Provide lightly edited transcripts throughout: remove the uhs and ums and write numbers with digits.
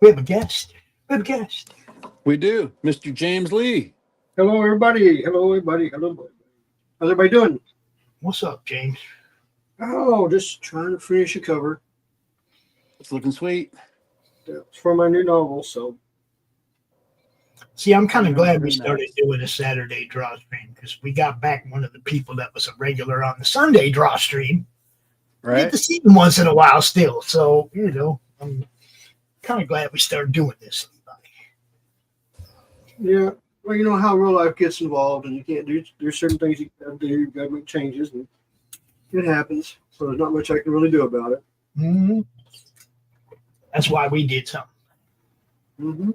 We have a guest. We have a guest. We do. Mr. James Lee. Hello, everybody. Hello, everybody. Hello, everybody. How's everybody doing? What's up, James? Oh, just trying to finish a cover. It's looking sweet. It's for my new novel, so. See, I'm kind of glad we Very started nice. doing a Saturday draw stream because we got back one of the people that was a regular on the Sunday draw stream. We get Right? to see him once in a while still. So, I'm kind of glad we started doing this. Yeah. Well, you know how real life gets involved, and you can't do. There's certain things you got to do. You got to make changes, and it happens. So there's not much I can really do about it. Mhm. That's why we did something. Mm-hmm.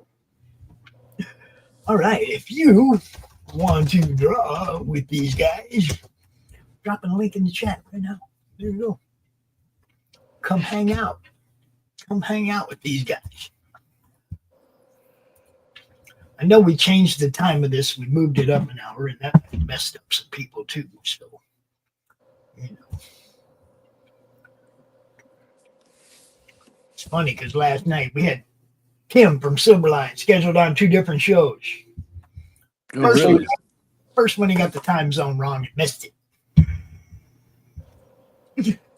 All right. If you want to draw with these guys, dropping a link in the chat right now. There you go. Come hang out. Come hang out with these guys. I know we changed the time of this. We moved it up an hour, and that messed up some people too. So, it's funny because last night we had Tim from Silverline scheduled on two different shows. Oh, First, really? first one, he got the time zone wrong and missed it.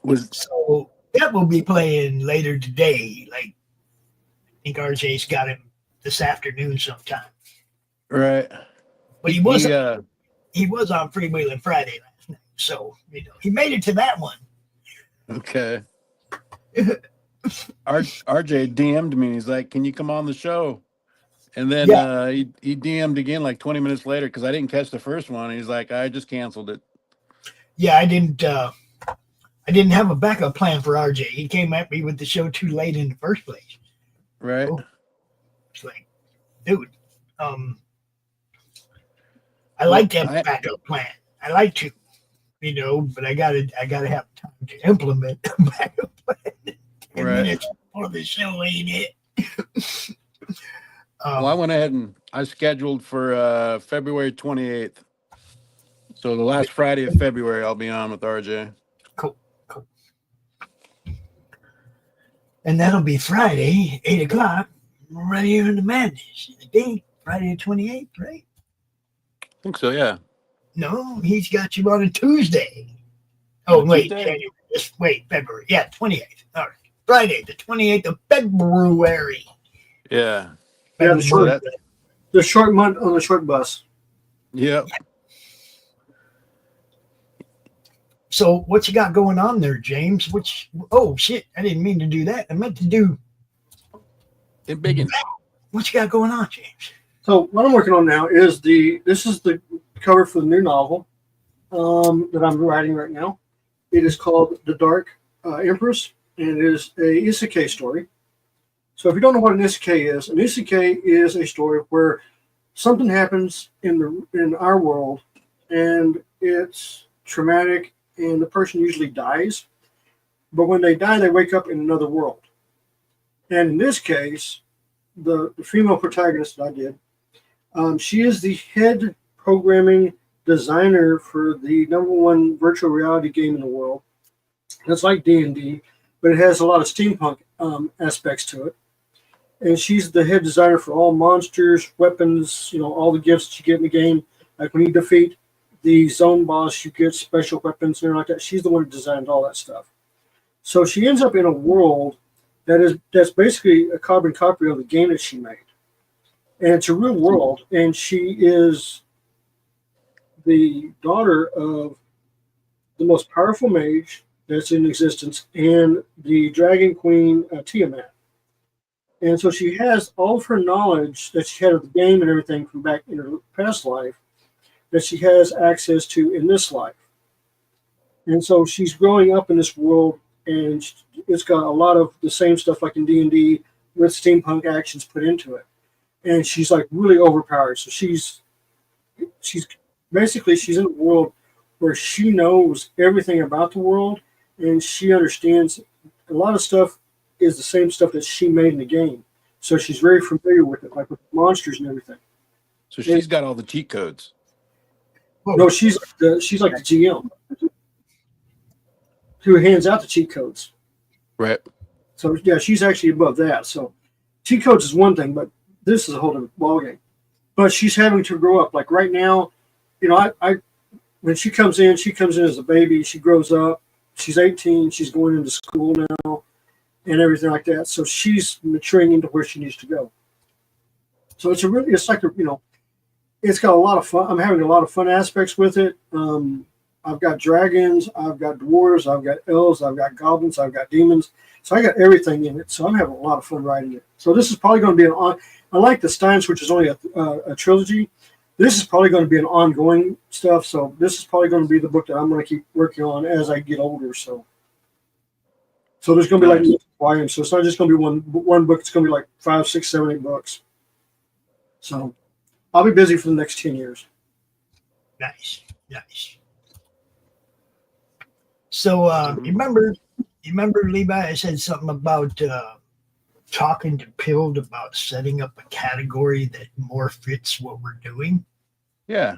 Was So that will be playing later today. Like, I think RJ's got him this afternoon sometime. right? But he was He, he was on Freewheeling Friday last night, so he made it to that one. okay. RJ DM'd me. He's like, "Can you come on the show?" And then Yeah. he DM'd again like 20 minutes later because I didn't catch the first one. He's like, "I just canceled it." Yeah, I didn't have a backup plan for RJ. He came at me with the show too late in the first place. Right? Oh. It's like, dude, I like to have a backup plan. I like to, but I gotta have time to implement a backup plan. 10 Right. minutes before the show, ain't it? Well, I went ahead and I scheduled for February 28th. So the last Friday of February, I'll be on with RJ. Cool. And that'll be Friday, 8 o'clock, right here in the Madness. I think Friday the 28th, right? I think so, yeah. No, he's got you on a Tuesday. Oh, On a wait, Tuesday? January. February. Yeah, 28th. All right. Friday, the 28th of February. Yeah. Yeah, February. the short, that- the short month on the short bus. Yep. So what you got going on there, James? Oh, shit, I didn't mean to do that. I meant to do, It biggin. what you got going on, James? So what I'm working on now is this is the cover for the new novel that I'm writing right now. It is called The Dark Empress, and it is a isekai story. So if you don't know what an isekai is a story where something happens in our world, and it's traumatic, and the person usually dies. But when they die, they wake up in another world. And in this case, the female protagonist that I did, she is the head programming designer for the #1 virtual reality game in the world. It's like D&D, but it has a lot of steampunk aspects to it. And she's the head designer for all monsters, weapons, all the gifts that you get in the game. Like when you defeat the zone boss, you get special weapons and everything like that. She's the one who designed all that stuff. So she ends up in a world that's basically a carbon copy of the game that she made. And it's a real world, and she is the daughter of the most powerful mage that's in existence and the dragon queen Tiamat. And so she has all of her knowledge that she had of the game and everything from back in her past life that she has access to in this life. And so she's growing up in this world, and it's got a lot of the same stuff like in D&D with steampunk actions put into it. And she's like really overpowered. So she's basically she's in a world where she knows everything about the world, and she understands a lot of stuff is the same stuff that she made in the game. So she's very familiar with it, like with monsters and everything. So she's got all the cheat codes. No, she's like the GM who hands out the cheat codes. Right. So yeah, she's actually above that. So Cheat codes is one thing, but this is a whole different ballgame. But she's having to grow up. Like right now, I when she comes in as a baby. She grows up. She's 18. She's going into school now and everything like that. So she's maturing into where she needs to go. So it's it's got a lot of fun. I'm having a lot of fun aspects with it. I've got dragons, I've got dwarves, I've got elves, I've got goblins, I've got demons. So I got everything in it. So I'm having a lot of fun writing it. So this is probably going to be unlike the Steins, which is only a trilogy. This is probably going to be an ongoing stuff. So this is probably going to be the book that I'm going to keep working on as I get older. So there's going to be like volumes. So it's not just going to be one book. It's going to be like 5, 6, 7, 8 books. So I'll be busy for the next 10 years. Nice. So you remember Levi? I said something about talking to Pilled about setting up a category that more fits what we're doing. Yeah.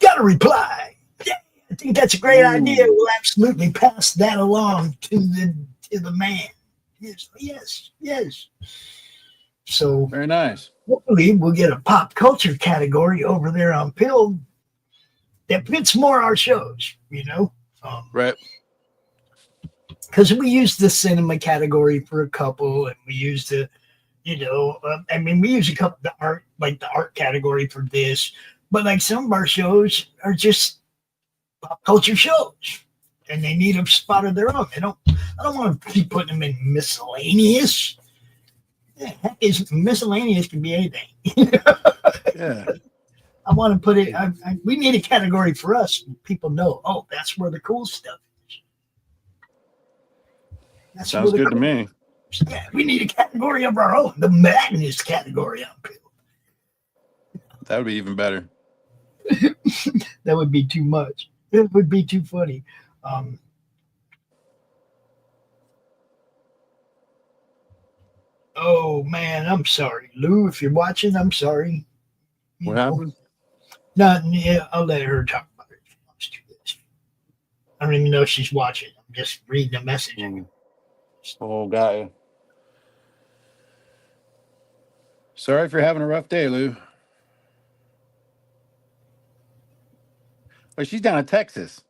Got a reply. Yeah, I think that's a great idea. We'll absolutely pass that along to the man. Yes. So Very nice. hopefully we'll get a pop culture category over there on Pilled that fits more our shows, Right. Because we use the cinema category for a couple, and we use we use a couple the art category for this, but like some of our shows are just pop culture shows, and they need a spot of their own. I don't want to keep putting them in miscellaneous. Yeah, miscellaneous can be anything. Yeah. I want to put it. We need a category for us. People know. Oh, that's where the cool stuff is. Sounds good to me. Yeah, we need a category of our own. The madness category on Pilled. That would be even better. That would be too much. It would be too funny. Oh man, I'm sorry, Lou. If you're watching, I'm sorry. What happened? Nothing. Yeah, I'll let her talk about it if she wants to. This. I don't even know if she's watching. I'm just reading the message. Oh, got you. Sorry if you're having a rough day, Lou. But she's down in Texas.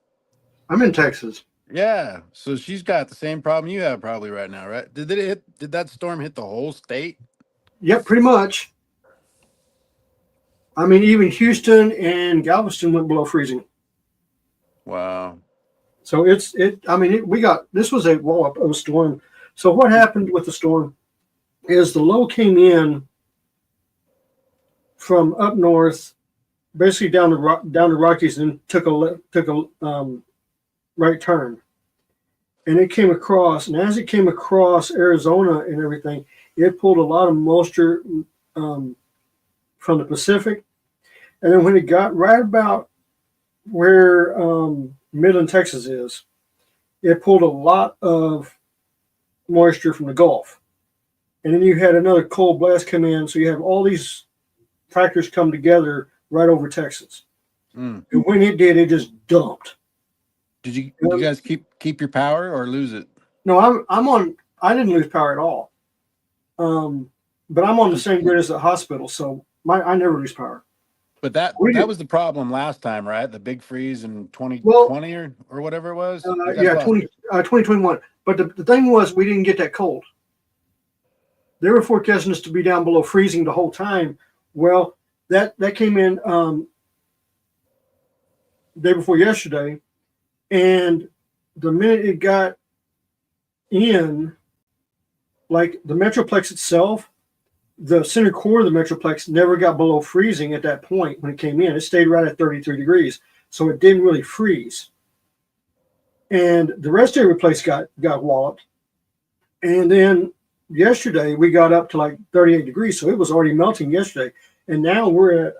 I'm in Texas. Yeah, so she's got the same problem you have probably right now, right? Did that storm hit the whole state? Yep, pretty much. I mean, even Houston and Galveston went below freezing. Wow. So this was a wallop of a storm. So what happened with the storm is the low came in from up north, basically down the Rockies, and took a right turn, and it came across. And as it came across Arizona and everything, it pulled a lot of moisture from the Pacific, and then when it got right about where Midland, Texas is, it pulled a lot of moisture from the Gulf. And then you had another cold blast come in. So you have all these factors come together right over Texas. And when it did, it just dumped. Did you guys keep your power or lose it? No, I'm on. I didn't lose power at all. But I'm on the same grid as the hospital, so I never lose power. But that was the problem last time, right? The big freeze in 2020 or whatever it was. 2021. But the thing was, we didn't get that cold. They were forecasting us to be down below freezing the whole time. Well, that came in day before yesterday, and the minute it got in, like the Metroplex itself, the center core of the Metroplex never got below freezing at that point when it came in. It stayed right at 33 degrees, so it didn't really freeze. And the rest of the place got walloped. And then yesterday we got up to like 38 degrees, so it was already melting yesterday. And now we're at,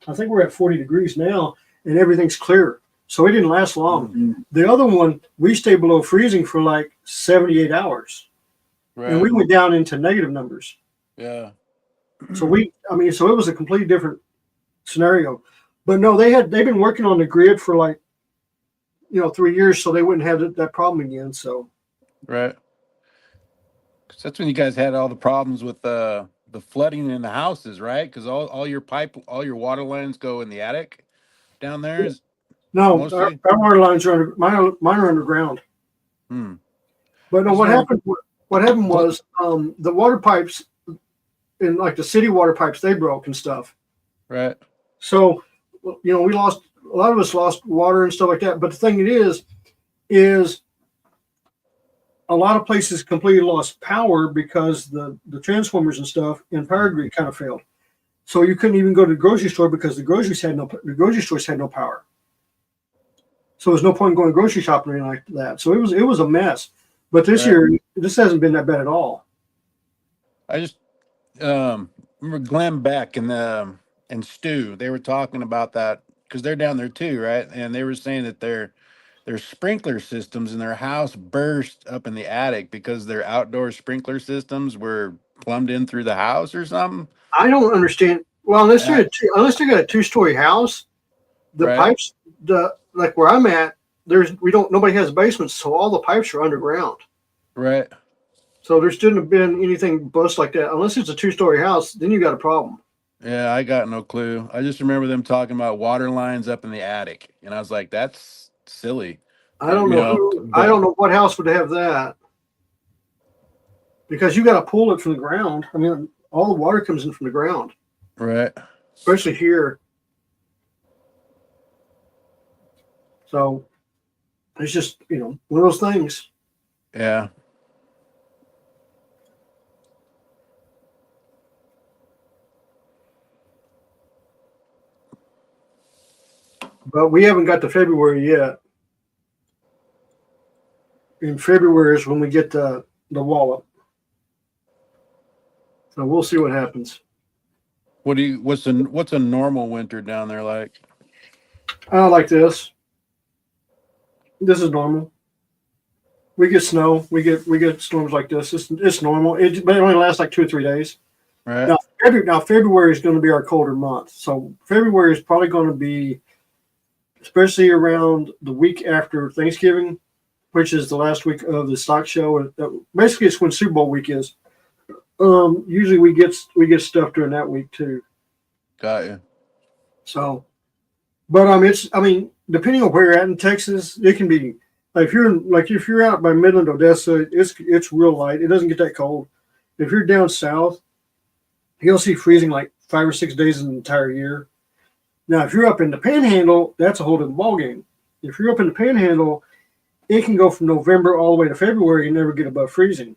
I think we're at 40 degrees now, and everything's clear. So it didn't last long. Mm-hmm. The other one, we stayed below freezing for like 78 hours. Right. And we went down into negative numbers. Yeah. So it was a completely different scenario. But no, they've been working on the grid for like, 3 years, so they wouldn't have that problem again. So. Right. that's when you guys had all the problems with the flooding in the houses, right? Because all your water lines go in the attic down there. Is No, mostly. our water lines are mine are underground. Hmm. But no, Just what never- happened? What happened was the water pipes, in like the city water pipes, they broke and stuff. Right. So, we lost a lot of us lost water and stuff like that. But the thing it is a lot of places completely lost power because the transformers and stuff and power grid kind of failed. So you couldn't even go to the grocery store because the grocery stores had no power. So there's no point in going grocery shopping or anything like that. So it was a mess. But this Right. year, this hasn't been that bad at all. I just remember Glenn Beck and Stu. They were talking about that because they're down there too, right? And they were saying that their sprinkler systems in their house burst up in the attic because their outdoor sprinkler systems were plumbed in through the house or something. I don't understand. Well, unless they got a 2-story house, the Right. pipes, like where I'm at, nobody has basements, so all the pipes are underground. Right. So there shouldn't have been anything bust like that. Unless it's a 2-story house, then you got a problem. Yeah, I got no clue. I just remember them talking about water lines up in the attic, and I was like, "That's silly." I don't You know. know, I don't know what house would have that, because you got to pull it from the ground. I mean, all the water comes in from the ground, Right. especially here. So it's just one of those things. Yeah. But we haven't got to February yet. In February is when we get the wallop. So we'll see what happens. What's a normal winter down there like? Like this. This is normal. We get snow. We get storms like this. It's normal. But it only lasts like 2 or 3 days. Right. Now February is going to be our colder month. So February is probably going to be, especially around the week after Thanksgiving, which is the last week of the stock show. Basically, it's when Super Bowl week is. Usually we get stuff during that week too. Got you. So, but depending on where you're at in Texas, it can be like if you're out by Midland, Odessa, it's real light. It doesn't get that cold. If you're down south, you'll see freezing like 5 or 6 days in the entire year. Now, if you're up in the Panhandle, that's a whole different ballgame. If you're up in the Panhandle, it can go from November all the way to February and never get above freezing.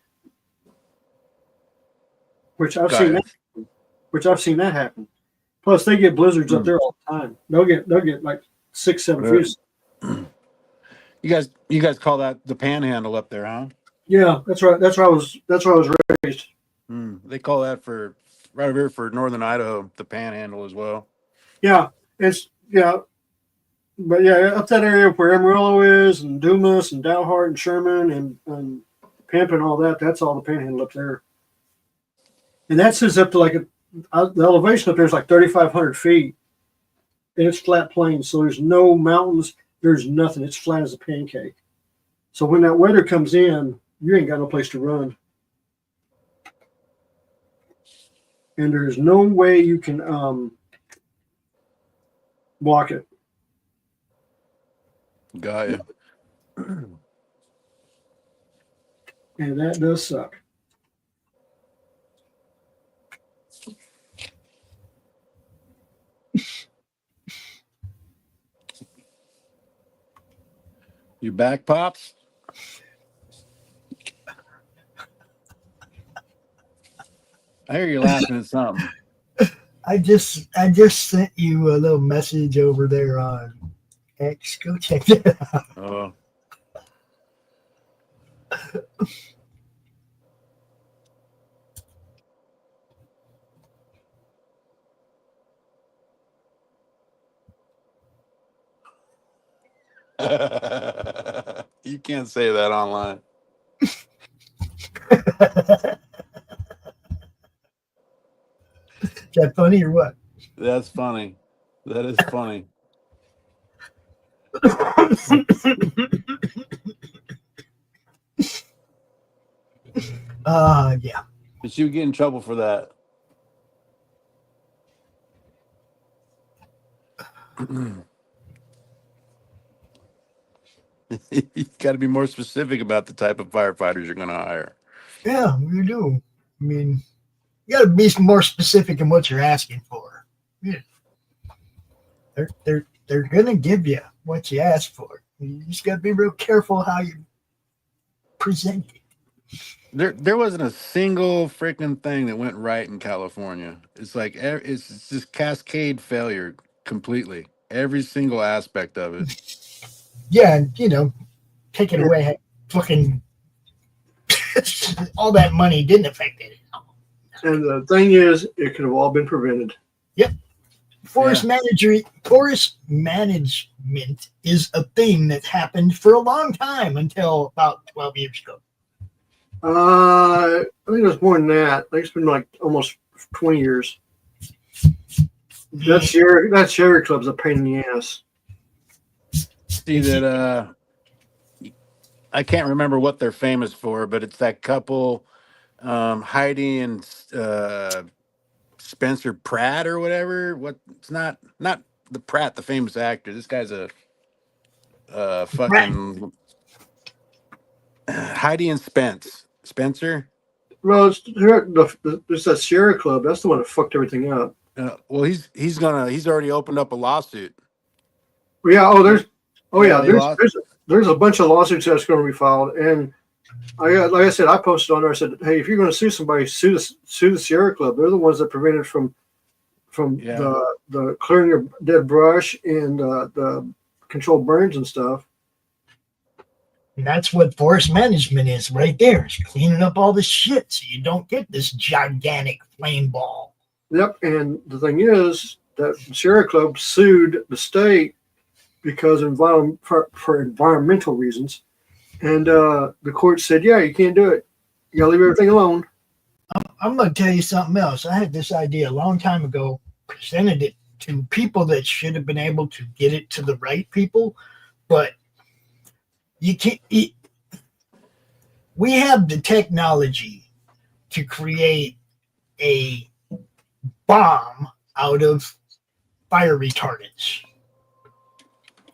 Which I've seen that happen. Plus, they get blizzards up there all the time. They'll get like 6, 7 feet. You guys call that the Panhandle up there, huh? Yeah, that's right. That's where I was raised. They call that right over here for northern Idaho, the Panhandle as well. Yeah, but up that area where Amarillo is, and Dumas, and Dalhart, and Sherman, and Pampa, and all that. That's all the Panhandle up there. And that sits up to the elevation up there is like 3,500 feet, and it's flat plains. So there's no mountains. There's nothing. It's flat as a pancake. So when that weather comes in, you ain't got no place to run. And there's no way you can block it. Got you. And that does suck. You back, Pops? I hear you laughing at something. I just sent you a little message over there on X. Go check that out. Oh. You can't say that online. Is that funny or what? That's funny. That is funny. Yeah. But she would get in trouble for that. You got to be more specific about the type of firefighters you're going to hire. Yeah, you do. I mean, you got to be more specific in what you're asking for. Yeah. They're gonna give you what you ask for. You just got to be real careful how you present it. There wasn't a single freaking thing that went right in California. It's like it's just cascade failure completely. Every single aspect of it. Yeah, and taking away fucking all that money didn't affect it. And the thing is, it could have all been prevented. Yep. Forest management is a thing that's happened for a long time until about 12 years ago. I think it was more than that. I think it's been like almost 20 years. That Sierra Club's a pain in the ass. See that I can't remember what they're famous for, but it's that couple, Heidi and Spencer Pratt or whatever. What it's not the Pratt, the famous actor. This guy's a fucking Heidi and Spencer. Well, it's that Sierra Club. That's the one that fucked everything up. Well, he's already opened up a lawsuit. Yeah. Yeah, There's a bunch of lawsuits that's going to be filed, and like I said, I posted on there. I said, hey, if you're going to sue somebody, sue the Sierra Club. They're the ones that prevented from the clearing of dead brush and the controlled burns and stuff. And that's what forest management is right there. It's cleaning up all the shit so you don't get this gigantic flame ball. Yep. And the thing is that Sierra Club sued the state because for environmental reasons. And the court said, yeah, you can't do it. You got to leave everything alone. I'm going to tell you something else. I had this idea a long time ago, presented it to people that should have been able to get it to the right people, but you can't. We have the technology to create a bomb out of fire retardants.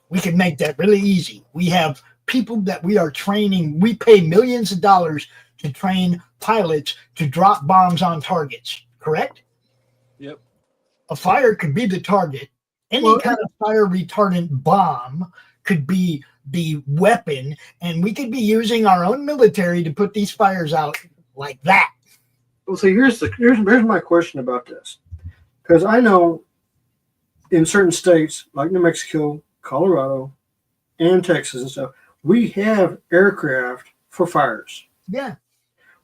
We can make that really easy. We have people that we are training. We pay millions of dollars to train pilots to drop bombs on targets, correct? Yep. A fire could be the target. Any kind of fire retardant bomb could be the weapon, and we could be using our own military to put these fires out like that. Well, see, here's my question about this. Because I know in certain states, like New Mexico, Colorado, and Texas and stuff, we have aircraft for fires. Yeah.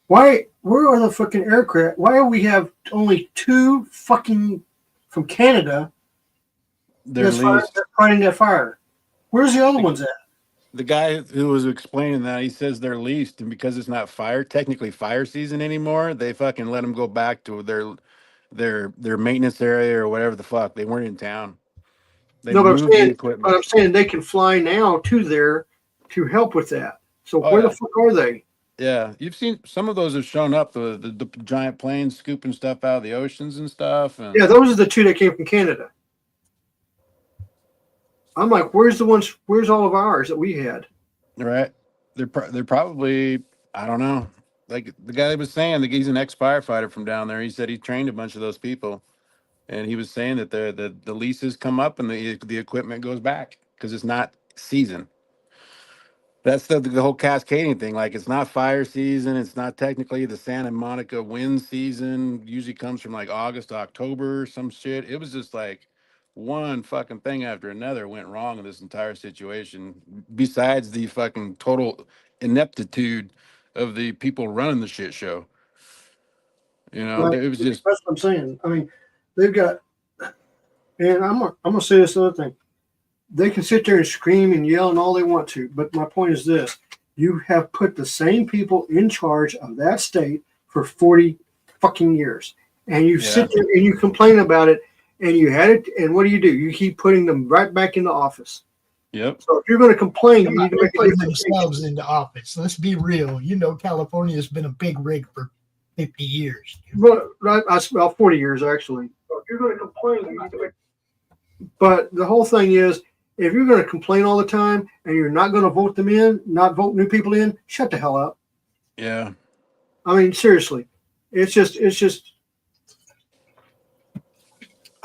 Where are the fucking aircraft? Why do we have only 2 fucking from Canada that's fighting that fire? Where's the other ones at? The guy who was explaining that, he says they're leased, and because it's not technically fire season anymore, they fucking let them go back to their maintenance area or whatever the fuck. They weren't in town. They moved the equipment. But I'm saying they can fly now to there to help with that. So where the fuck are they? Yeah, you've seen some of those have shown up, the giant planes scooping stuff out of the oceans and stuff. And yeah, those are the 2 that came from Canada. I'm like, where's all of ours that we had? Right. They're probably, I don't know. Like the guy was saying, he's an ex-firefighter from down there. He said he trained a bunch of those people, and he was saying that the leases come up and the equipment goes back because it's not season. That's the whole cascading thing. Like it's not fire season. It's not technically the Santa Monica wind season. Usually comes from like August to October or some shit. It was just like one fucking thing after another went wrong in this entire situation. Besides the fucking total ineptitude of the people running the shit show. You know, Like, it was just. that's what I'm saying. I mean, they've got, and I'm gonna say this other thing. They can sit there and scream and yell and all they want to, but my point is this: you have put the same people in charge of that state for 40 fucking years, and you sit there and you complain about it, and you had it, and what do? You keep putting them right back in the office. Yep. So if you're going to complain, you need to They're make a putting justification. themselves into office. Let's be real. You know, California has been a big rig for 50 years. Well, right, about 40 years actually. So if you're going to complain, you need to make. But the whole thing is, if you're going to complain all the time and you're not going to vote them in, not vote new people in, shut the hell up. Yeah. I mean, seriously, it's just.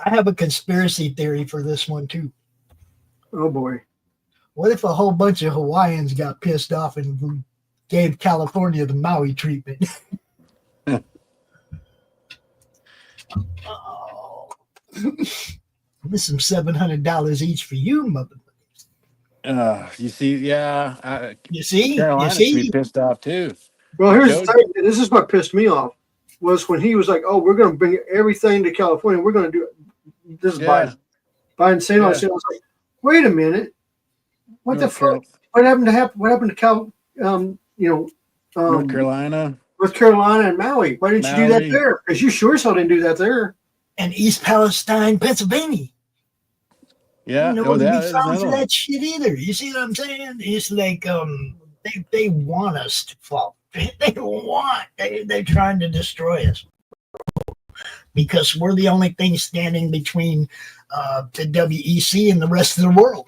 I have a conspiracy theory for this one too. Oh boy. What if a whole bunch of Hawaiians got pissed off and gave California the Maui treatment? Oh. With some $700 each for you, motherfuckers. You see, yeah, You see? Carolina should be pissed off too. Well, here's Joe- the thing. This is what pissed me off was when he was like, "Oh, we're going to bring everything to California. We're going to do it." This is Yeah. Biden. Biden saying all this. Yeah. I was like, "Wait a minute. What the North fuck? What happened to Cal? North Carolina. North Carolina and Maui. Why didn't you do that Maui. there? Because you sure as hell didn't do that there. And East Palestine, Pennsylvania. Yeah. No Oh, one to that be is found another for one. that shit either. You see what I'm saying? It's like they want us to fall. They're trying to destroy us because we're the only thing standing between the WEC and the rest of the world.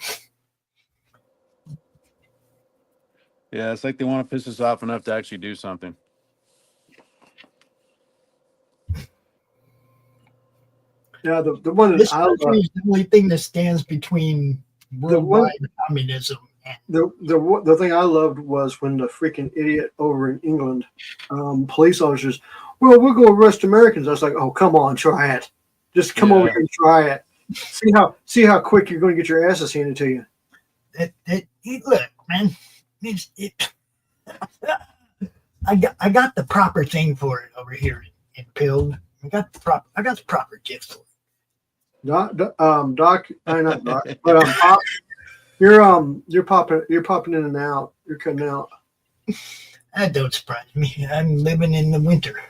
Yeah, it's like they want to piss us off enough to actually do something. Yeah, the one that This I love, country is the only thing that stands between worldwide communism and the thing I loved was when the freaking idiot over in England, police officers, well, we'll go arrest Americans. I was like, oh, come on, try it. Just come over Yeah. here and try it. See how quick you're going to get your asses handed to you. look, man. I got the proper thing for it over here in Pilled. I got the proper gift for it. Doc, not Doc, but Pop, you're popping in and out. You're cutting out. That don't surprise me. I'm living in the winter.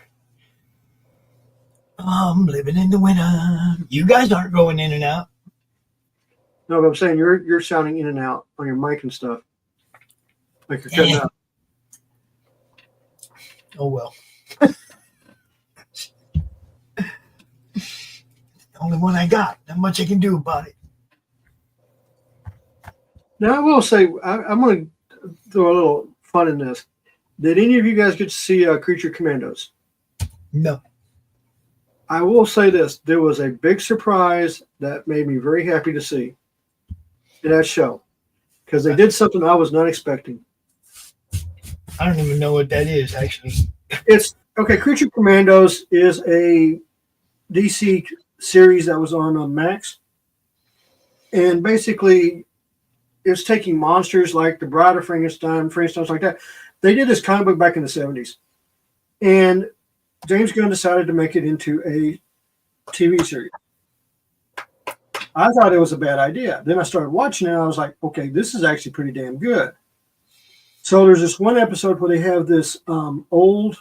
I'm living in the winter. You guys aren't going in and out. No, but I'm saying you're sounding in and out on your mic and stuff, like you're cutting out. Oh well. Only one I got. Not much I can do about it. Now I will say I'm going to throw a little fun in this. Did any of you guys get to see Creature Commandos? No. I will say this: there was a big surprise that made me very happy to see in that show because they did something I was not expecting. I don't even know what that is, actually. It's okay. Creature Commandos is a DC series that was on Max, and basically, it's taking monsters like the Bride of Frankenstein, stuff like that. They did this comic book back in the 70s, and James Gunn decided to make it into a TV series. I thought it was a bad idea. Then I started watching it, and I was like, okay, this is actually pretty damn good. So there's this one episode where they have this old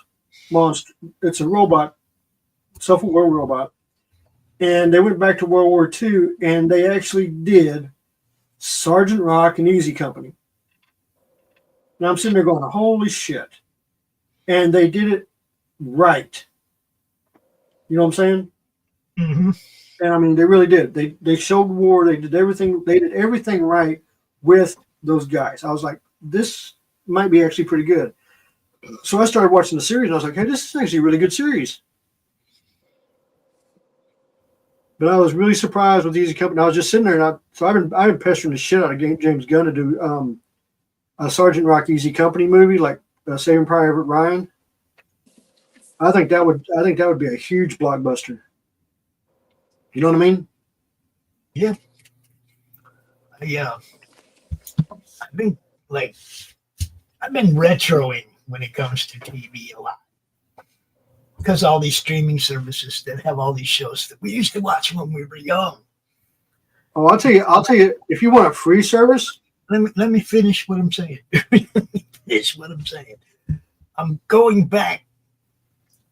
monster. It's a robot, self-aware robot. And they went back to World War II, and they actually did Sergeant Rock and Easy Company. Now I'm sitting there going, holy shit. And they did it right. You know what I'm saying? Mm-hmm. And I mean, they really did. They showed war. They did everything. They did everything right with those guys. I was like, this might be actually pretty good. So I started watching the series, and I was like, hey, this is actually a really good series. But I was really surprised with Easy Company. I was just sitting there, and I've been pestering the shit out of James Gunn to do a Sergeant Rock Easy Company movie, like Saving Private Ryan. I think that would be a huge blockbuster. You know what I mean? Yeah. I've been retroing when it comes to TV a lot. Because all these streaming services that have all these shows that we used to watch when we were young. Oh, I'll tell you, if you want a free service, Let me finish what I'm saying. I'm going back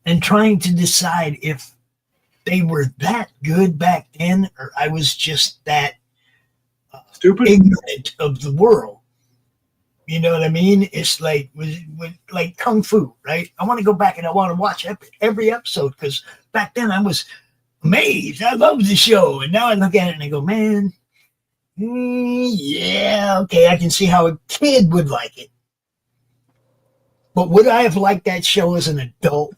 and trying to decide if they were that good back then, or I was just that Stupid. ignorant of the world. You know what I mean? It's like with like Kung Fu, right? I want to go back and I want to watch every episode because back then I was amazed. I loved the show, and now I look at it and I go, man, yeah, okay, I can see how a kid would like it. But would I have liked that show as an adult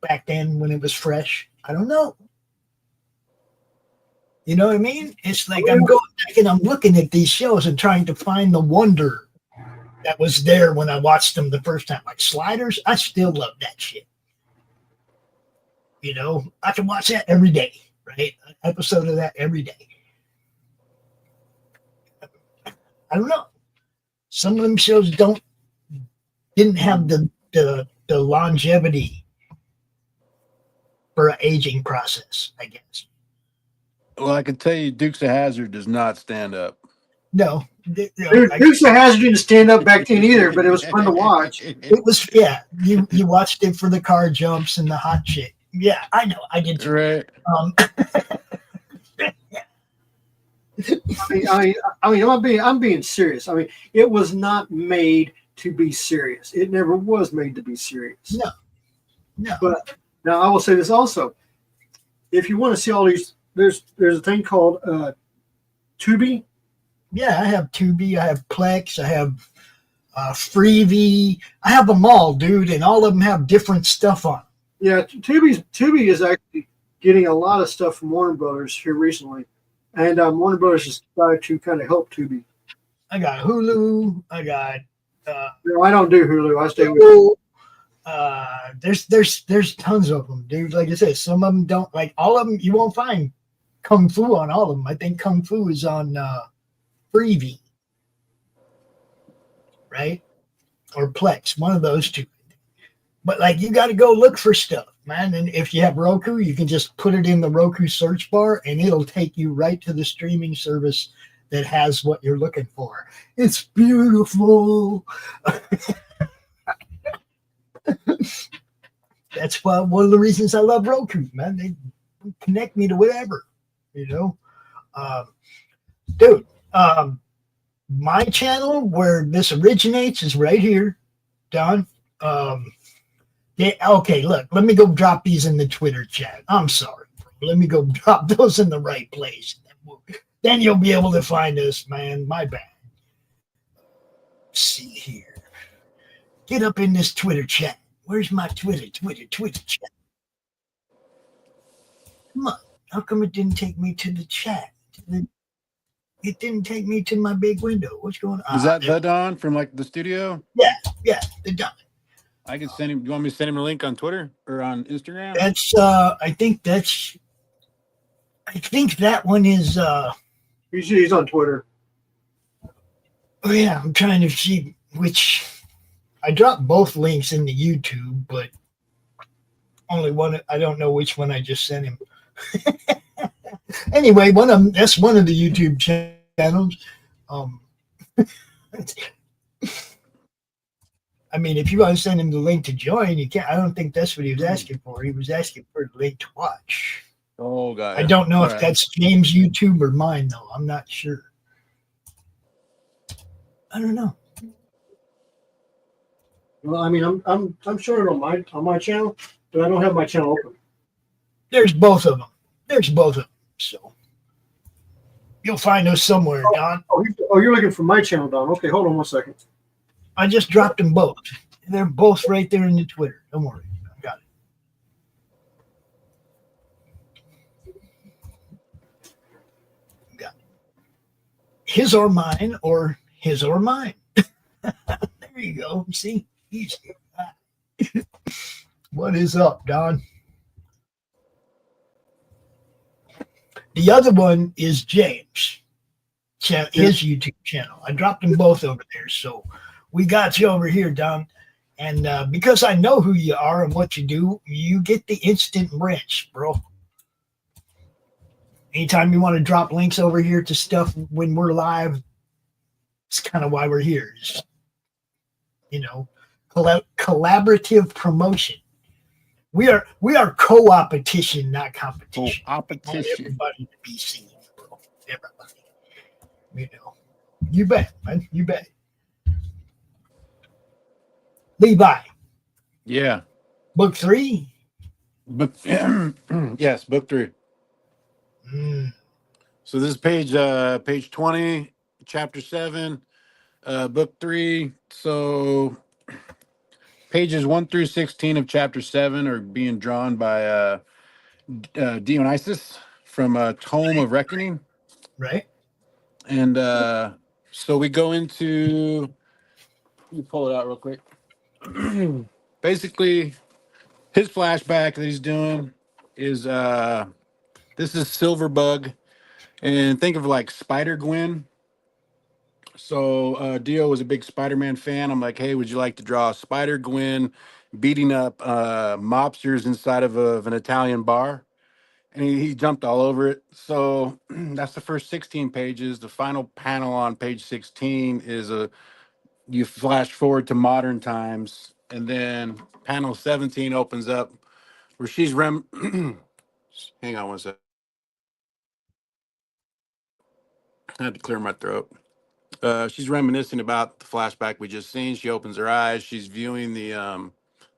back then when it was fresh? I don't know. You know what I mean? It's like I'm going back and I'm looking at these shows and trying to find the wonder that was there when I watched them the first time. Like Sliders, I still love that shit. You know, I can watch that every day, right? An episode of that every day. I don't know. Some of them shows didn't have the longevity for an aging process, I guess. Well, I can tell you, Dukes of Hazzard does not stand up. No, Dude, Dukes of Hazzard didn't stand up back then either, but it was fun to watch. it was, yeah. You watched it for the car jumps and the hot shit. Yeah, I know. I did too. Right. I'm being serious. I mean, it was not made to be serious. It never was made to be serious. No. But now I will say this also: if you want to see all these, there's a thing called Tubi. Yeah, I have Tubi, I have Plex, I have Freevee. I have them all, dude, and all of them have different stuff on them. Yeah, Tubi is actually getting a lot of stuff from Warner Brothers here recently, and Warner Brothers has started to kind of help Tubi. I got Hulu. I got. No, I don't do Hulu. I stay with. There's tons of them, dude. Like I said, some of them don't like all of them. You won't find Kung Fu on all of them. I think Kung Fu is on Freevee, right, or Plex, one of those two. But like, you got to go look for stuff, man. And if you have Roku, you can just put it in the Roku search bar, and it'll take you right to the streaming service that has what you're looking for. It's beautiful. That's why one of the reasons I love Roku, man. They connect me to whatever, you know. Dude, my channel where this originates is right here, Don. Okay, look, let me go drop these in the Twitter chat. I'm sorry, bro. Let me go drop those in the right place. Then you'll be able to find us, man. My bad. Let's see here. Get up in this Twitter chat. Where's my Twitter chat? Come on. How come it didn't take me to the chat? It didn't take me to my big window. What's going on? Is that the Don from like the studio? Yeah, the Don. I can send him. You want me to send him a link on Twitter or on Instagram? That's I think that one is He's on Twitter. oh yeah, I'm trying to see which. I dropped both links into YouTube, but only one. I don't know which one I just sent him. Anyway, that's one of the YouTube channels. I mean, if you want to send him the link to join, you can't. I don't think that's what he was asking for. He was asking for the link to watch. Oh, God. I don't know if that's James' YouTube or mine, though. I'm not sure. I don't know. Well, I mean, I'm showing it on my channel, but I don't have my channel open. There's both of them. So you'll find us somewhere, Don. Oh, you're looking for my channel, Don. Okay, hold on 1 second. I just dropped them both. They're both right there in the Twitter. Don't worry. I got it. His or mine, or his or mine. There you go. See? Easy. What is up, Don? The other one is James. His YouTube channel. I dropped them both over there. So we got you over here, Don. And because I know who you are and what you do, you get the instant wrench, bro. Anytime you want to drop links over here to stuff when we're live, it's kind of why we're here. It's, you know, collaborative promotion. We are co-opetition, not competition. Co-opetition. Everybody to be seen, bro. Everybody. You know, you bet, man. You bet. Levi, Yeah. book 3. Book yes, book 3. Mm, So this is page 20, chapter 7, book 3. So pages 1 through 16 of chapter 7 are being drawn by Dionysus from Tome of Reckoning. right? And so we go into, let me pull it out real quick. Basically, his flashback that he's doing is this is Silverbug. And think of like Spider Gwen. So Dio was a big Spider-Man fan. I'm like, hey, would you like to draw Spider Gwen beating up mobsters inside of an Italian bar? And he jumped all over it. So that's the first 16 pages. The final panel on page 16 is you flash forward to modern times, and then panel 17 opens up where she's hang on one sec. I had to clear my throat. She's reminiscing about the flashback we just seen. She opens her eyes. She's viewing the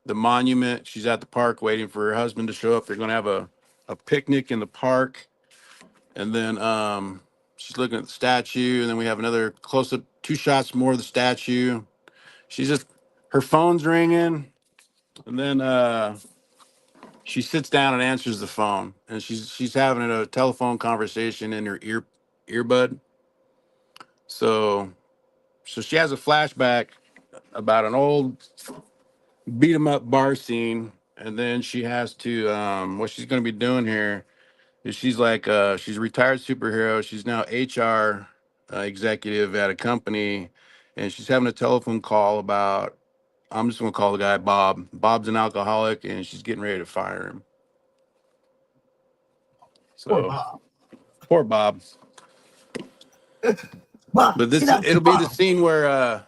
monument. She's at the park waiting for her husband to show up. They're going to have a picnic in the park. And then she's looking at the statue. And then we have another close up, 2 shots more of the statue. She's just, her phone's ringing. And then she sits down and answers the phone. And she's having a telephone conversation in her earbud. So she has a flashback about an old beat 'em up bar scene, and then she has to what she's going to be doing here is she's like she's a retired superhero. She's now HR executive at a company, and she's having a telephone call about, I'm just going to call the guy Bob. Bob's an alcoholic, and she's getting ready to fire him. Poor So Bob. poor Bob. Bob, But get out the it'll be the bottom. scene where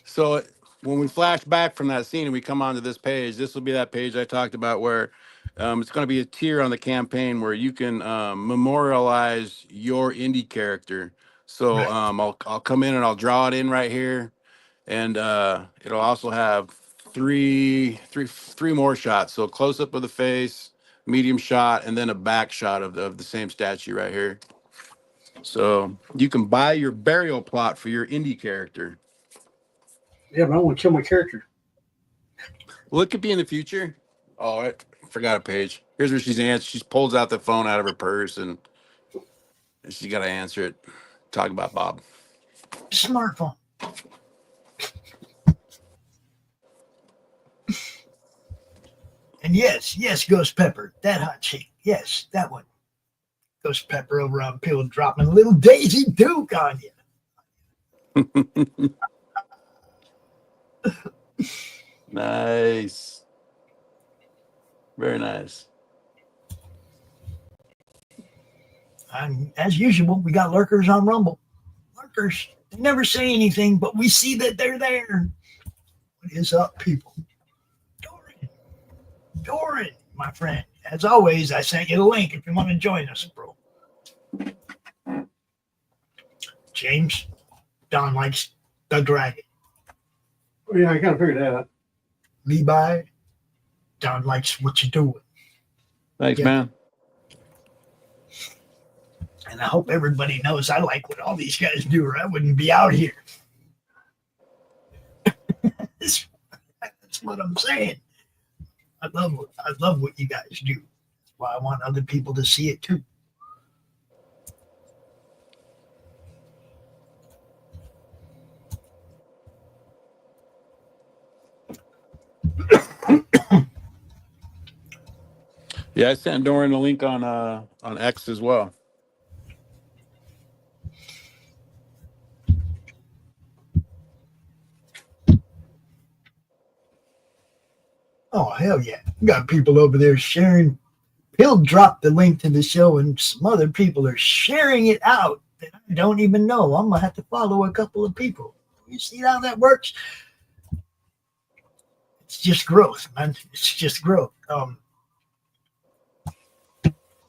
so when we flash back from that scene and we come onto this page, this will be that page I talked about where it's going to be a tier on the campaign where you can memorialize your indie character. So Right. I'll come in and I'll draw it in right here, and it'll also have three more shots. So close up of the face, medium shot, and then a back shot of the same statue right here. So you can buy your burial plot for your indie character. Yeah, but I don't want to kill my character. Well, it could be in the future. Oh, I forgot a page. Here's where she's answered. She pulls out the phone out of her purse and she's got to answer it. Talk about Bob. Smartphone. And yes, Ghost Pepper, that hot chick. Yes, that one. Ghost Pepper over on Pill dropping a little Daisy Duke on you. Nice. Very nice. And as usual, we got lurkers on Rumble. Lurkers, they never say anything, but we see that they're there. What is up, people? Doran, my friend. As always, I sent you the link if you want to join us, bro. James, Don likes the dragon. Oh, yeah, I kind of figured that out. Levi, Don likes what you're doing. Thanks, Yeah. man. And I hope everybody knows I like what all these guys do, or I wouldn't be out here. That's what I'm saying. I love what you guys do. That's why I want other people to see it too. Yeah, I sent Doran the link on X as well. Oh, hell yeah. We got people over there sharing. He'll drop the link to the show, and some other people are sharing it out that I don't even know. I'm going to have to follow a couple of people. You see how that works? It's just growth, man. It's just growth.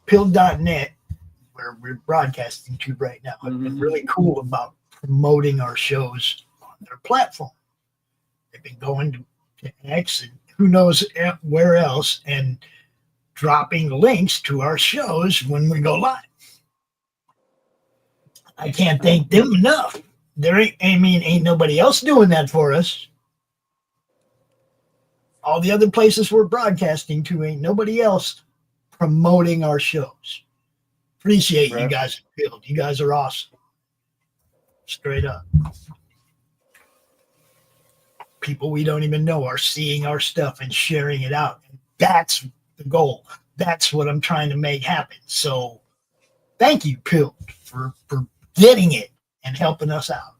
Pill.net, where where we're broadcasting to right now, have been Mhm. really cool about promoting our shows on their platform. They've been going to X and who knows where else and dropping links to our shows when we go live. I can't thank them enough. Ain't nobody else doing that for us. All the other places we're broadcasting to, ain't nobody else promoting our shows. Appreciate you Right. guys. You guys are awesome. Straight up. People we don't even know are seeing our stuff and sharing it out. That's the goal. That's what I'm trying to make happen. So thank you, Pill, for getting it and helping us out.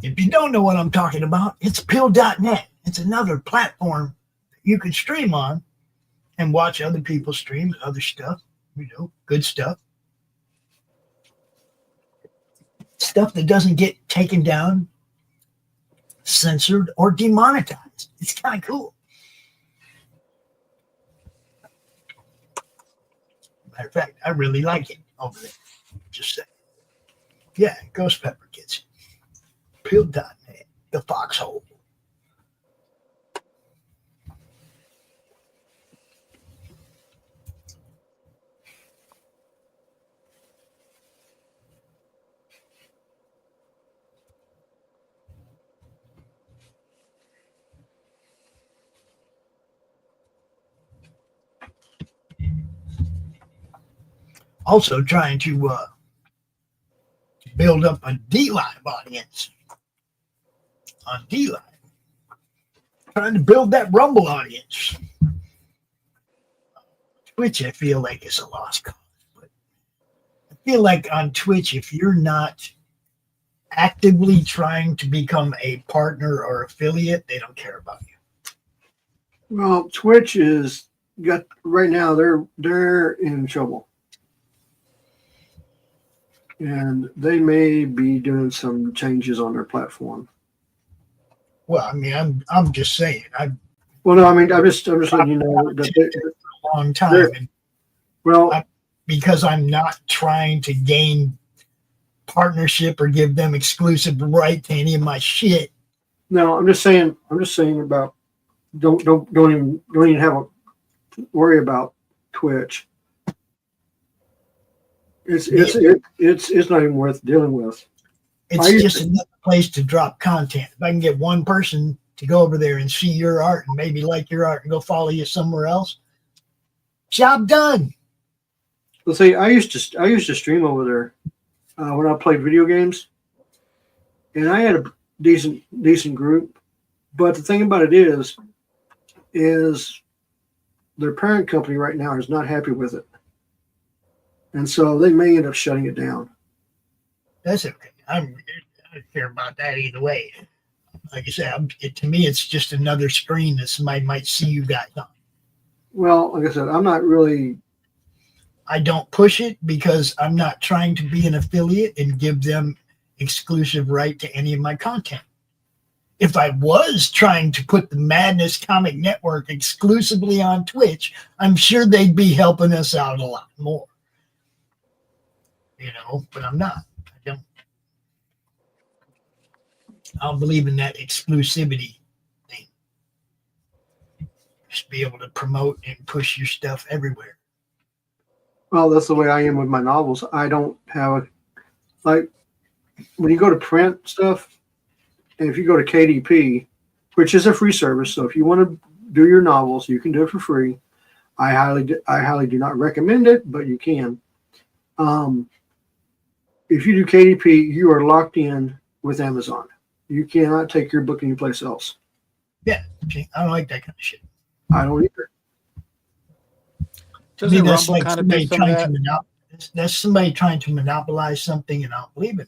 If you don't know what I'm talking about, it's pill.net. It's another platform you can stream on and watch other people stream other stuff, good stuff. Stuff that doesn't get taken down, censored, or demonetized. It's kind of cool. Matter of fact, I really like it over there. Just saying. Yeah, Ghost Pepper gets it. Pill.net, the foxhole. Also trying to build up a D-Live audience on D-Live. Trying to build that Rumble audience. Twitch, I feel like is a lost cause. But I feel like on Twitch, if you're not actively trying to become a partner or affiliate, they don't care about you. Well, Twitch is got right now. They're in trouble, and they may be doing some changes on their platform. Well, I mean, I'm just saying. I've Well, no, I mean, I'm just letting you know that for a long time, and well, because I'm not trying to gain partnership or give them exclusive right to any of my shit. no, I'm just saying about don't even have a worry about Twitch. It's not even worth dealing with. It's just another place to drop content. If I can get one person to go over there and see your art and maybe like your art and go follow you somewhere else, job done. Let's see, I used to stream over there when I played video games, and I had a decent group. But the thing about it is their parent company right now is not happy with it, and so they may end up shutting it down. That's okay. I don't care about that either way. Like I said, to me, it's just another screen that somebody might see you guys on. Well, like I said, I'm not really. I don't push it because I'm not trying to be an affiliate and give them exclusive right to any of my content. If I was trying to put the Madness Comic Network exclusively on Twitch, I'm sure they'd be helping us out a lot more. But I'm not. I don't believe in that exclusivity thing. Just be able to promote and push your stuff everywhere. Well, that's the way I am with my novels. I don't have like when you go to print stuff, and if you go to KDP, which is a free service, so if you want to do your novels, you can do it for free. I highly do not recommend it, but you can. If you do KDP, you are locked in with Amazon. You cannot take your book anyplace else. Yeah, I don't like that kind of shit. I don't either. Doesn't that's Rumble like kind of somebody do some of trying that? to that's somebody trying to monopolize something, and I don't believe in that.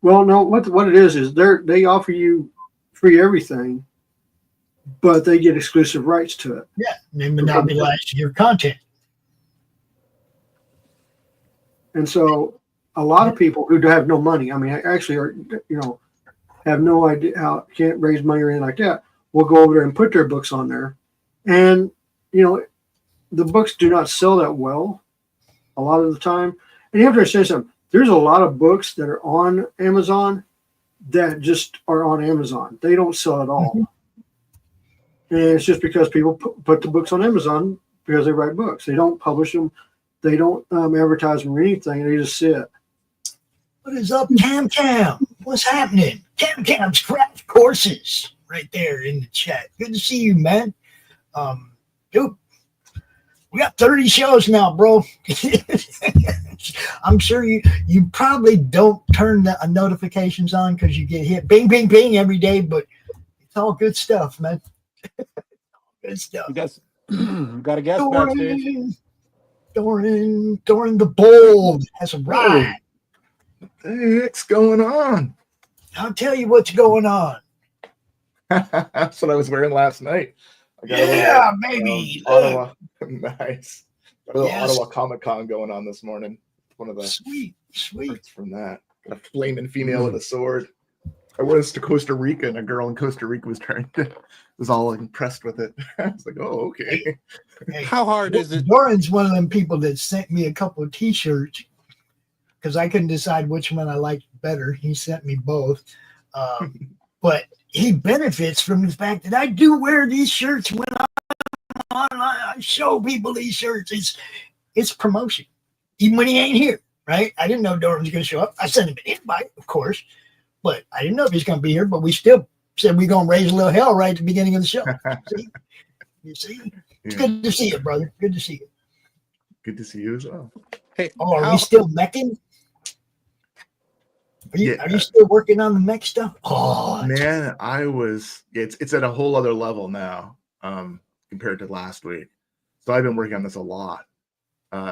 Well, no, what it is they offer you free everything, but they get exclusive rights to it. Yeah, they monopolize your content. And so a lot of people who have no money, I mean, actually are, have no idea how, can't raise money or anything like that, will go over there and put their books on there. And, you know, the books do not sell that well a lot of the time. And you have to understand something. There's a lot of books that are on Amazon that just are on Amazon. They don't sell at all. Mm-hmm. And it's just because people put the books on Amazon because they write books. They don't publish them. They don't advertise them or anything. They just sit. What is up, Cam Cam? What's happening? Cam Cam's Crash Courses right there in the chat. Good to see you, man. Dude, we got 30 shows now, bro. I'm sure you probably don't turn the notifications on because you get hit bing, bing, bing every day, but it's all good stuff, man. Good stuff. You got a guest backstage. Doran the Bold has arrived. What the heck's going on? I'll tell you what's going on. That's what I was wearing last night. I got Yeah, baby. Ottawa. Nice. Got a little Yes. Ottawa Comic Con going on this morning. One of the Sweet. parts from that. Got a flaming female with a sword. I was to Costa Rica, and a girl in Costa Rica was all impressed with it. I was like, oh, okay. Hey, How hard is it? Doran's one of them people that sent me a couple of T-shirts because I couldn't decide which one I liked better. He sent me both, but he benefits from the fact that I do wear these shirts when I show people these shirts. It's promotion, even when he ain't here, right? I didn't know Doran was going to show up. I sent him an invite, of course, but I didn't know if he's going to be here. But we still said we're going to raise a little hell right at the beginning of the show. You see? It's good to see you, brother. Good to see you. Good to see you as well. Hey, Are we still meching? Are you still working on the mech stuff? Oh Man, it's at a whole other level now compared to last week. So I've been working on this a lot.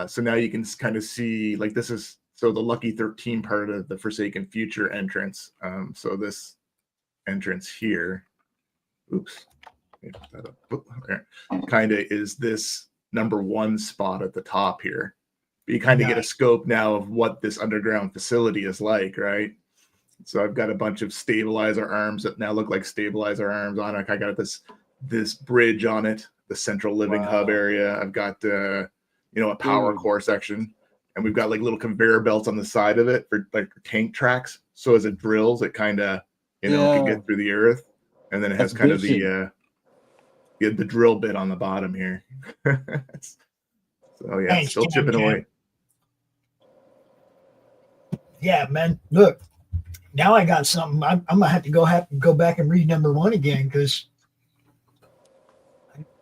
So now you can kind of see, like, this is the Lucky 13 part of the Forsaken Future entrance. So this entrance here, kind of is this #1 spot at the top here. But you kind of get a scope now of what this underground facility is like, right? So I've got a bunch of stabilizer arms that now look like stabilizer arms on it. I got this bridge on it, the central living hub area. I've got a power core section, and we've got like little conveyor belts on the side of it for like tank tracks. So as it drills, it kind of can get through the earth, and then it has kind of the drill bit on the bottom here. So yeah, Thanks, still chipping away. Yeah, man. Look, now I got something. I'm gonna have to go back and read #1 again because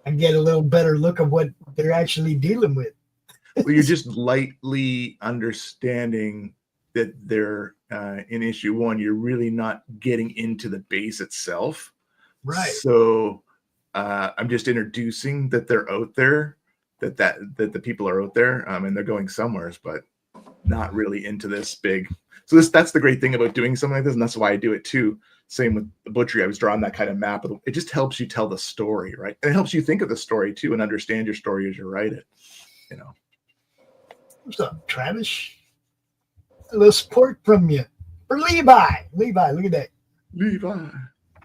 I get a little better look of what they're actually dealing with. Well, you're just lightly understanding that they're in issue 1. You're really not getting into the base itself, Right. So I'm just introducing that they're out there, that the people are out there, and they're going somewheres, but not really into this big. So that's the great thing about doing something like this, and that's why I do it too. Same with the butchery. I was drawing that kind of map. It just helps you tell the story, right? And it helps you think of the story too and understand your story as you write it. What's up, Travis? A little support from you for Levi. Levi, look at that, Levi.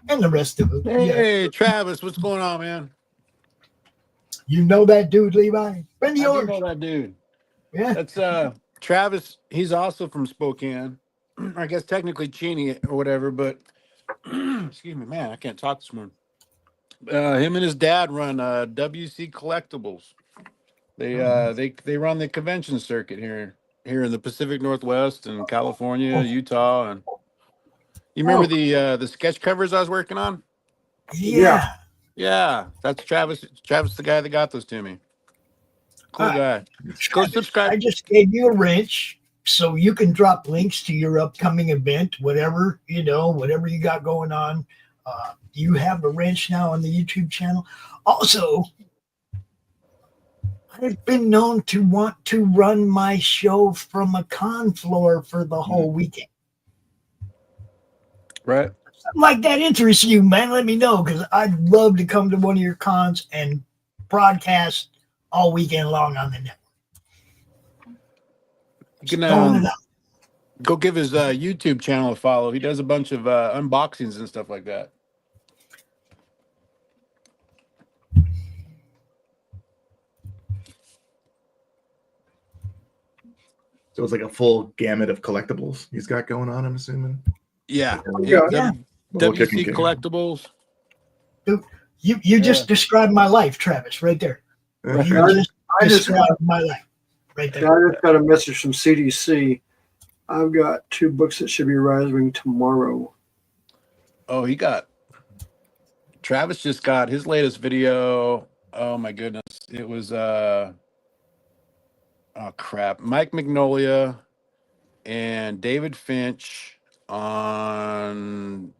and the rest of them. Hey, Travis, what's going on, man? You know that dude, Levi? Friend of I do yours. know that dude. Yeah. That's Travis. He's also from Spokane. I guess technically Cheney or whatever, but excuse me, man, I can't talk this morning. Him and his dad run WC Collectibles. They run the convention circuit here in the Pacific Northwest and California, Utah, and you remember the sketch covers I was working on? Yeah. Yeah, that's Travis. Travis, the guy that got those to me. Cool guy. Go Travis, subscribe. I just gave you a wrench so you can drop links to your upcoming event, whatever you got going on. You have a wrench now on the YouTube channel. Also, I've been known to want to run my show from a con floor for the whole weekend. Right. Something like that interests you, man, let me know, because I'd love to come to one of your cons and broadcast all weekend long on the network. You can go give his YouTube channel a follow. He does a bunch of unboxings and stuff like that. So it's like a full gamut of collectibles he's got going on, I'm assuming. Yeah. Yeah. Yeah. The whole kit and WC kit. collectibles. You just described my life, Travis, right there. Yeah. You I just just got, described my life, right I there. just got a message from CDC. I've got 2 books that should be arriving tomorrow. Oh, Travis just got his latest video. Oh my goodness. It was oh crap. Mike Magnolia and David Finch on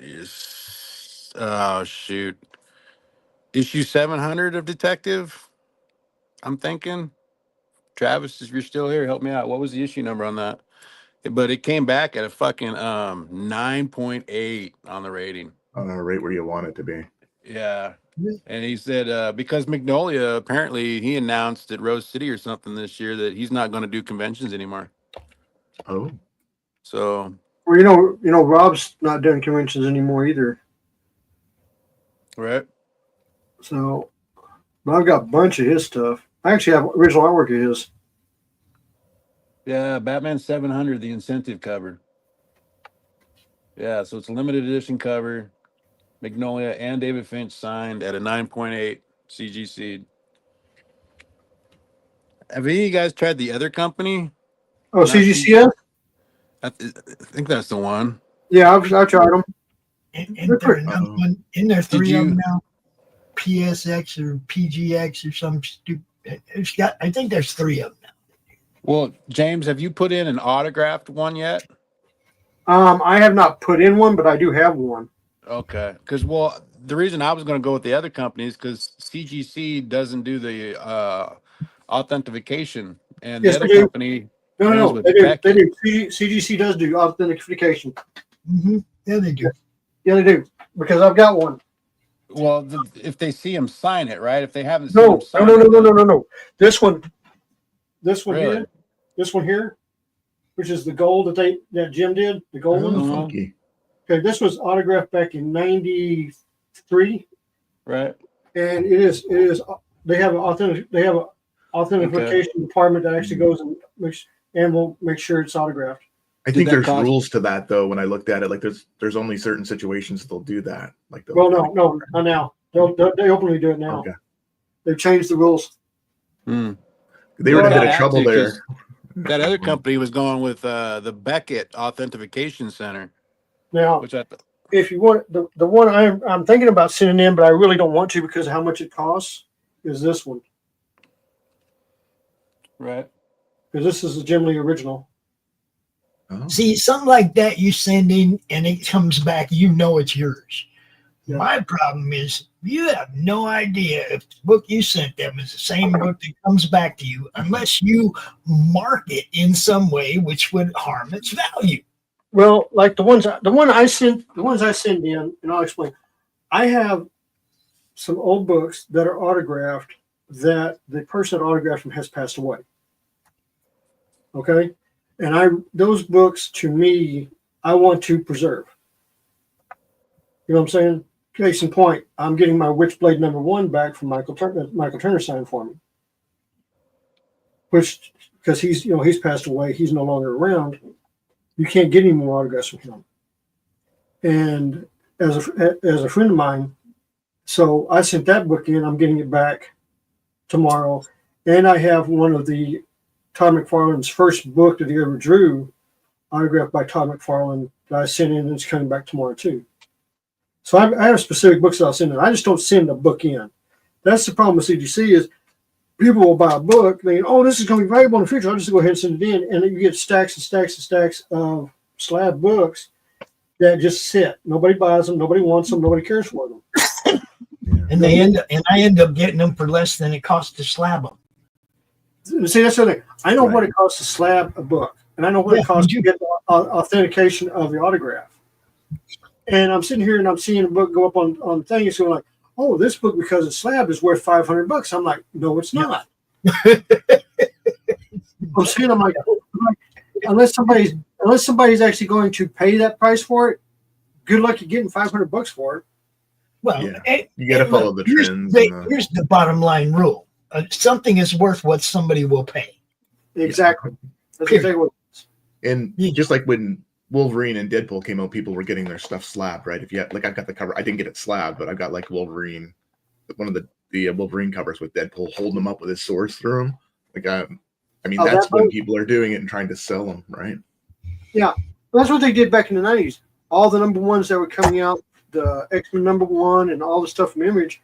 oh shoot. Issue 700 of Detective. I'm thinking. Travis, if you're still here, help me out. What was the issue number on that? But it came back at a fucking 9.8 on the rating. Right where you want it to be. Yeah. Yeah. And he said because Magnolia apparently he announced at Rose City or something this year that he's not going to do conventions anymore. Oh, So Well, you know, Rob's not doing conventions anymore either. right. So, but I've got a bunch of his stuff. I actually have original artwork of his. Yeah, Batman 700, the incentive cover. Yeah, so it's a limited edition cover. Magnolia and David Finch signed at a 9.8 CGC. Have any of you guys tried the other company? Oh, CGCS? I think that's the one. Yeah, I've tried them. Isn't there another one? Isn't there 3 of you- them now? PSX or PGX or some stupid. I think there's 3 of them now. Well, James, have you put in an autographed one yet? I have not put in one, but I do have one. Okay, because the reason I was going to go with the other company is because CGC doesn't do the authentication, and Yes, the other they do. company. No, It is no, with they do. Beckett. They do. CGC does do authentication. Yeah, they do. Yeah, they do. Because I've got one. Well, if they see him sign it, right? If they haven't seen No, him sign no, no, it, no, no, no, no. This one Really? here, this one here, which is the gold that Jim did, the gold one. Mhm. funky. Okay, this was autographed back in '93, right? and it is. They have an authentication department that actually goes and will make sure it's autographed. I Did think that there's cost- rules to that though. When I looked at it, like there's only certain situations they'll do that. Like they'll, Well, no, not now. They openly do it now. Okay. They've changed the rules. Hmm. They were in a Well, bit of trouble actually, there. 'cause That other company was going with the Beckett Authentication Center, Now, which if you want the one I'm thinking about sending in, but I really don't want to because of how much it costs, is this one. right. Because this is the Jim Lee original. Oh. See, something like that you send in and it comes back, you know it's yours. Yeah. My problem is you have no idea if the book you sent them is the same book that comes back to you unless you mark it in some way which would harm its value. Well, like the ones I send in, and I'll explain. I have some old books that are autographed that the person that autographed them has passed away. Okay, and those books to me, I want to preserve. You know what I'm saying? Case in point, I'm getting my Witchblade #1 back from Michael Turner signed for me. Which, because he's passed away, he's no longer around. You can't get any more autographs from him. And as a friend of mine, so I sent that book in. I'm getting it back tomorrow, and I have one of the Todd McFarlane's first book that he ever drew, autographed by Todd McFarlane, that I sent in, and it's coming back tomorrow too. So I have specific books that I'll send in. I just don't send a book in. That's the problem with CGC is people will buy a book thinking, oh, this is going to be valuable in the future. I'll just go ahead and send it in. And then you get stacks and stacks and stacks of slab books that just sit. Nobody buys them. Nobody wants them. Nobody cares for them. And I end up getting them for less than it costs to slab them. See, that's the thing. I know what Right. it costs to slab a book. And I know what Yeah, it costs you to get the authentication of the autograph. And I'm sitting here and I'm seeing a book go up on things. So I'm like, oh, this book, because it's slabbed, is worth $500. I'm like, no, it's not. I'm like, unless somebody's actually going to pay that price for it, good luck you getting $500 for it. Well, Yeah. You got to follow the trends. Here's the bottom line rule. Something is worth what somebody will pay. Exactly. That's Period. exactly what it is. And Yeah. just like when Wolverine and Deadpool came out, people were getting their stuff slabbed, right? If you had, like, I've got the cover, I didn't get it slabbed, but I've got like Wolverine, one of the Wolverine covers with Deadpool holding them up with his swords through him. Like, I mean, Oh, that's that when was- people are doing it and trying to sell them, right? Well, that's what they did back in the 90s. All the number ones that were coming out, the X-Men #1 and all the stuff from Image,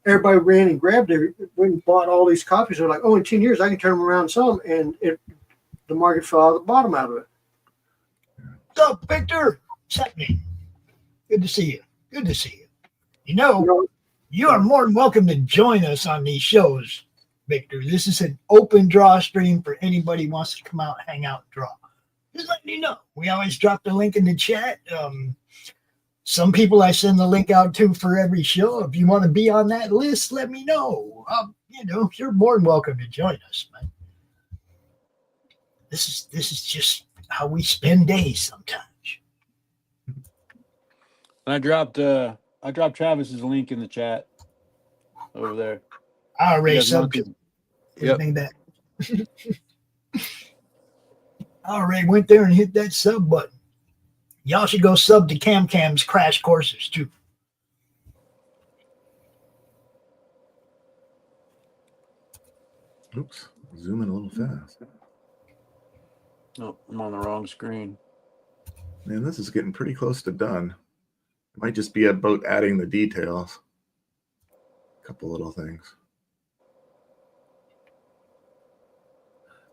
everybody ran and grabbed it, went and bought all these copies. They're like, oh, in 10 years, I can turn them around and sell them. And the market fell out of the bottom out of it. What's up, Victor? What's happening? Good to see you. Good to see you. You know, You know, you are more than welcome to join us on these shows, Victor. This is an open draw stream for anybody who wants to come out, hang out, draw. Just letting you know. We always drop the link in the chat. Some people I send the link out to for every show. If you want to be on that list, let me know. You know, you're more than welcome to join us, man. This is just how we spend days sometimes. I dropped Travis's link in the chat over there. I You already guys want subbed to- to everything back. I already went there and hit that sub button. Y'all should go sub to CamCam's Crash Courses too. Oops, zooming a little fast. Oh, I'm on the wrong screen. Man, this is getting pretty close to done. It might just be about adding the details. A couple little things.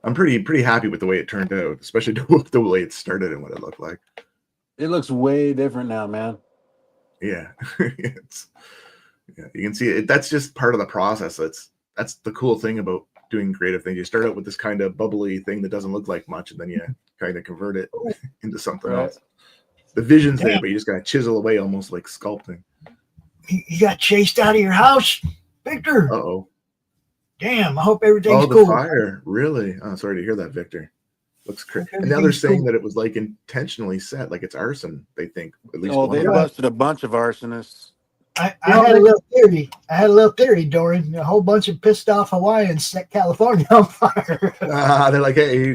I'm pretty happy with the way it turned out, especially the way it started and what it looked like. It looks way different now, man. Yeah, yeah, you can see it. That's just part of the process. That's the cool thing about doing creative things. You start out with this kind of bubbly thing that doesn't look like much, and then you kind of convert it into something Right. else. The vision's there, Damn. but you just gotta chisel away, almost like sculpting. You got chased out of your house, Victor. Uh-oh. Damn, I hope everything's Oh, the cool. fire. Really? Oh, sorry to hear that, Victor. Looks crazy. Okay, And now they're everything's saying cool. that it was like intentionally set, like it's arson, they think. At least Oh, one they of them. busted a bunch of arsonists. I had a little theory. Dorian. A whole bunch of pissed off Hawaiians set California on fire. They're like, hey.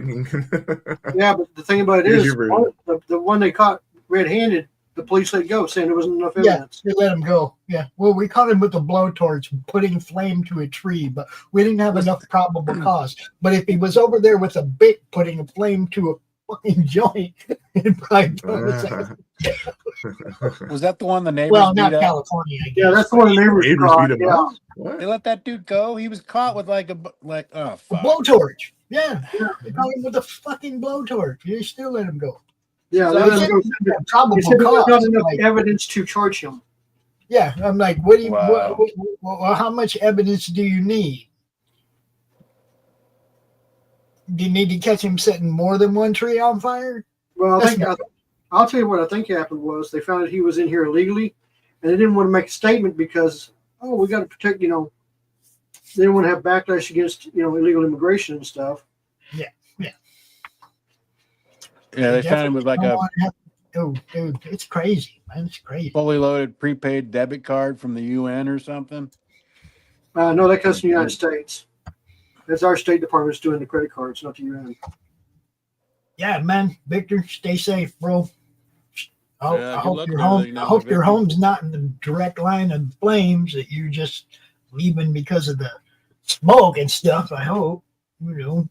yeah, but the thing about it Here's is, your version. the one they caught red-handed, the police let go, saying there wasn't enough Yeah, evidence. they let him go. Yeah. Well, we caught him with a blowtorch putting flame to a tree, but we didn't have enough probable cause. But if he was over there with a bit putting a flame to a fucking joint, it'd probably put us out. Was that the one the neighbors Well, beat not up? California, I guess. Yeah, that's the one the neighbors Neighbors caught. beat him Yeah. up? What? They let that dude go. He was caught with like oh A fuck. blowtorch. Yeah. They caught him with a fucking blowtorch. They still let him go. Yeah, So they They let said him there go. was probable They said there was cause. not enough Like, evidence to charge him. yeah, I'm like, what do you? Wow. Well, how much evidence do you need? Do you need to catch him setting more than one tree on fire? Well, That's not- I'll tell you what I think happened was they found that he was in here illegally, and they didn't want to make a statement because, oh, we got to protect, they didn't want to have backlash against, illegal immigration and stuff. Yeah, they found him with like a Oh, dude, it's crazy, man. It's crazy. fully loaded prepaid debit card from the UN or something. No, that comes from the United States. That's our State Department's doing the credit cards, not the UN. Yeah, man. Victor, stay safe, bro. I Yeah, good hope luck your with home. everything I now, hope your Victor. home's not in the direct line of flames that you're just leaving because of the smoke and stuff. I hope But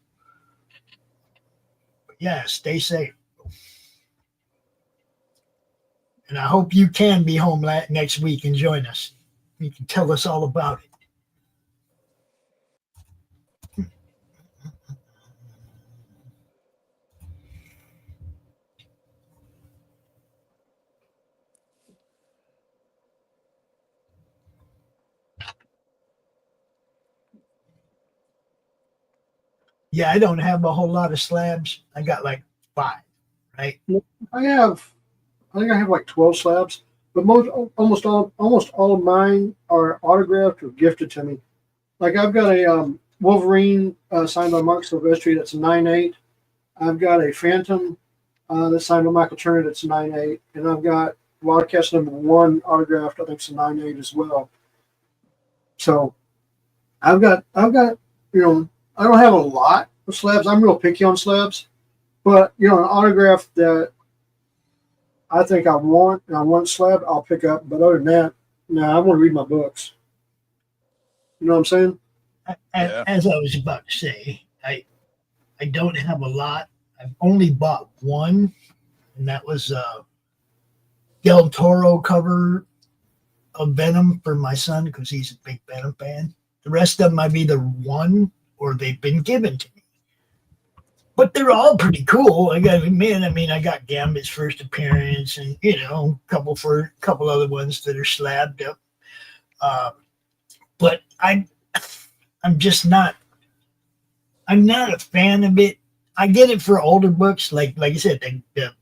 yeah, stay safe. And I hope you can be home next week and join us. You can tell us all about it. Yeah, I don't have a whole lot of slabs. I got like 5, right? I think I have like 12 slabs, but almost all of mine are autographed or gifted to me. Like I've got a Wolverine signed by Mark Silvestri, that's a 9.8. I've got a Phantom that's signed by Michael Turner, that's a 9.8, and I've got Wildcats #1 autographed, I think it's a 9.8 as well. So I've got I don't have a lot of slabs. I'm real picky on slabs. But you know, an autograph that I think I want and I want slabbed, I'll pick up. But other than that, no, I want to read my books. You know what I'm saying? Yeah. As I was about to say, I don't have a lot. I've only bought one, and that was Del Toro cover of Venom for my son because he's a big Venom fan. The rest of them I've either won or they've been given to me. But they're all pretty cool. I got I got Gambit's first appearance, and a couple other ones that are slabbed up. But I'm just not. I'm not a fan of it. I get it for older books, like I said, the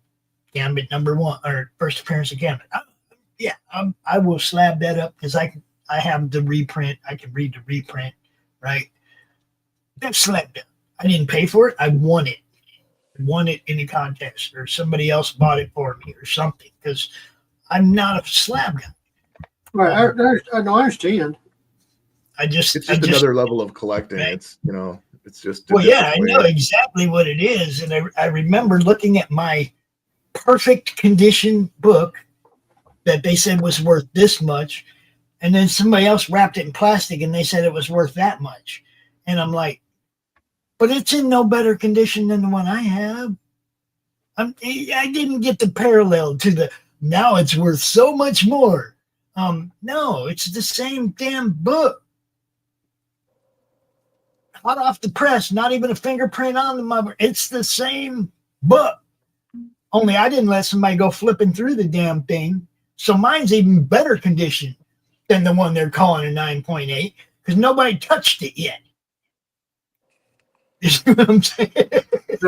Gambit #1 or first appearance of Gambit. I will slab that up because I have the reprint. I can read the reprint, right? That's slabbed up. I didn't pay for it. I won it. Won it in a contest, or somebody else bought it for me, or something. Because I'm not a slab guy. Right. I understand. It's It's just another level of collecting. Right. It's it's just a Well, yeah, I different know way. exactly what it is, and I remember looking at my perfect condition book that they said was worth this much, and then somebody else wrapped it in plastic and they said it was worth that much, and I'm like, but it's in no better condition than the one I have. I didn't get the parallel to the now it's worth so much more. No, it's the same damn book. Hot off the press, not even a fingerprint on the mother. It's the same book. Only I didn't let somebody go flipping through the damn thing. So mine's even better condition than the one they're calling a 9.8 because nobody touched it yet. You see what I'm saying?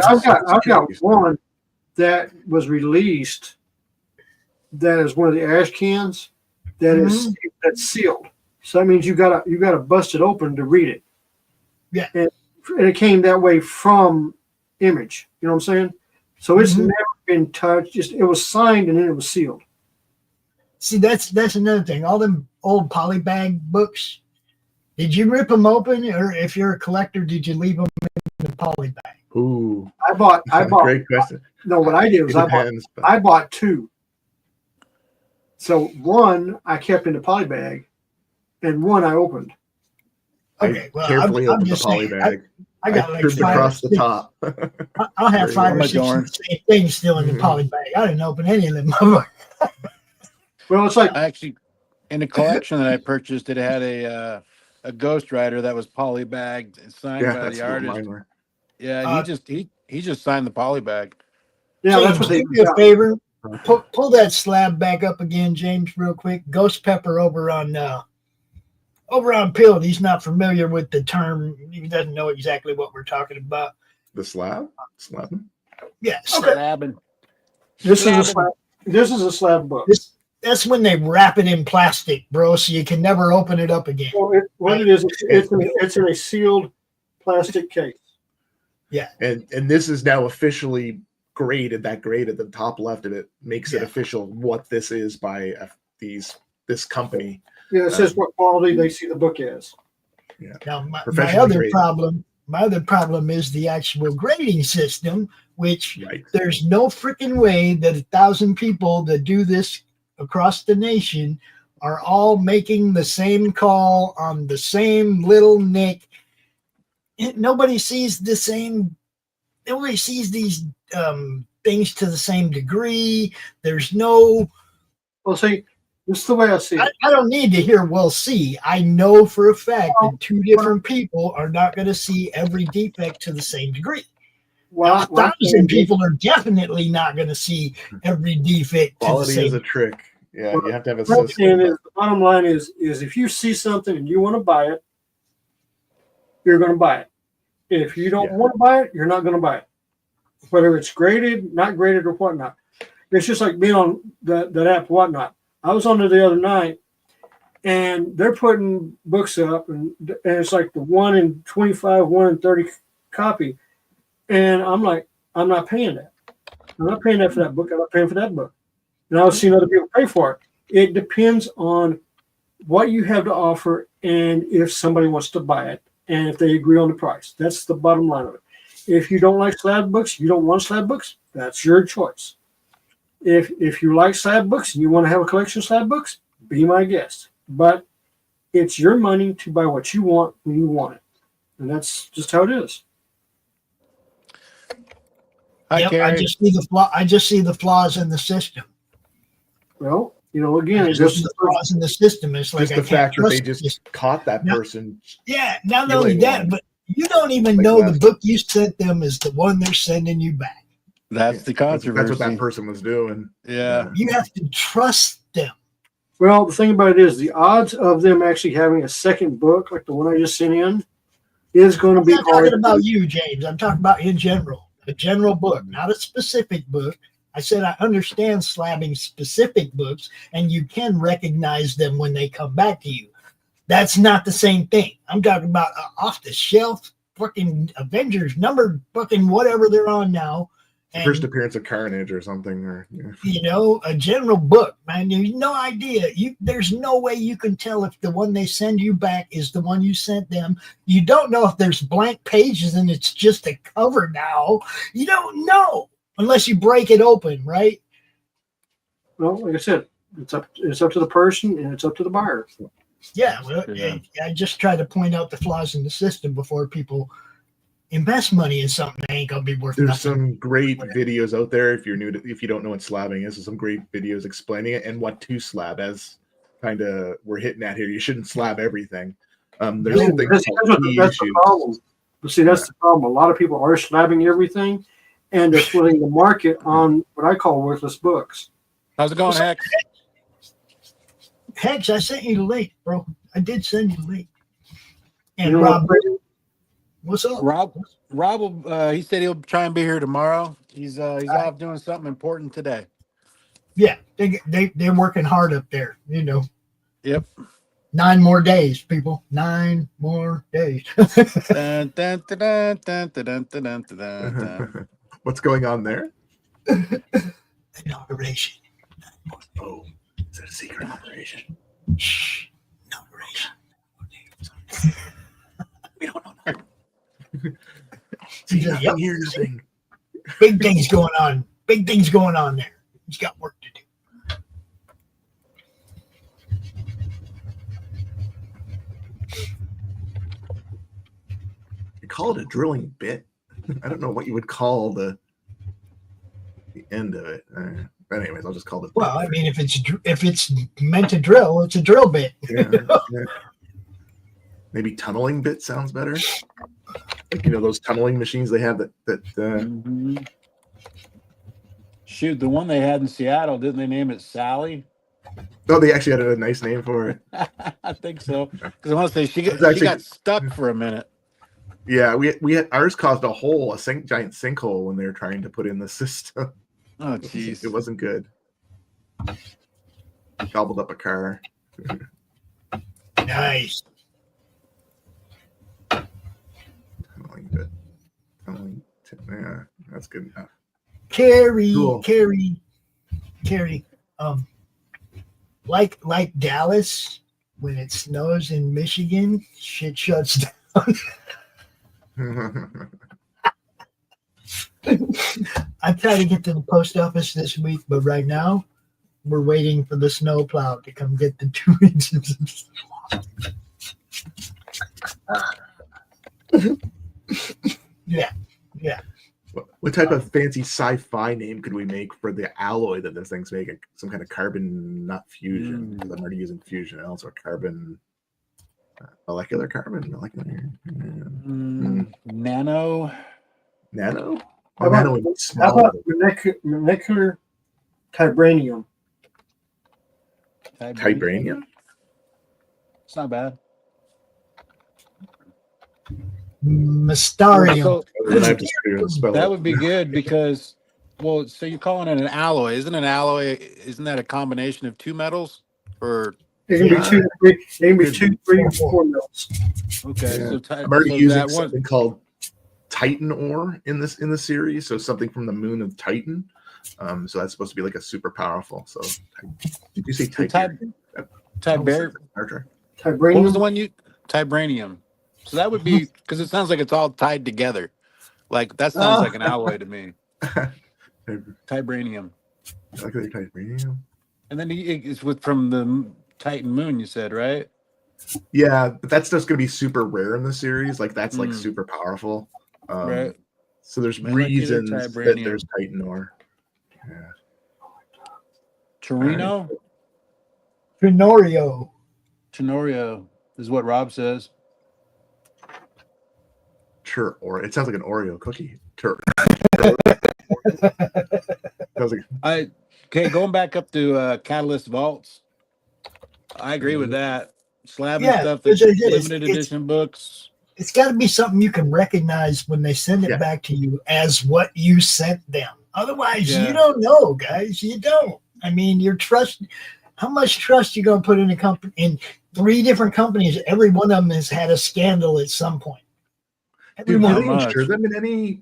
I've got one that was released that is one of the ash cans that's sealed. So that means you gotta bust it open to read it. Yeah. And it came that way from Image. You know what I'm saying? So it's never been touched. It was signed and then it was sealed. See, that's another thing. All them old polybag books, did you rip them open, or if you're a collector, did you leave them in the polybag? Ooh, I bought. great question. No, what I did was It depends, but I bought two. So one I kept in the poly bag, and one I opened. Okay, I well, carefully I'm opened the just poly saying, bag. I got like stripped 5 or across the 6. top. I'll have Very 5 well. or 6 Darn. of the same things still in the Mhm. poly bag. I didn't open any of them. Well, it's like I actually, in a collection that I purchased, it had a Ghost Rider that was poly bagged, signed Yeah, by that's the what artist. mine were. Yeah, and Uh, he just signed the poly bag. yeah, that's James, what they do me a got. favor. Pull that slab back up again, James, real quick. Ghost Pepper over on Pilled. He's not familiar with the term. He doesn't know exactly what we're talking about. The slab? Slabbing? Yeah, Slabbing. This is a Slabbing. slab. This is a slab book. that's when they wrap it in plastic, bro, so you can never open it up again. Well, what it is, it's in a sealed plastic case. And this is now officially graded. That grade at the top left of it makes it Yeah. official what this is by this company. Yeah, it says what quality they see the book as. Now, my Professionally other graded. problem is the actual grading system, which Right. there's no freaking way that 1,000 people that do this across the nation are all making the same call on the same little nick. Nobody sees the same. Nobody sees these things to the same degree. There's no. Well, see, this is the way I see it. I don't need to hear "we'll see." I know for a fact that 2 different people are not going to see every defect to the same degree. Well, Now, 1,000 people are definitely not going to see every defect to the Quality is same. a trick. Yeah, you have to have a what I'm saying system. is, the bottom line is if you see something and you want to buy it, you're going to buy it. If you don't Yeah. want to buy it, you're not going to buy it. Whether it's graded, not graded, or whatnot. It's just like being on that app, whatnot. I was on there the other night, and they're putting books up, and it's like the 1 in 25, 1 in 30 copy. And I'm like, I'm not paying that. I'm not paying that for that book. I'm not paying for that book. And I was seeing other people pay for it. It depends on what you have to offer and if somebody wants to buy it and if they agree on the price. That's the bottom line of it. If you don't like slab books, you don't want slab books, that's your choice. If you like slab books and you want to have a collection of slab books, be my guest. But it's your money to buy what you want when you want it. And that's just how it is. Hi, Yep, Carrie. I just see the flaws in the system. Well, again, I it just goes see to the flaws in the system. It's like Just I the can't fact that they trust just this. caught that No. person. Yeah, not only Killing that, one. but you don't even Like know the last- book you sent them is the one they're sending you back. That's the controversy. That's what that person was doing. Yeah. You have to trust them. Well, the thing about it is the odds of them actually having a second book like the one I just sent in is going to I'm be not hard. talking about you, James. I'm talking about in general. A general book, not a specific book. I said I understand slabbing specific books, and you can recognize them when they come back to you. That's not the same thing. I'm talking about off the shelf fucking Avengers number fucking whatever they're on now. And, First appearance of Carnage or something, or yeah. a general book, man. There's no idea. There's no way you can tell if the one they send you back is the one you sent them. You don't know if there's blank pages and it's just a cover now. You don't know unless you break it open, right? Well, like I said, it's up to the person and it's up to the buyer. Yeah. Well, Yeah. I just try to point out the flaws in the system before people invest money in something that ain't gonna be worth There's nothing. some great videos out there if you don't know what slabbing is. There's some great videos explaining it and what to slab, as kind of we're hitting at here. You shouldn't slab everything. There's Yeah, something that's, called key that's the issues. problem. But see, that's the problem. A lot of people are slabbing everything, and they're splitting the market on what I call worthless books. How's it going, Hex? Hex, I sent you the link, bro. I did send you the link. And You know Rob, what? what's up? Rob will he said he'll try and be here tomorrow. He's off doing something important today. Yeah, they're working hard up there. Yep. 9 more days, people. 9 more days. Dun, dun, dun, dun, dun, dun, dun, dun, dun, dun. What's going on there? Inauguration. Oh, is that a secret operation? Shh. Inauguration. We don't know that. See, Yep. nothing here, nothing. Big things going on. Big things going on there. He's got work to do. You call it a drilling bit. I don't know what you would call the end of it. But anyways, I'll just call it. Well, I mean, if it's meant to drill, it's a drill bit. Yeah, yeah. Maybe tunneling bit sounds better. Like, those tunneling machines they have that Mhm. Shoot, the one they had in Seattle, didn't they name it Sally? oh, they actually had a nice name for it. I think so. Because I want to say she It's actually- got stuck for a minute. Yeah, we had ours caused a giant sinkhole when they were trying to put in the system. Oh, jeez. It wasn't good. Gobbled up a car. Nice. Tunneling bit. Yeah, that's good enough. Carrie, Cool. Carrie. Like Dallas, when it snows in Michigan, shit shuts down. I tried to get to the post office this week, but right now we're waiting for the snow plow to come get the 2 inches of snow. Yeah. What type of fancy sci-fi name could we make for the alloy that this thing's making? Some kind of carbon, not fusion, because I'm already using fusion. Also, carbon, molecular carbon, molecular, Nano. nano. How Oh, nano about, would be how small. about molecular vibranium? Vibranium. It's not bad. Mystarium. So Then I have to spell that it. would be good because, well, so you're calling it an alloy. Isn't an alloy, isn't that a combination of two metals? Or, It can Yeah. be 2, 3. It can be Could 2, be 3, 4. 4 mils. okay. Yeah. So, I'm already so using that one, something called Titan ore in the series, so something from the moon of Titan. So that's supposed to be like a super powerful. So did you say Titan? Tiber, what was the Vibranium. one you, Tibranium. So that would be, because it sounds like it's all tied together. Like that sounds like an alloy to me. Like Vibranium. their titanium. And then it's from the Titan Moon, you said, right? Yeah, but that's just going to be super rare in the series. Like that's like Mm. super powerful. Right. So there's Molecular reasons that vibranium. there's Titan ore. Yeah. Torino? Tenorio. Tenorio is what Rob says. Or it sounds like an Oreo cookie. Sounds like Okay, going back up to Catalyst Vaults. I agree with that. Slab and Yeah, stuff, it's- that's it's- limited it's- edition books. It's got to be something you can recognize when they send it Yeah. back to you as what you sent them. Otherwise, Yeah. you don't know, guys. You don't. I mean, your trust. How much trust you gonna put in a company? In 3 different companies, every one of them has had a scandal at some point. Every Dude, one do of they them. much. insure them in any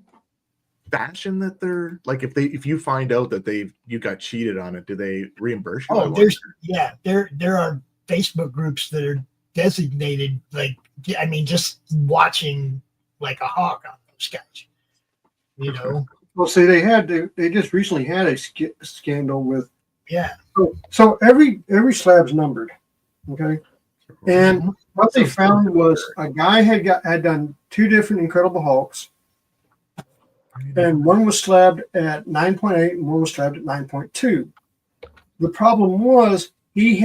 fashion that they're like if you find out that you got cheated on it, do they reimburse you? I Oh, wonder? there are Facebook groups that are designated like, I mean, just watching like a hawk on those guys. You know, Well, see, they just recently had a scandal with. yeah. So every slab's numbered, okay. And what they found was a guy had done 2 different Incredible Hulks, and one was slabbed at 9.8 and one was slabbed at 9.2. The problem was he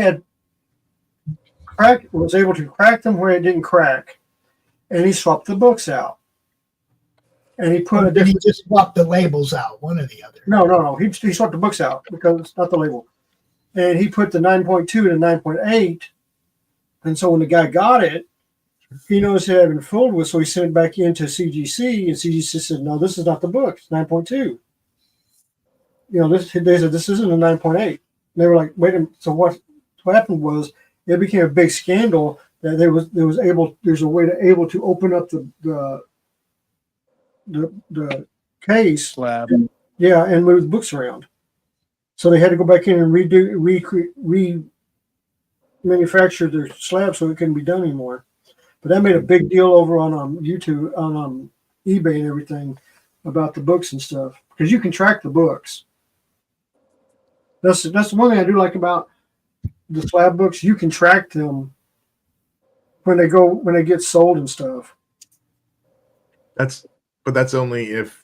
was able to crack them where it didn't crack, and he swapped the books out. And he put a Did he different. just swap the labels out, one or the other? No. He swapped the books out because it's not the label. And he put the 9.2 and the 9.8. And so when the guy got it, he noticed it had been fooled with, so he sent it back into CGC, and CGC said, "No, this is not the book. It's 9.2." You know, they said this isn't a 9.8. And they were like, "Wait a minute." So what happened was it became a big scandal that there's a way to open up the case, Slab. yeah, and move the books around. So they had to go back in and remanufacture their slab so it couldn't be done anymore. But that made a big deal over on YouTube, on eBay and everything about the books and stuff, because you can track the books. That's the one thing I do like about the slab books. You can track them when they get sold and stuff. But that's only if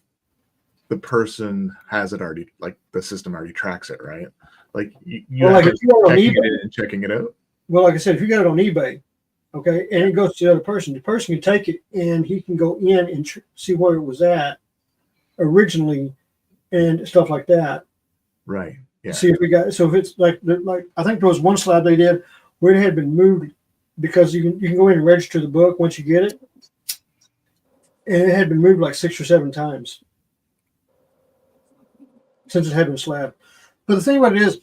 the person has it already, like the system already tracks it, right? Like you Well, have like to if you go on checking eBay, it in and checking it out. well, like I said, if you got it on eBay, okay, and it goes to the other person, the person can take it and he can go in and see where it was at originally and stuff like that. Right. Yeah. See if we got, so if it's like I think there was one slab they did where it had been moved, because you can go in and register the book once you get it, and it had been moved like 6 or 7 times since it had been slabbed. But the thing about it is,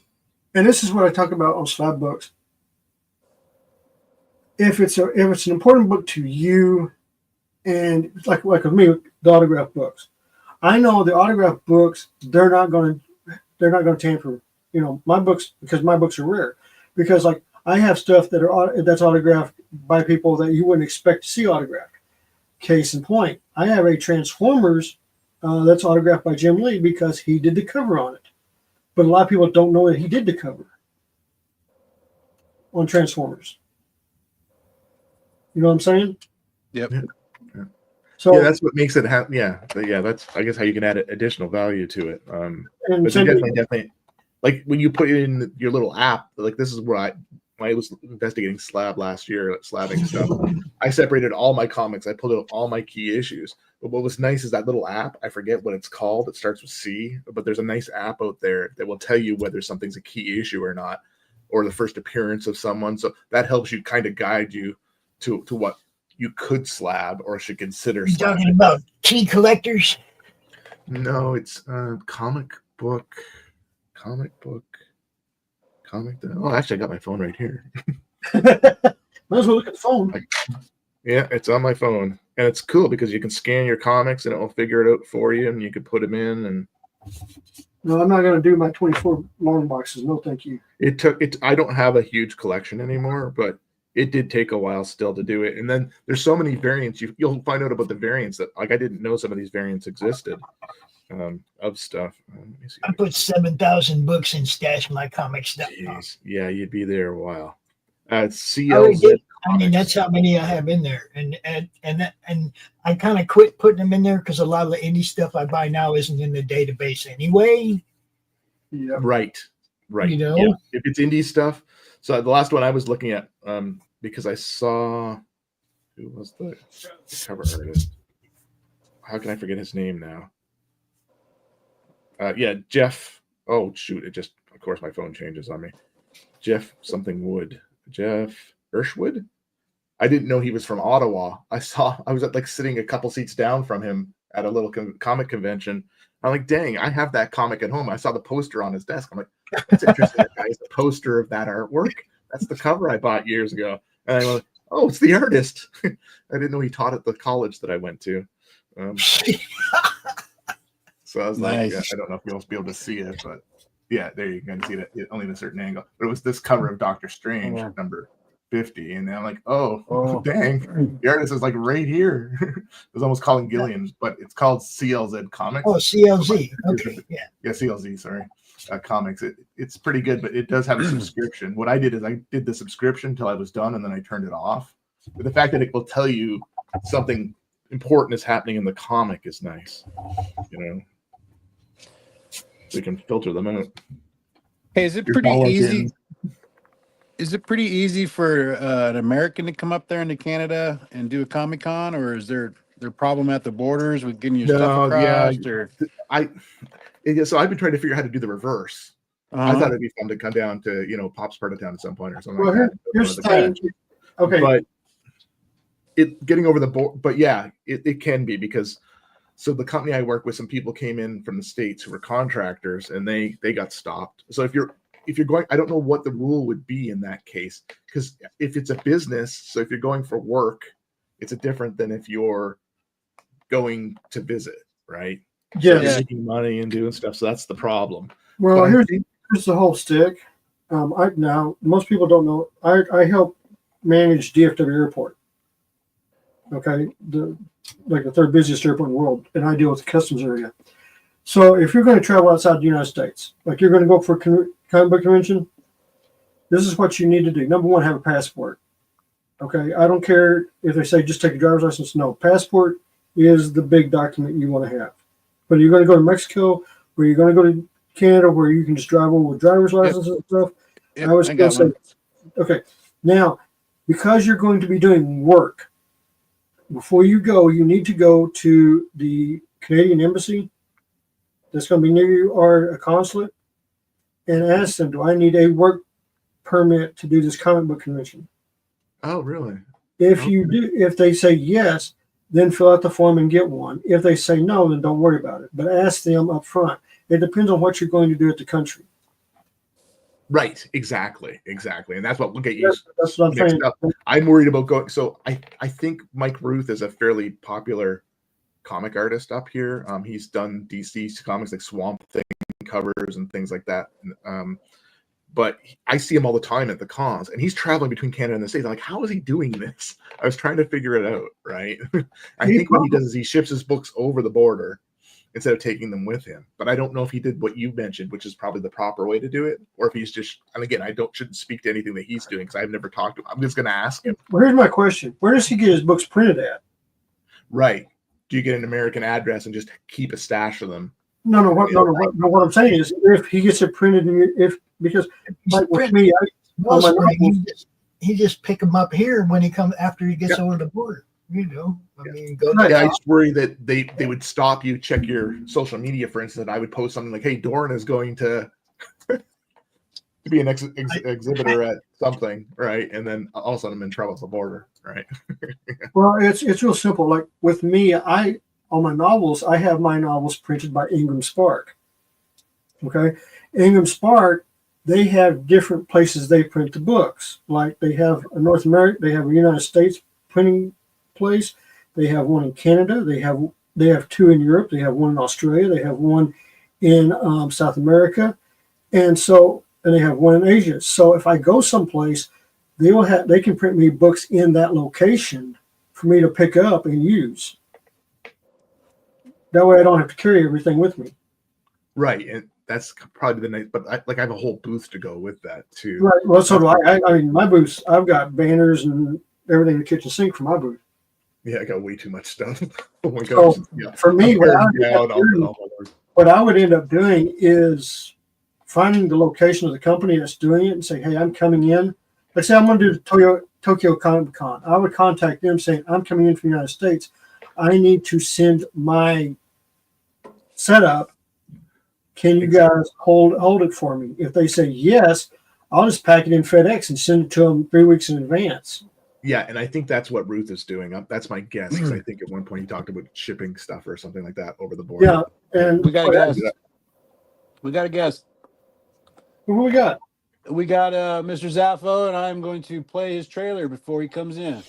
and this is what I talk about on slab books, if it's an important book to you, and it's like with me, the autograph books, I know the autograph books, they're not going to tamper, you know, my books, because my books are rare. Because like I have stuff that's autographed by people that you wouldn't expect to see autographed. Case in point, I have a Transformers that's autographed by Jim Lee because he did the cover on it. But a lot of people don't know that he did the cover on Transformers. You know what I'm saying? Yep. Yeah. So yeah, that's what makes it that's I guess how you can add additional value to it. and But same- definitely like when you put in your little app, like this is where when I was investigating slab last year, slabbing stuff, I separated all my comics. I pulled out all my key issues. But what was nice is that little app. I forget what it's called. It starts with C, but there's a nice app out there that will tell you whether something's a key issue or not, or the first appearance of someone. So that helps you kind of guide you to what you could slab or should consider You slabbing. talking about key collectors? No, it's comic book. Oh, actually, I got my phone right here. might as well look at the phone. Yeah, it's on my phone, and it's cool because you can scan your comics and it will figure it out for you, and you can put them in. And No, I'm not going to do my 24 long boxes. No, thank you. I don't have a huge collection anymore, but it did take a while still to do it. And then there's so many variants. You'll find out about the variants that, like, I didn't know some of these variants existed of stuff. Let me see. I put 7,000 books in Stash My Comics. Jeez. Yeah, you'd be there a while. I CLZ. mean, that's how many I have in there, and I kind of quit putting them in there because a lot of the indie stuff I buy now isn't in the database anyway. Yeah. Right. You know? Yeah. If it's indie stuff. So the last one I was looking at, because I saw, who was the cover artist? How can I forget his name now? Yeah, Jeff. Oh shoot! It just, of course, my phone changes on me. Jeff something Wood. Jeff Hirschwood. I didn't know he was from Ottawa. I was at, like, sitting a couple seats down from him at a little comic convention. I'm like, dang, I have that comic at home. I saw the poster on his desk. I'm like, that's interesting. That guy is the poster of that artwork. That's the cover I bought years ago. And I went, oh, it's the artist. I didn't know he taught at the college that I went to. So I was Nice. like, I don't know if you'll be able to see it, but yeah, there you can see it only in a certain angle. But it was this cover of Doctor Strange, number 50. And I'm like, oh, dang. The artist is like right here. It was almost calling Gillian, but it's called CLZ Comics. Oh, CLZ. Okay, yeah. Yeah, CLZ, sorry. Comics. It's pretty good, but it does have a subscription. What I did is I did the subscription until I was done, and then I turned it off. But the fact that it will tell you something important is happening in the comic is nice. You know, we can filter them out. Hey, is it Your pretty follow-up easy? in. Is it pretty easy for an American to come up there into Canada and do a Comic Con, or is there problem at the borders with getting your stuff across? Or So I've been trying to figure out how to do the reverse. I thought it'd be fun to come down to, Pop's part of town at some point or something. Well, like that. here's the thing. Okay. But it getting over the board, but yeah, it can be, because so the company I work with, some people came in from the States who were contractors, and they got stopped. So if you're going, I don't know what the rule would be in that case, because if it's a business, so if you're going for work, it's different than if you're going to visit, right? Yes. So you're making money and doing stuff. So that's the problem. Well, But here's the whole stick. Now most people don't know. I help manage DFW Airport. Okay, the third busiest airport in the world, and I deal with the customs area. So if you're going to travel outside the United States, like you're going to go for a comic book convention, this is what you need to do. Number one, have a passport. Okay, I don't care if they say just take a driver's license. No, passport is the big document you want to have. But you're going to go to Mexico, or you're going to go to Canada, where you can just drive over with driver's license and stuff. Yep, I was I going got to one. say, okay, now, because you're going to be doing work, before you go, you need to go to the Canadian Embassy that's going to be near you, or a consulate, and ask them, do I need a work permit to do this comic book convention? Oh, really? If you do, if they say yes, then fill out the form and get one. If they say no, then don't worry about it. But ask them up front. It depends on what you're going to do at the country. Right. Exactly. And that's what we'll get you. That's what I'm mixed saying. up. I'm worried about going. So I think Mike Ruth is a fairly popular comic artist up here. He's done DC comics like Swamp Thing covers and things like that. But I see him all the time at the cons, and he's traveling between Canada and the States. I'm like, how is he doing this? I was trying to figure it out, right? I think what he does is he ships his books over the border instead of taking them with him. But I don't know if he did what you mentioned, which is probably the proper way to do it, or if he's just, and again, shouldn't speak to anything that he's doing because I've never talked to him. I'm just going to ask him. Well, here's my question. Where does he get his books printed at? Right. Do you get an American address and just keep a stash of them? No. What I'm saying is, if he gets it printed, because like with me, he just pick them up here when he comes after he gets over the border. Go. I just worry that they would stop you, check your social media, for instance. I would post something like, "Hey, Doran is going to be an exhibitor at something," right? And then all of a sudden I'm in trouble at the border, right? Well, it's real simple. Like with me, on my novels, I have my novels printed by Ingram Spark. Okay, Ingram Spark, they have different places they print the books. Like they have a North America, they have a United States printing place. They have one in Canada. They have two in Europe. They have one in Australia. They have one in South America, and they have one in Asia. So if I go someplace, they can print me books in that location for me to pick up and use. That way I don't have to carry everything with me. Right, and that's probably the nice. But I have a whole booth to go with that too. Right. Well, so do I. I mean, my booth, I've got banners and everything in the kitchen sink for my booth. Yeah, I got way too much stuff. Oh my So gosh. Yeah. for me, what I would end up doing is finding the location of the company that's doing it and say, hey, I'm coming in. Let's say I'm going to do Tokyo Comic Con. I would contact them saying, I'm coming in from the United States. I need to send my setup. Can you guys hold it for me? If they say yes, I'll just pack it in FedEx and send it to them 3 weeks in advance. Yeah, and I think that's what Ruth is doing. That's my guess, because I think at one point he talked about shipping stuff or something like that over the board. Yeah, and We got a guest. We got a guest. who we got? We got Mr. Zaffo, and I'm going to play his trailer before he comes in.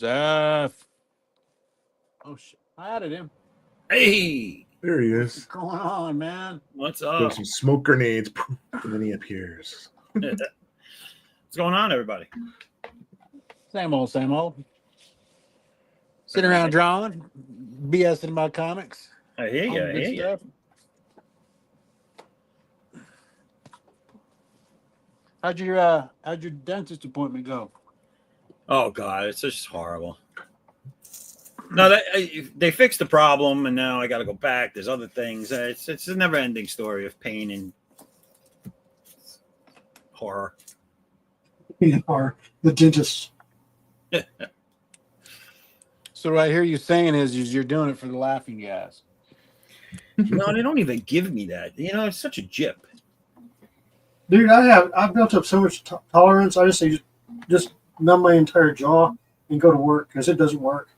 Zaff. Oh, shit. I added him. Hey, There he What's is. going on, man? what's Throw up? some smoke grenades, and then he appears. What's going on, everybody? Same old, same old. Sitting around drawing, BSing about comics. I hear all you. the I good hear you. stuff. How'd your dentist appointment go? Oh God, it's just horrible. No, they fixed the problem, and now I got to go back. There's other things. It's a never-ending story of pain and horror. Or the dentist. So what I hear you saying is you're doing it for the laughing gas. No, they don't even give me that. You know, it's such a jip. Dude, I've built up so much tolerance. I just say just numb my entire jaw and go to work because it doesn't work.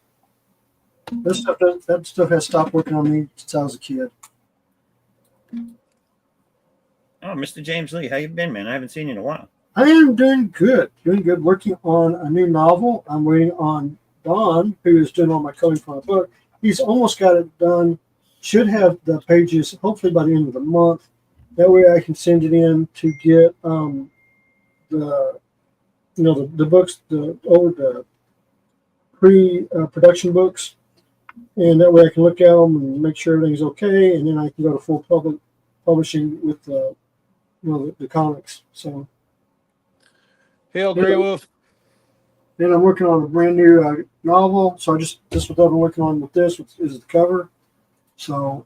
That stuff has stopped working on me since I was a kid. Oh, Mr. James Lee, how you been, man? I haven't seen you in a while. I am doing good. Working on a new novel. I'm waiting on Don, who is doing all my coding for my book. He's almost got it done. Should have the pages hopefully by the end of the month. That way I can send it in to get the books, the pre-production books, and that way I can look at them and make sure everything's okay, and then I can go to full publishing with the comics. So. Hail, Grey Wolf. Then I'm working on a brand new novel. So this is what I've been working on with this is the cover. So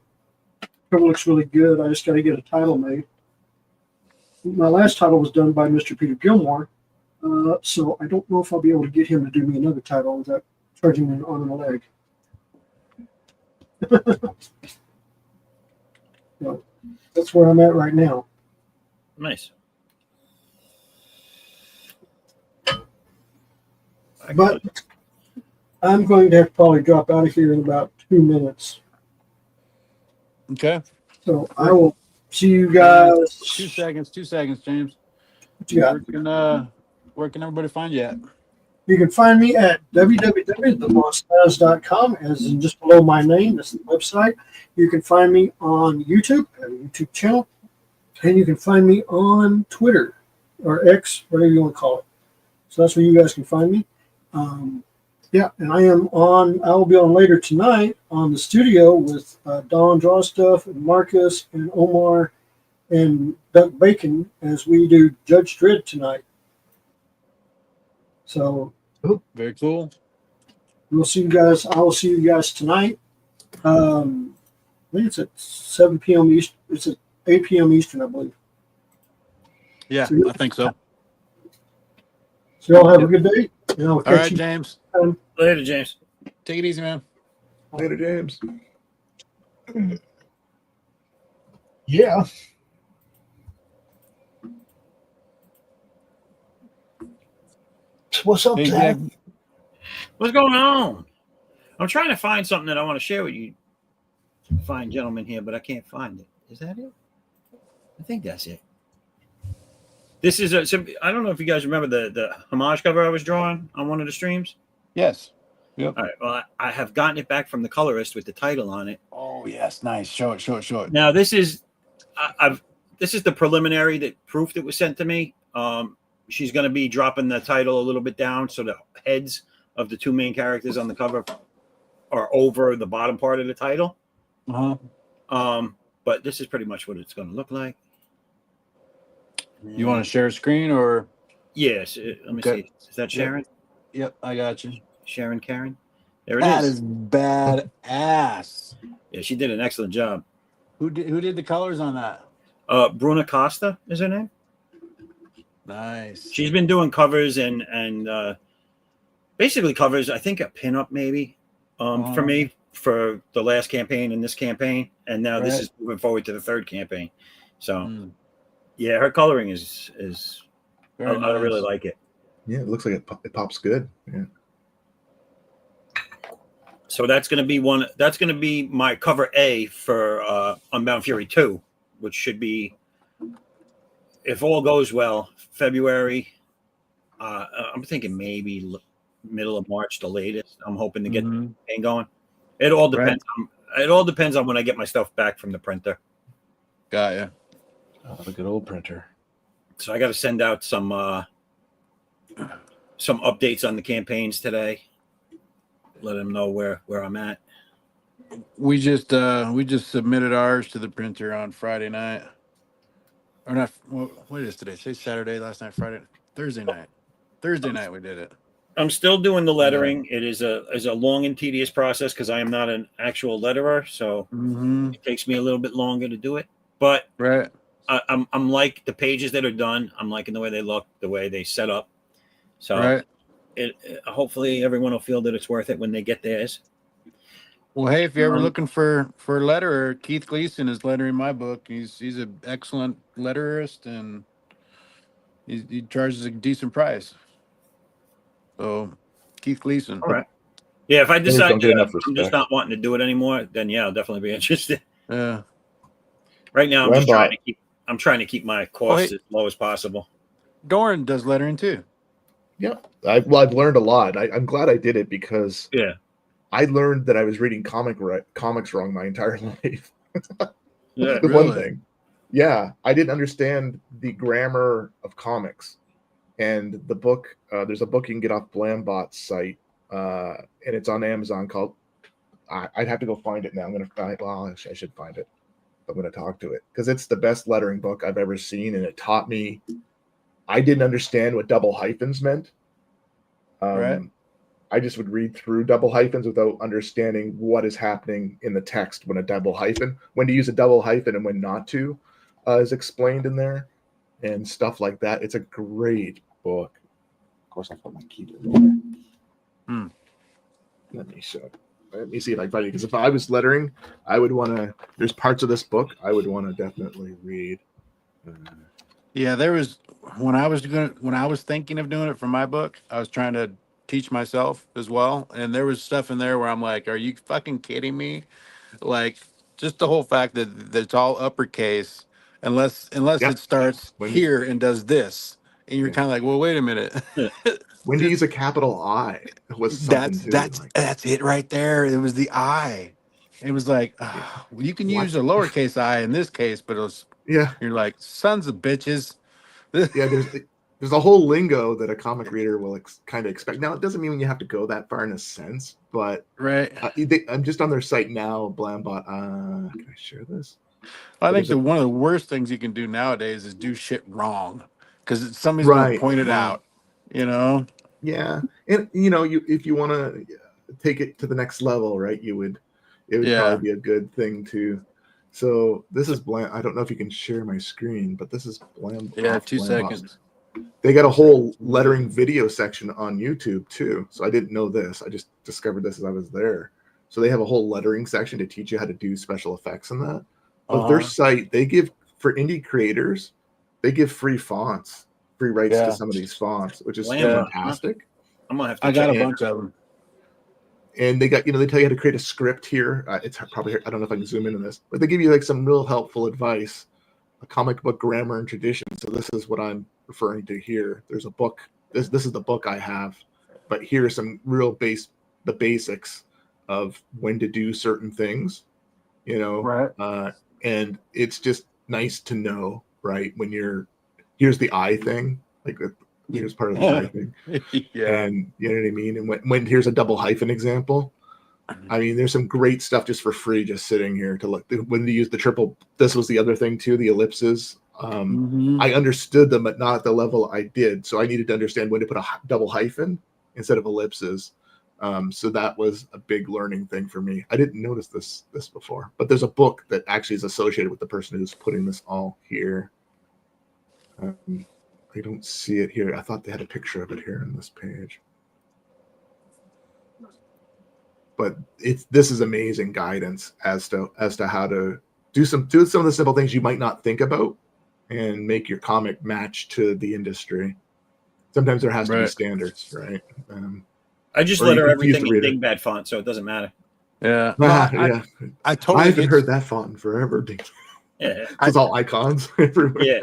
the cover looks really good. I just got to get a title made. My last title was done by Mr. Peter Gilmore. So I don't know if I'll be able to get him to do me another title without charging me an arm and a leg. So that's where I'm at right now. Nice. But I'm going to have to probably drop out of here in about 2 minutes. Okay. So I will see you guys. 2 seconds, James. What you got? Where can everybody find you at? You can find me at www.themostaz.com, as in just below my name. That's the website. You can find me on YouTube, I have a YouTube channel, and you can find me on Twitter or X, whatever you want to call it. So that's where you guys can find me. And I will be on later tonight on the studio with Don Draw Stuff and Marcus and Omar and Doug Bacon as we do Judge Dredd tonight. So Very cool. we'll see you guys. I will see you guys tonight. I think it's at 7 p.m. East. It's at 8 p.m. Eastern, I believe. Yeah, See you. I think so. So y'all have a good day. And I'll All catch right, you. James. Later, James. Take it easy, man. Later, James. Yeah. So what's up, Hey, Zach? Zach. What's going on? I'm trying to find something that I want to share with you, fine gentlemen here, but I can't find it. Is that it? I think that's it. This is I don't know if you guys remember the homage cover I was drawing on one of the streams. Yes. All right. Well, I have gotten it back from the colorist with the title on it. Oh, yes. Nice. Show it. Show it. Show it. Now this is this is the preliminary that proof that was sent to me. She's going to be dropping the title a little bit down, so the heads of the two main characters on the cover are over the bottom part of the title. Uh-huh. But this is pretty much what it's going to look like. You want to share a screen or? Yes. Let me Okay. see. Is that Sharon? Yep, I got you. Sharon Karen? There it That is. is badass. Yeah, she did an excellent job. Who did the colors on that? Bruna Costa is her name. Nice. She's been doing covers and basically covers, I think a pinup maybe for me for the last campaign and this campaign. And now this Right. is moving forward to the third campaign. So Mm, yeah, her coloring is I very really nice. like it. Yeah, it looks like it pops good. Yeah. So that's going to be my cover A for Unbound Fury 2, which should be, if all goes well, February. I'm thinking maybe middle of March, the latest. I'm hoping to get the Mhm. campaign going. It all depends. It all depends on when I get my stuff back from the printer. Got ya. Oh, the good old printer. So I got to send out some updates on the campaigns today. Let them know where I'm at. We just submitted ours to the printer on Friday night. Or not, what is today? Today's Saturday, last night, Friday, Thursday night. Thursday night we did it. I'm still doing the lettering. It is a long and tedious process because I am not an actual letterer, so Mm-hmm. it takes me a little bit longer to do it. But Right. I'm like the pages that are done. I'm liking the way they look, the way they set up. So Right. hopefully everyone will feel that it's worth it when they get theirs. Well, hey, if you're ever Um, looking for a letterer, Keith Gleason is lettering my book. He's an excellent letterist, and he charges a decent price. So, Keith Gleason. All right. Yeah, if I decide don't get enough I'm respect. just not wanting to do it anymore, then yeah, I'll definitely be interested. Yeah. Right now, I'm just Rembrandt. trying to keep my costs hey. as low as possible. Doran does lettering too. Yeah. I've learned a lot. I'm glad I did it because Yeah. I learned that I was reading comics wrong my entire life. Yeah. The one Really? thing. Yeah. I didn't understand the grammar of comics. And the book, there's a book you can get off Blambot's site, and it's on Amazon called, I'd have to go find it now. I'm going to find, well, I should find it. I'm going to talk to it because it's the best lettering book I've ever seen. And it taught me, I didn't understand what double hyphens meant. Right. I just would read through double hyphens without understanding what is happening in the text when to use a double hyphen and when not to, is explained in there and stuff like that. It's a great book. Of course, I put my keyboard in there. Hmm. Let me see if I can find it. Because if I was lettering, I would want to. There's parts of this book I would want to definitely read. Yeah, there was when I was thinking of doing it for my book, I was trying to teach myself as well, and there was stuff in there where I'm like, "Are you fucking kidding me?" Like just the whole fact that it's all uppercase, unless Yeah. it starts When- here and does this, and you're Yeah. kind of like, "Well, wait a minute." When to use a capital I was something too. That's it right there. It was the I. It was like well, you can use a lowercase I in this case, but Yeah. you're like sons of bitches. Yeah, there's a whole lingo that a comic reader will kind of expect. Now, it doesn't mean you have to go that far in a sense, but Right. I'm just on their site now, Blambot. Can I share this? I think there's one of the worst things you can do nowadays is do shit wrong because somebody's Right, going to point it right. out. You know. Yeah, and if you want to take it to the next level, right? It would Yeah. probably be a good thing to. So this is Blam. I don't know if you can share my screen, but this is Blam. Yeah, off 2 Blambox. seconds. They got a whole lettering video section on YouTube too. So I didn't know this. I just discovered this as I was there. So they have a whole lettering section to teach you how to do special effects in that. But their site, they give for indie creators, they give free fonts, free rights to some of these fonts, which is Blambox, fantastic. I'm gonna have to. I got a check it. bunch of them. And they got, they tell you how to create a script here. It's probably, I don't know if I can zoom in on this, but they give you like some real helpful advice, a comic book grammar and tradition. So this is what I'm referring to here. There's a book. This is the book I have, but here's some real the basics of when to do certain things, Right. And it's just nice to know, right? When here's the I thing, like here's part of the I thing. Yeah. And you know what I mean? And when here's a double hyphen example, I mean, there's some great stuff just for free, just sitting here to look. When to use the triple, this was the other thing too, the ellipses. I understood them, but not at the level I did. So I needed to understand when to put a double hyphen instead of ellipses. So that was a big learning thing for me. I didn't notice this before, but there's a book that actually is associated with the person who's putting this all here. I don't see it here. I thought they had a picture of it here on this page. But this is amazing guidance as to how to do some of the simple things you might not think about and make your comic match to the industry. Sometimes there has to be standards, right? I just or let you her confuse everything the in reader. big bad font, so it doesn't matter. Yeah. No, Yeah. I totally I haven't get, heard that font in forever. Yeah. It's all icons everywhere. Yeah.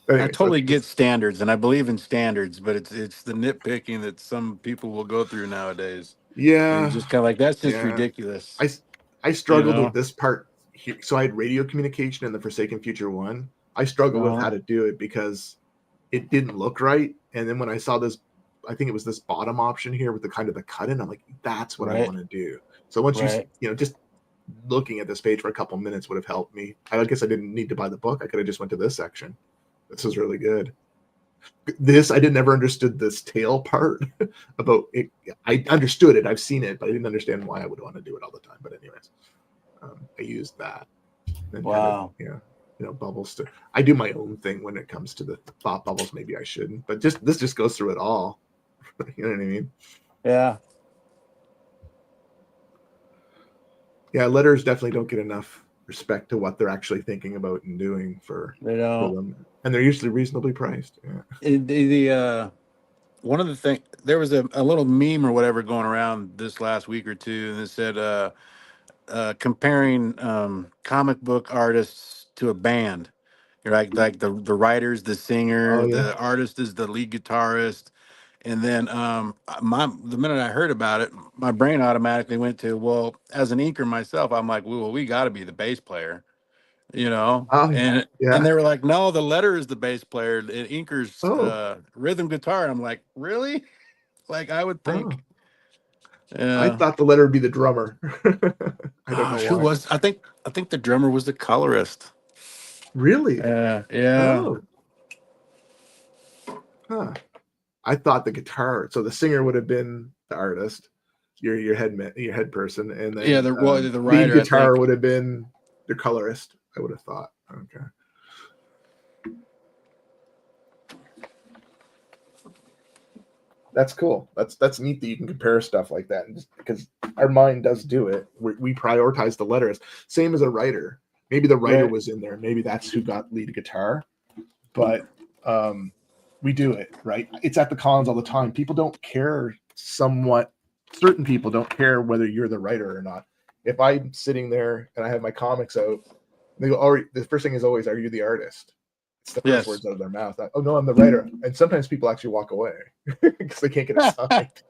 I Anyways, totally get standards, and I believe in standards, but it's the nitpicking that some people will go through nowadays. And Yeah. you're just kind of like, that's just Yeah. ridiculous. I struggled You know? with this part here. So I had radio communication in the Forsaken Future one. I struggled with how to do it because it didn't look right. And then when I saw this, I think it was this bottom option here with the kind of the cut in, I'm like, that's what I want to do. So once you just looking at this page for a couple minutes would have helped me. I guess I didn't need to buy the book. I could have just went to this section. This is really good. I didn't ever understood this tail part about it. I understood it. I've seen it, but I didn't understand why I would want to do it all the time. But anyways, I used that. And wow. Bubbles. I do my own thing when it comes to the thought bubbles. Maybe I shouldn't, but this just goes through it all. You know what I mean? Yeah. Yeah, letters definitely don't get enough respect to what they're actually thinking about and doing for them, and they're usually reasonably priced. Yeah. One of the things, there was a little meme or whatever going around this last week or two, and it said comparing comic book artists to a band. You're like the writers, the singer, the artist is the lead guitarist. And then the minute I heard about it, my brain automatically went to, well, as an inker myself, I'm like, well, we got to be the bass player, and they were like, no, the letter is the bass player, and inker's rhythm guitar. I'm like, really? Like, I would think. I thought the letter would be the drummer. I don't know who why. was? I think the drummer was the colorist. Really? Yeah. Oh. Huh. I thought the guitar. So the singer would have been the artist, your head person, and then the writer. lead guitar would have been the colorist. I would have thought. Okay. That's cool. That's neat that you can compare stuff like that, and just because our mind does do it, we prioritize the letters. Same as a writer. Maybe the writer was in there. Maybe that's who got lead guitar, but we do it right. It's at the cons all the time. People don't care. Certain people don't care whether you're the writer or not. If I'm sitting there and I have my comics out, they go, the first thing is always, "Are you the artist?" It's the first words out of their mouth. Oh no, I'm the writer. And sometimes people actually walk away because they can't get it signed.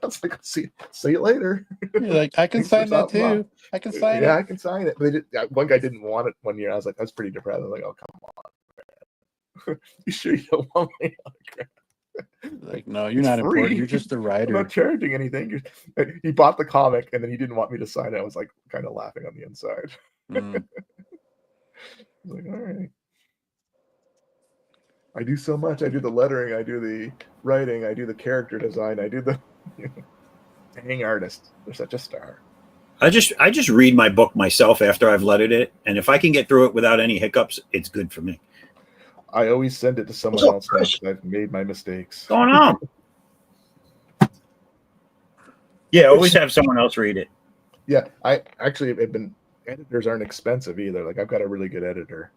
It's like, see you later. You're like, I can sign that too. I can sign it. Yeah, I can sign it. But one guy didn't want it one year. I was like, that's pretty depressing. I was like, oh, come on. You sure you don't want my autograph? Like, no, you're not free. Important. You're just a writer. I'm not charging anything. He bought the comic and then he didn't want me to sign it. I was like kind of laughing on the inside. I was like, all right. I do so much. I do the lettering, I do the writing, I do the character design, I do the dang artist. They're such a star. I just read my book myself after I've lettered it, and if I can get through it without any hiccups, it's good for me. I always send it to someone What's up, else now Chris? because I've made my mistakes. What's going on? Yeah, always have someone else read it. Yeah, I actually have been. Editors aren't expensive either. Like I've got a really good editor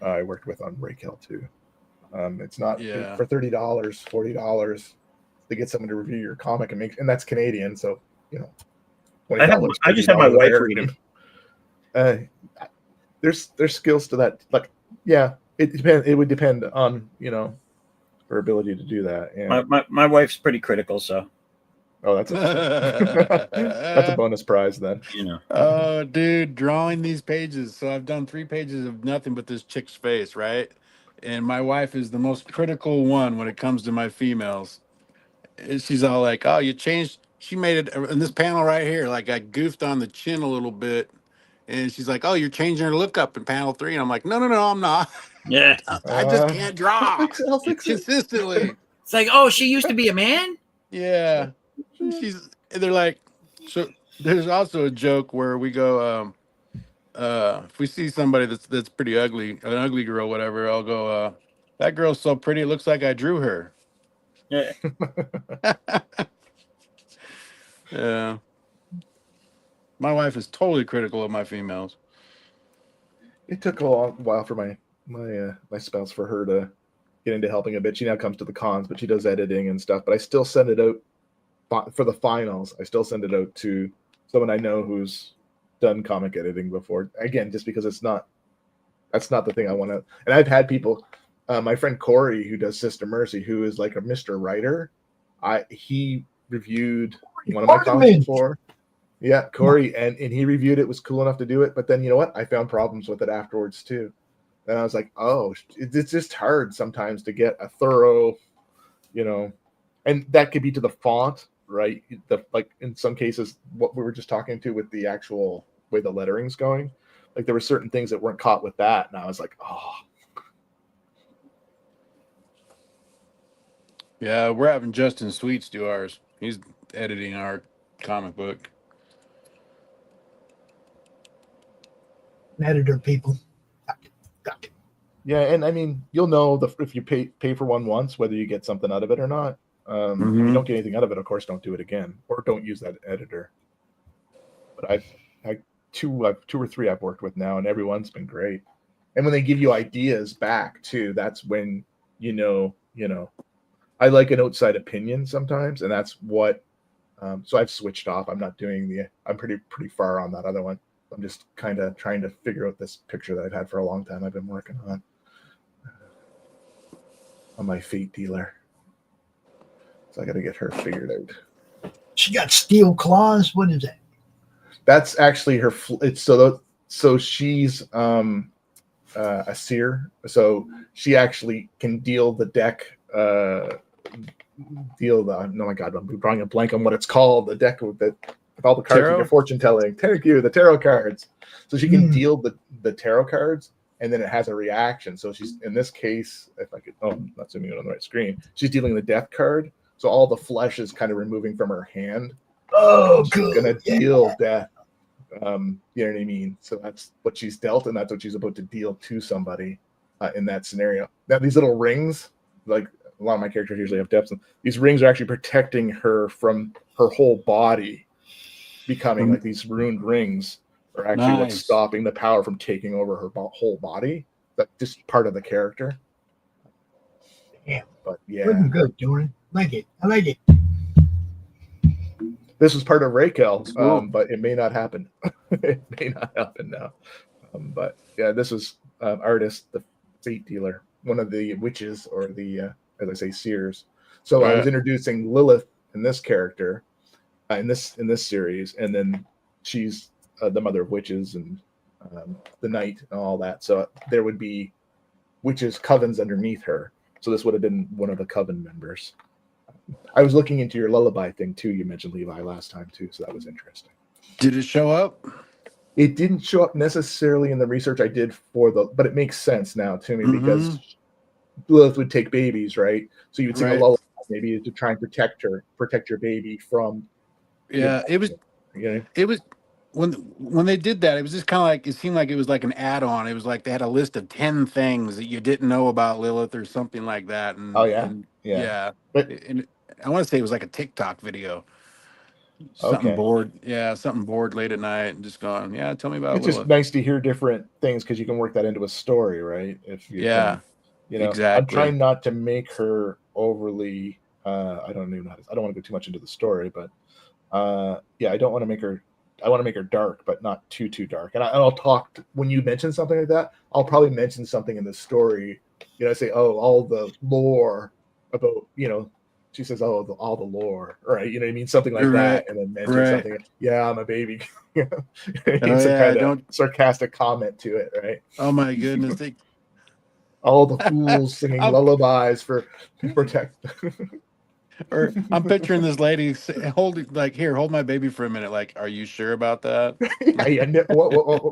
I worked with on Raykel too. It's not Yeah. for $30, $40 to get someone to review your comic and that's Canadian, so you know. I just have my $20 wife read American. There's skills to that. Like, yeah, it depends. It would depend on her ability to do that. And My wife's pretty critical, so oh, that's a bonus prize then. Oh, dude, drawing these pages. So I've done 3 pages of nothing but this chick's face, right? And my wife is the most critical one when it comes to my females. And she's all like, "Oh, you changed." She made it in this panel right here. Like I goofed on the chin a little bit, and she's like, "Oh, you're changing her look up in panel 3." And I'm like, "No, I'm not. yeah. I just can't draw I'll fix it. consistently." It's like, oh, she used to be a man. Yeah, they're like, so there's also a joke where we go, if we see somebody that's pretty ugly, an ugly girl, whatever, I'll go, that girl's so pretty, it looks like I drew her. Yeah. Yeah. My wife is totally critical of my females. It took a long while for my spouse for her to get into helping a bit. She now comes to the cons, but she does editing and stuff. But I still send it out for the finals. I still send it out to someone I know who's done comic editing before. Again, just because that's not the thing I want to. And I've had people. My friend Corey, who does Sister Mercy, who is like a Mr. Writer, he reviewed one of my comics before. Yeah, Corey, and he reviewed it, was cool enough to do it. But then you know what? I found problems with it afterwards too. And I was like, oh, it's just hard sometimes to get a thorough, and that could be to the font, right? Like in some cases, what we were just talking to with the actual way the lettering's going, like there were certain things that weren't caught with that. And I was like, oh. Yeah, we're having Justin Sweets do ours. He's editing our comic book. Editor people. Got it. Yeah, and I mean, you'll know if you pay for one once, whether you get something out of it or not. If you don't get anything out of it, of course, don't do it again, or don't use that editor. But I've two or three I've worked with now, and everyone's been great. And when they give you ideas back too, that's when you know. I like an outside opinion sometimes, and that's what. So I've switched off. I'm not doing I'm pretty far on that other one. I'm just kind of trying to figure out this picture that I've had for a long time. I've been working on my fate dealer. So I got to get her figured out. She got steel claws. What is that? That's actually her. So she's a seer. So she actually can deal the deck. Oh my God, I'm drawing a blank on what it's called. The deck with all the cards Tarot? with your fortune telling. Thank you, the tarot cards. So she can deal the tarot cards, and then it has a reaction. So she's in this case, if I could, I'm not zooming in on the right screen. She's dealing the death card. So all the flesh is kind of removing from her hand. Oh, She's good. gonna deal death. You know what I mean? So that's what she's dealt, and that's what she's about to deal to somebody in that scenario. Now these little rings, like a lot of my characters usually have depths, and these rings are actually protecting her from her whole body becoming like these ruined rings are actually what's Nice. stopping the power from taking over her whole body. That's just part of the character. Damn. But yeah, Looking good, Doran. Like it. I like it. this was part of Raykel, Cool. but it may not happen. It may not happen now. But yeah, this was artist, the fate dealer, one of the witches, or the as I say, seers. So I was introducing Lilith in this character, in this series, and then she's the mother of witches and the night and all that. So there would be witches covens underneath her. So this would have been one of the coven members. I was looking into your lullaby thing too. You mentioned Levi last time too, so that was interesting. Did it show up? It didn't show up necessarily in the research I did but it makes sense now to me because Lilith would take babies, right? So you would sing a Right. lullaby maybe to try and protect your baby from. Yeah, it was You it was when they did that, it was just kind of like it seemed like it was like an add-on. It was like they had a list of 10 things that you didn't know about Lilith or something like that. Oh, yeah? And Yeah. But and I want to say it was like a TikTok video. okay. Something bored late at night and just going, yeah, tell me about It's just Lilith. nice to hear different things because you can work that into a story, right? If you Yeah, can, I'm exactly. trying not to make her overly. I don't even know. I don't want to go too much into the story, but yeah, I don't want to make her. I want to make her dark, but not too dark. And I'll talk when you mention something like that. I'll probably mention something in the story. Say, oh, all the lore about She says, "Oh, all the lore," right? You know what I mean? Something like Right, that, and then mention right. something. Yeah, I'm a baby. Oh, It's a yeah, kind of don't. sarcastic comment to it, right? Oh my goodness, they, All the fools singing I'm, lullabies to protect. or I'm picturing this lady holding like, here, hold my baby for a minute. Like, are you sure about that? Yeah.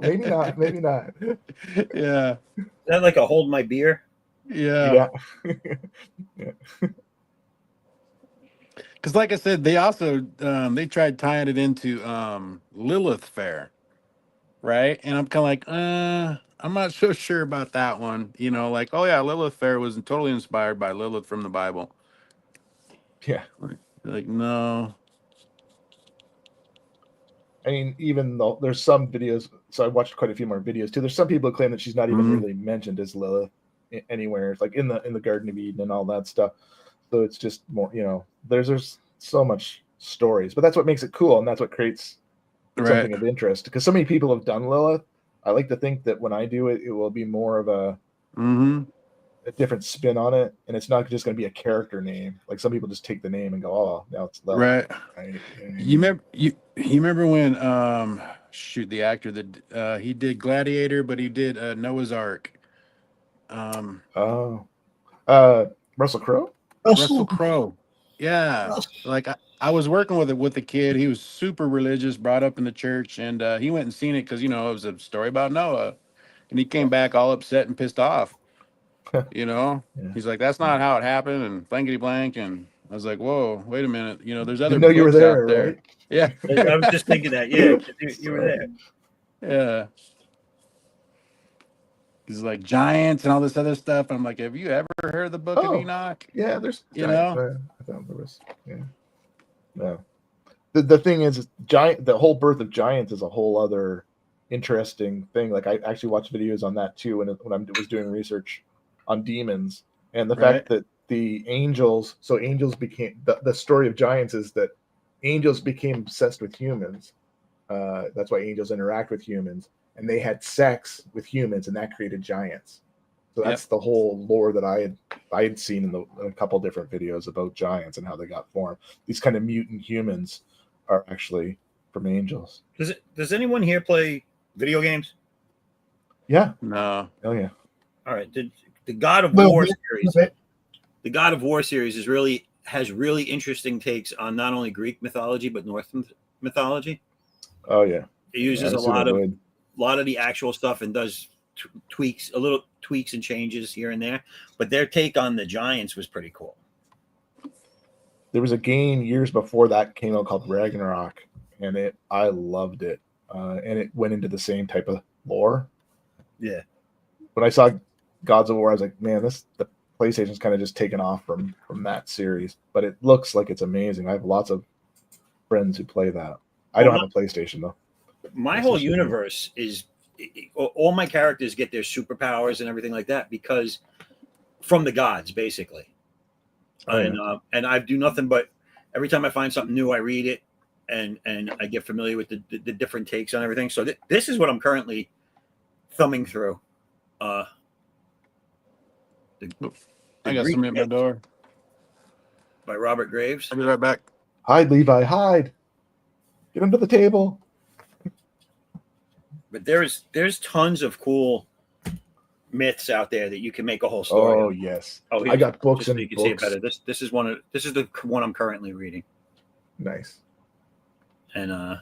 Maybe not. Maybe not. Yeah, Is that like a hold my beer? yeah. Yeah. Because, like I said, they also they tried tying it into Lilith Fair, right? And I'm kind of like, I'm not so sure about that one. Like, oh yeah, Lilith Fair was totally inspired by Lilith from the Bible. Yeah. Like, no. I mean, even though there's some videos, so I watched quite a few more videos too. There's some people who claim that she's not even Mhm. really mentioned as Lilith anywhere. It's like in the Garden of Eden and all that stuff. So it's just more, there's so much stories, but that's what makes it cool, and that's what creates Right. something of interest. Because so many people have done Lilith. I like to think that when I do it, it will be more of a different spin on it, and it's not just going to be a character name. Like some people just take the name and go, "Oh, now it's Lilith." Right. Right? You remember when shoot, the actor that he did Gladiator, but he did Noah's Ark. Oh, Russell Crowe. Russell Crowe. Yeah. Russell. Like I was working with a kid. He was super religious, brought up in the church, and he went and seen it because it was a story about Noah, and he came back all upset and pissed off. Yeah. He's like, that's not how it happened, and blankety blank. And I was like, whoa, wait a minute. There's other Didn't know you were books there, out there. right? Yeah. I was just thinking that. Yeah, you were there. Yeah. He's like giants and all this other stuff. I'm like, have you ever heard of the Book of Enoch? Yeah, there's You giants. know? I thought there was. Yeah. No. The thing is, the whole birth of giants is a whole other interesting thing. Like I actually watched videos on that too when I was doing research on demons, and the fact that the angels. So angels became the story of giants is that angels became obsessed with humans. That's why angels interact with humans, and they had sex with humans, and that created giants. So that's the whole lore that I had seen in a couple different videos about giants and how they got formed. These kind of mutant humans are actually from angels. Does anyone here play video games? Yeah. No. Oh yeah. All right. The God of War series. The God of War series has really interesting takes on not only Greek mythology but Norse mythology. Oh yeah. It uses a lot of the actual stuff and does little tweaks and changes here and there. But their take on the giants was pretty cool. There was a game years before that came out called Ragnarok, and I loved it, and it went into the same type of lore. Yeah. When I saw Gods of War, I was like, man, the PlayStation's kind of just taken off from that series, but it looks like it's amazing. I have lots of friends who play that. I don't have a PlayStation though. My whole universe is all my characters get their superpowers and everything like that because from the gods, basically. And I do nothing but every time I find something new, I read it and I get familiar with the different takes on everything. So this is what I'm currently thumbing through. I got somebody at my door. By Robert Graves. I'll be right back. Hide, Levi, hide. Get under the table. But there's tons of cool myths out there that you can make a whole story. Oh yes. Oh, I got books so and you can books. see it better. This is the one I'm currently reading. Nice. And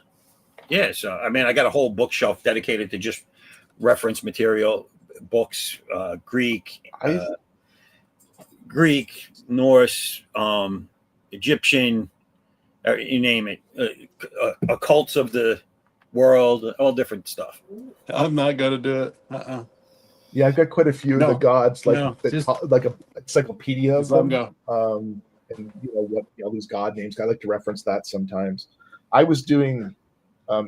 yeah, so I mean, I got a whole bookshelf dedicated to just reference material, books, Greek, Greek, Norse, Egyptian, you name it, occults of the world, all different stuff. I'm not gonna do it. Yeah, I've got quite a few of the No, gods, like no, just like a encyclopedia of just let 'em them. go. And what all these god names. I like to reference that sometimes. I was doing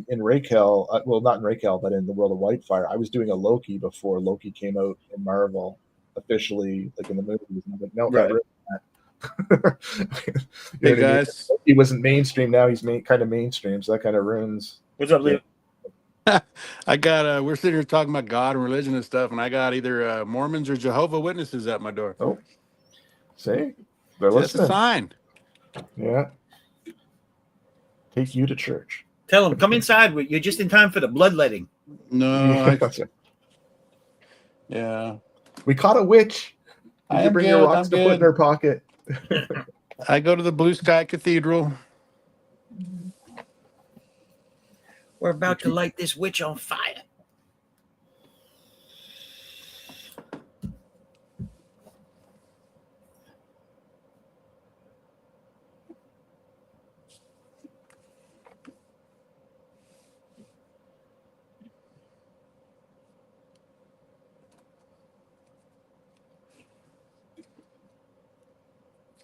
in Raquel, well, not in Raquel, but in the World of Whitefire, I was doing a Loki before Loki came out in Marvel officially, like in the movies. And I'm like, no, Right. got rid of that. You know Hey what I mean? guys, He wasn't mainstream. Now he's kind of mainstream, so that kind of ruins. What's up, Leo? I got we're sitting here talking about God and religion and stuff, and I got either Mormons or Jehovah Witnesses at my door. Oh, see, they're That's a listening. sign. Yeah, take you to church. Tell him, come inside. You're just in time for the bloodletting. No, That's right. yeah, We caught a witch. Did I you am bring your good. rocks I'm to put in good. her pocket? I go to the Blue Sky Cathedral. We're about to light this witch on fire.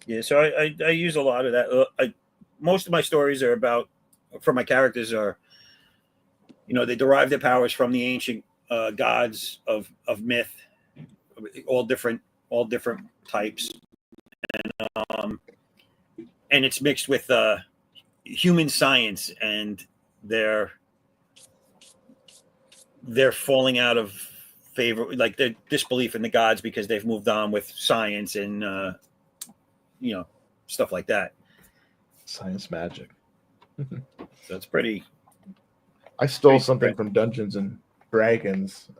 Yeah, so I use a lot of that. Most of my stories are about, for my characters are, they derive their powers from the ancient gods of myth, all different types, um, and it's mixed with human science and their falling out of favor, like their disbelief in the gods because they've moved on with science and stuff like that. Science magic. So it's pretty. I stole Pretty something great. from Dungeons and Dragons.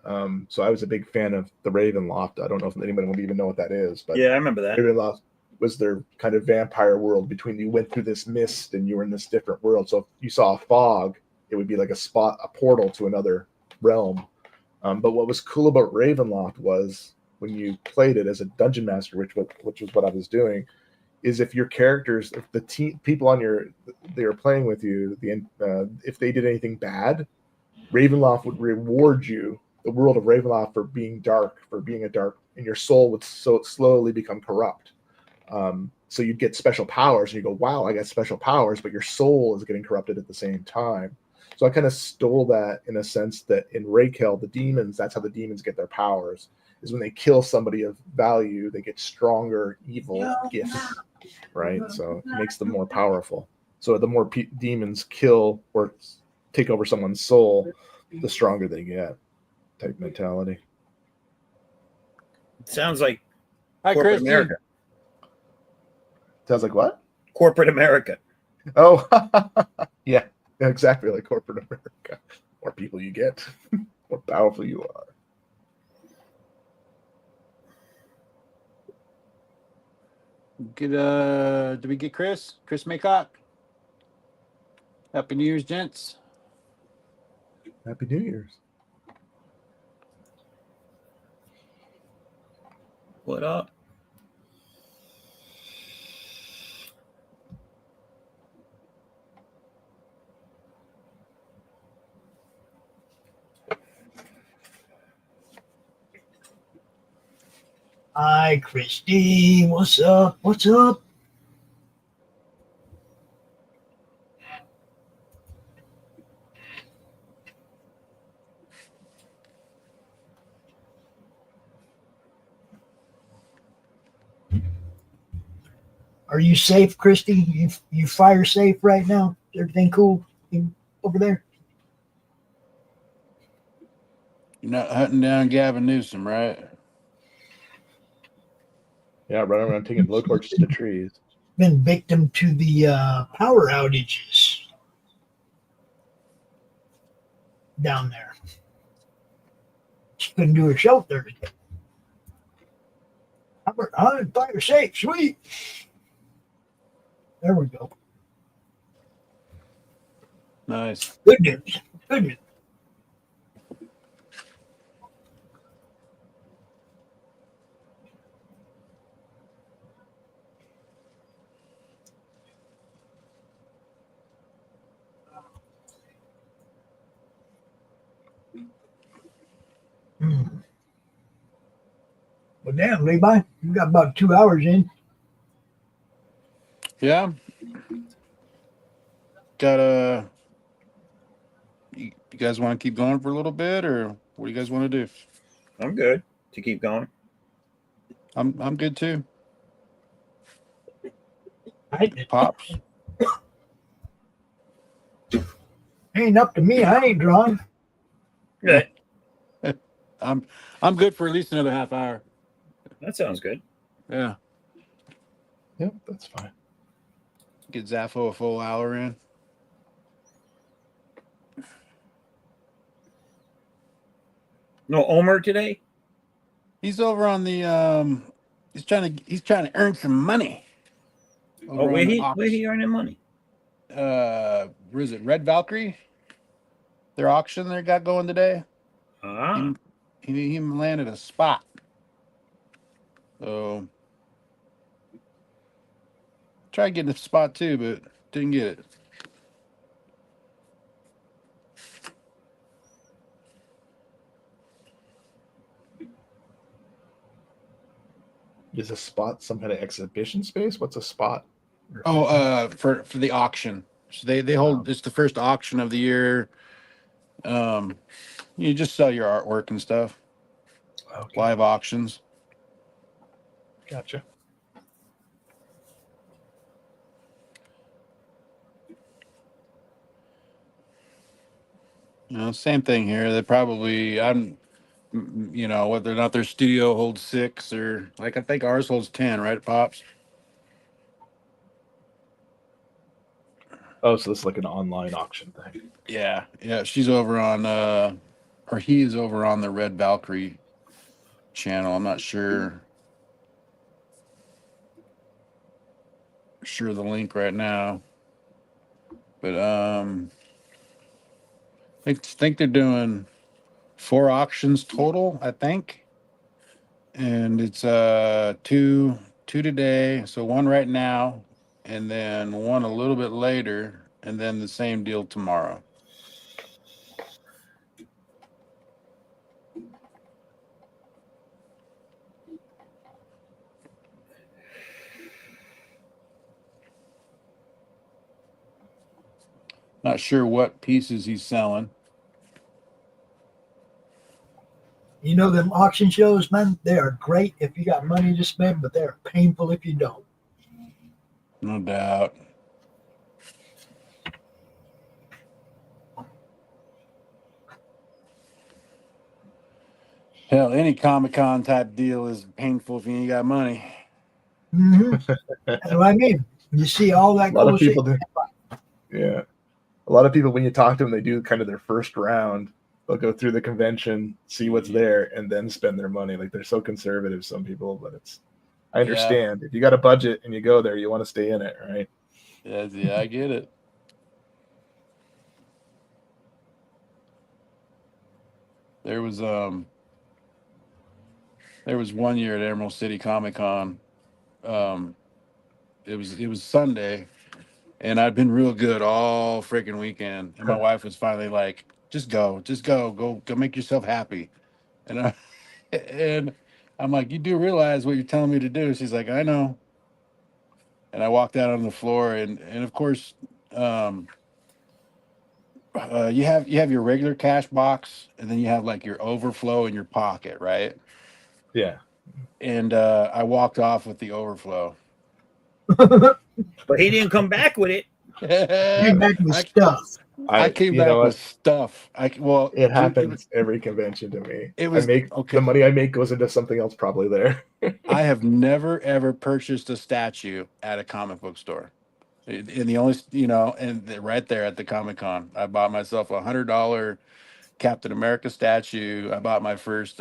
So I was a big fan of the Ravenloft. I don't know if anybody will even know what that is, but Yeah, I remember that. Ravenloft was their kind of vampire world between you went through this mist and you were in this different world. So if you saw a fog, it would be like a portal to another realm. But what was cool about Ravenloft was when you played it as a dungeon master, which was what I was doing, is if your characters, if the people on they were playing with you, if they did anything bad, Ravenloft would reward you, the world of Ravenloft, for being dark, for being a dark, and your soul would slowly become corrupt. So you'd get special powers, and you go, "Wow, I got special powers," but your soul is getting corrupted at the same time. So I kind of stole that in a sense that in Raquel, the demons, that's how the demons get their powers, is when they kill somebody of value, they get stronger evil gifts, right? So it makes them more powerful. So the more demons kill or take over someone's soul, the stronger they get, type mentality. It sounds like Hi, corporate Christy. America. Sounds like what? Corporate America. Oh, yeah, exactly like corporate America. More people you get, more powerful you are. Did we get Chris? Chris Maycock? Happy New Year's, gents. Happy New Year's. What up? Hi, Christy. What's up? What's up? Are you safe, Christy? You fire safe right now? Everything cool over there? You're not hunting down Gavin Newsom, right? Yeah, running around taking blowtorches to trees. Been victim to the power outages down there. She couldn't do her show Thursday. I'm fire safe, sweet. There we go. Nice. Good news. Good news. damn, Levi, you got about 2 hours in. Yeah. Got you guys want to keep going for a little bit, or what do you guys want to do? I'm good to keep going. I'm good too. I Pops. ain't up to me. I ain't drawing. Good. I'm good for at least another half hour. That sounds good. Yeah. Yep, that's fine. Get Zaffo a full hour in. No Omer today? He's over on the he's trying to earn some money. Oh, where he earning money? Where is it? Red Valkyrie? Their auction they got going today. Ah. He landed a spot. So tried getting a spot too, but didn't get it. Is a spot some kind of exhibition space? What's a spot? Oh, for the auction. So they hold it's the first auction of the year. You just sell your artwork and stuff. Okay, Live auctions. gotcha. Same thing here. They probably whether or not their studio holds 6 or like I think ours holds 10, right, Pops? Oh, so this is like an online auction thing. Yeah. She's over on or he is over on the Red Valkyrie channel. I'm not sure the link right now. But I think they're doing 4 auctions total, I think. And it's two today, so one right now, and then one a little bit later, and then the same deal tomorrow. Not sure what pieces he's selling. You know them auction shows, man. They are great if you got money to spend, but they're painful if you don't. No doubt. Hell, any Comic-Con type deal is painful if you ain't got money. Mm-hmm. That's what I mean. You see all that A lot cool of shit. people do. Yeah, a lot of people when you talk to them, they do kind of their first round. They'll go through the convention, see what's there, and then spend their money. Like they're so conservative, some people, but I understand. If you got a budget and you go there, you want to stay in it, right? Yeah, I get it. There was 1 year at Emerald City Comic Con. It was Sunday, and I'd been real good all freaking weekend. And my wife was finally like, "Just go, go make yourself happy." And and I'm like, "You do realize what you're telling me to do?" She's like, "I know." And I walked out on the floor, and of course, you have your regular cash box, and then you have like your overflow in your pocket, right? Yeah. And I walked off with the overflow. But he didn't come back with it. Came back with stuff. I came you know back what? with stuff. It happens every convention to me. It was okay. The money I make goes into something else probably there. I have never ever purchased a statue at a comic book store. And the only, right there at the Comic Con, I bought myself $100 Captain America statue. I bought my first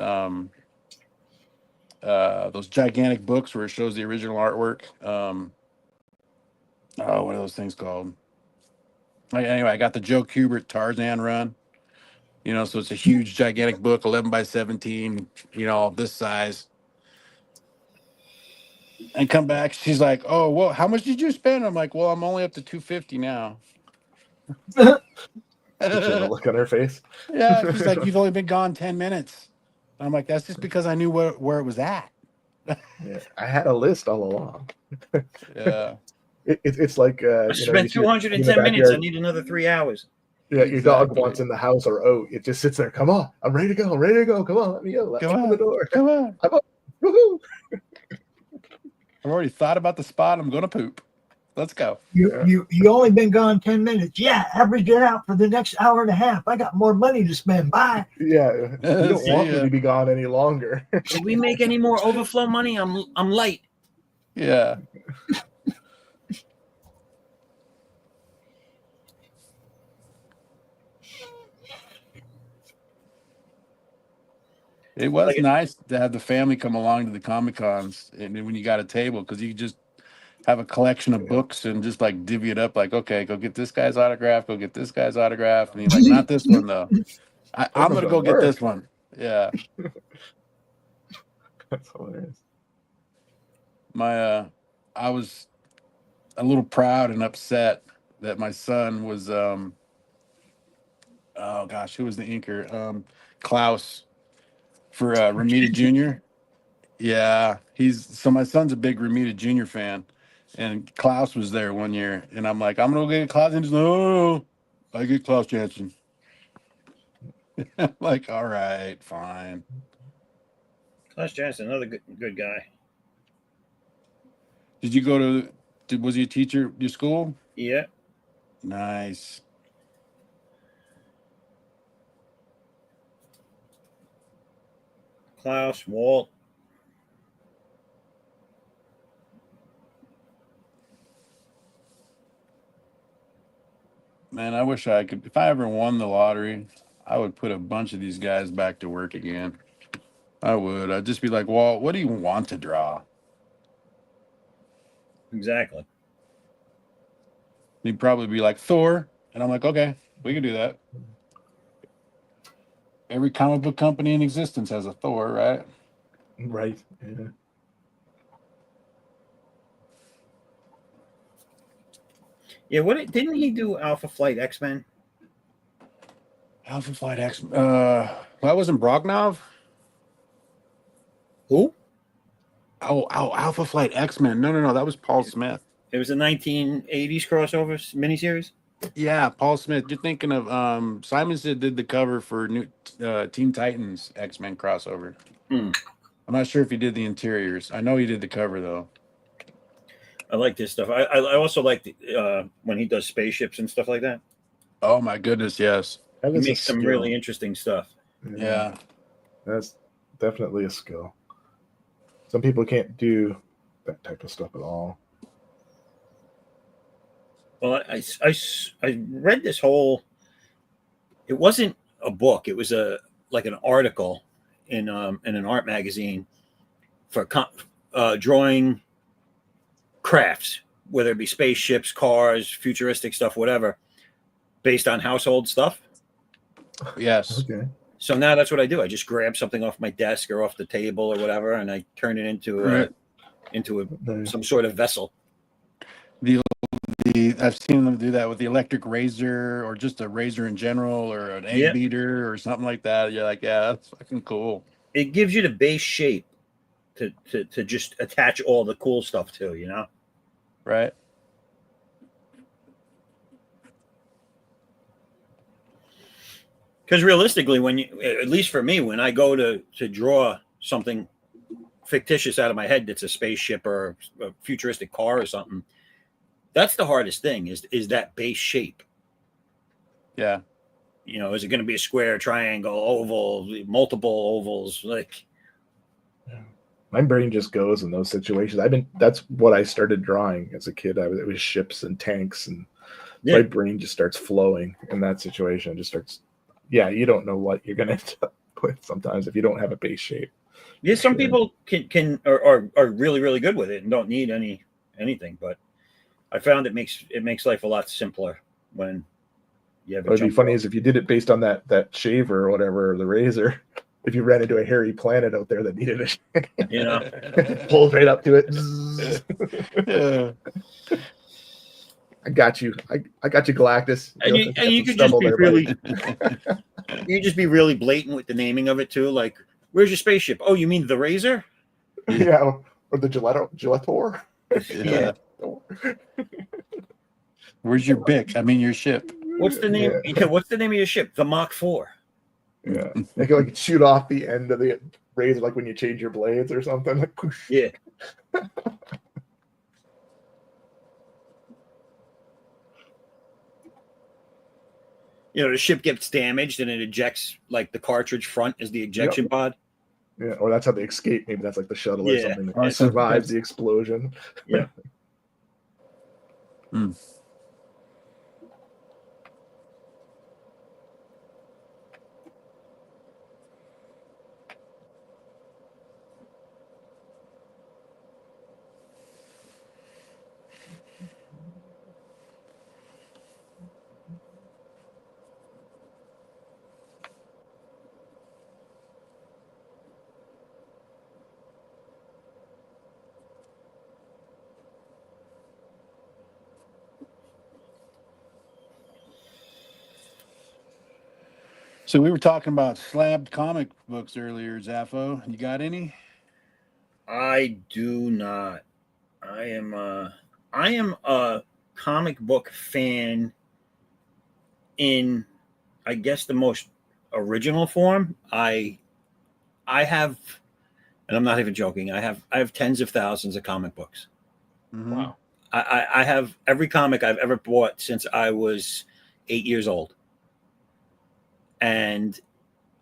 those gigantic books where it shows the original artwork. What are those things called? Anyway, I got the Joe Kubert Tarzan run. So it's a huge, gigantic book, 11 by 17. This size. And come back, she's like, "Oh, well, how much did you spend?" I'm like, "Well, I'm only up to $250 now." Did you have a look on her face? Yeah, she's like, "You've only been gone 10 minutes." I'm like, "That's just because I knew where it was at." Yeah, I had a list all along. Yeah. It's like I you spent see it in the 210 minutes. I backyard. need another 3 hours. Yeah, your dog Exactly. wants in the house or out. It just sits there. Come on, I'm ready to go. I'm ready to go. Come on, let me go. Let me Come open the on. door. Come on. I'm up. Woohoo! I've already thought about the spot. I'm gonna poop. Let's go. You only been gone 10 minutes. Yeah, average it out for the next hour and a half. I got more money to spend. Bye. Yeah, you don't See want me ya. to be gone any longer. If we make any more overflow money, I'm light. Yeah. It was Like- nice to have the family come along to the Comic Cons, and then when you got a table, because you just have a collection of books and just like divvy it up. Like, okay, go get this guy's autograph. Go get this guy's autograph. And you're like, not this one though. I'm one's gonna go a get mark. this one. Yeah. That's hilarious. I was a little proud and upset that my son was oh gosh, who was the inker? Klaus for Ramita Jr. Yeah, my son's a big Ramita Jr. fan, and Klaus was there one year, and I'm like, I'm gonna go get Klaus, and he's like, no, I get Klaus Janson. I'm like, all right, fine. Klaus Janson, another good guy. Did you go to? Was he a teacher at your school? Yeah. Nice. Klaus, Walt. Man, I wish I could. If I ever won the lottery, I would put a bunch of these guys back to work again. I would. I'd just be like, Walt, what do you want to draw? Exactly. He'd probably be like, Thor. And I'm like, okay, we can do that. Every comic book company in existence has a Thor, right? Right. Yeah. Yeah, didn't he do Alpha Flight X-Men? Alpha Flight X. That wasn't Brognov? Who? Oh, Alpha Flight X-Men. No. That was Paul Smith. It was a 1980s crossover miniseries. Yeah, Paul Smith. You're thinking of Simonson did the cover for new Teen Titans X-Men crossover. Hmm. I'm not sure if he did the interiors. I know he did the cover though. I like this stuff. I also like when he does spaceships and stuff like that. Oh my goodness, yes. That He is a makes some skill. really interesting stuff. Yeah. That's definitely a skill. Some people can't do that type of stuff at all. Well, I read this whole. It wasn't a book. It was like an article in an art magazine for drawing crafts, whether it be spaceships, cars, futuristic stuff, whatever, based on household stuff. Yes. Okay. So now that's what I do. I just grab something off my desk or off the table or whatever, and I turn it into Right. Nice. some sort of vessel. I've seen them do that with the electric razor or just a razor in general or an egg Yeah. beater or something like that. You're like, yeah, that's fucking cool. It gives you the base shape to just attach all the cool stuff to, you know? Right? Because realistically, when you, at least for me, when I go to draw something fictitious out of my head that's a spaceship or a futuristic car or something, that's the hardest thing is that base shape. Yeah. You know, is it going to be a square, triangle, oval, multiple ovals? Like, My brain just goes in those situations. That's what I started drawing as a kid. It was ships and tanks, and yeah, my brain just starts flowing in that situation. It just starts. Yeah, you don't know what you're gonna end up with sometimes if you don't have a base shape. yeah. Some Sure. people are really really good with it and don't need anything. But I found it makes life a lot simpler when you have. What would be funny is if you did it based on that shaver or whatever, or the razor. If you ran into a hairy planet out there that needed it, you know. pulled right up to it. Yeah. I got you. I got you, Galactus. And you got some could just stubble be there, buddy. really, you just be really blatant with the naming of it too. Like, where's your spaceship? Oh, you mean the Razor? Yeah, or the Gelator. Yeah. Where's your Bic? I mean, your ship. What's the name? Yeah. What's the name of your ship? The Mach 4. Yeah, they can like shoot off the end of the razor, like when you change your blades or something. Like, whoosh. Yeah. The ship gets damaged and it ejects, like the cartridge front is the ejection pod. Yeah, or that's how they escape. Maybe that's like the shuttle or Yeah. something Or that survives the explosion. Yeah. So we were talking about slabbed comic books earlier, Zaffo. You got any? I do not. I am a comic book fan in, I guess, the most original form. I have, and I'm not even joking, I have tens of thousands of comic books. Mhm. Wow. I have every comic I've ever bought since I was 8 years old. And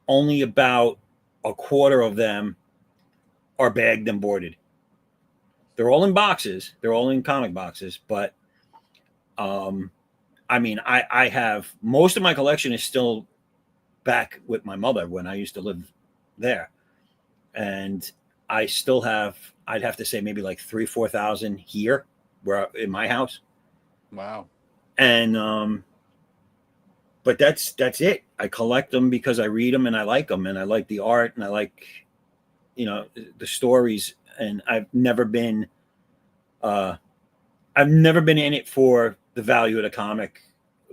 only about a quarter of them are bagged and boarded. They're all in boxes. They're all in comic boxes. But, I mean, I have, most of my collection is still back with my mother when I used to live there. And I still have, I'd have to say maybe like 3,000-4,000 here where in my house. Wow. And, but that's it. I collect them because I read them and I like them and I like the art and I like, the stories. And I've never been in it for the value of the comic,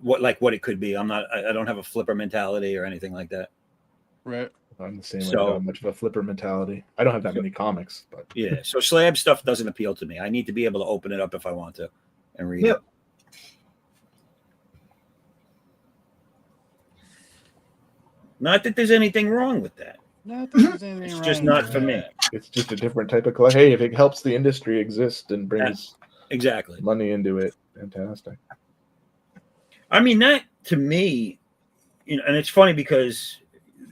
what it could be. I don't have a flipper mentality or anything like that. Right. I'm the same way. I So- don't have much of a flipper mentality. I don't have that many comics, but Yeah. So slab stuff doesn't appeal to me. I need to be able to open it up if I want to and read Yep. it. Not that there's anything wrong with that. Not that there's anything It's wrong just with not for that. me. it's just a different type of collection. Hey, if it helps the industry exist and brings Exactly. money into it, fantastic. I mean, that to me, and it's funny because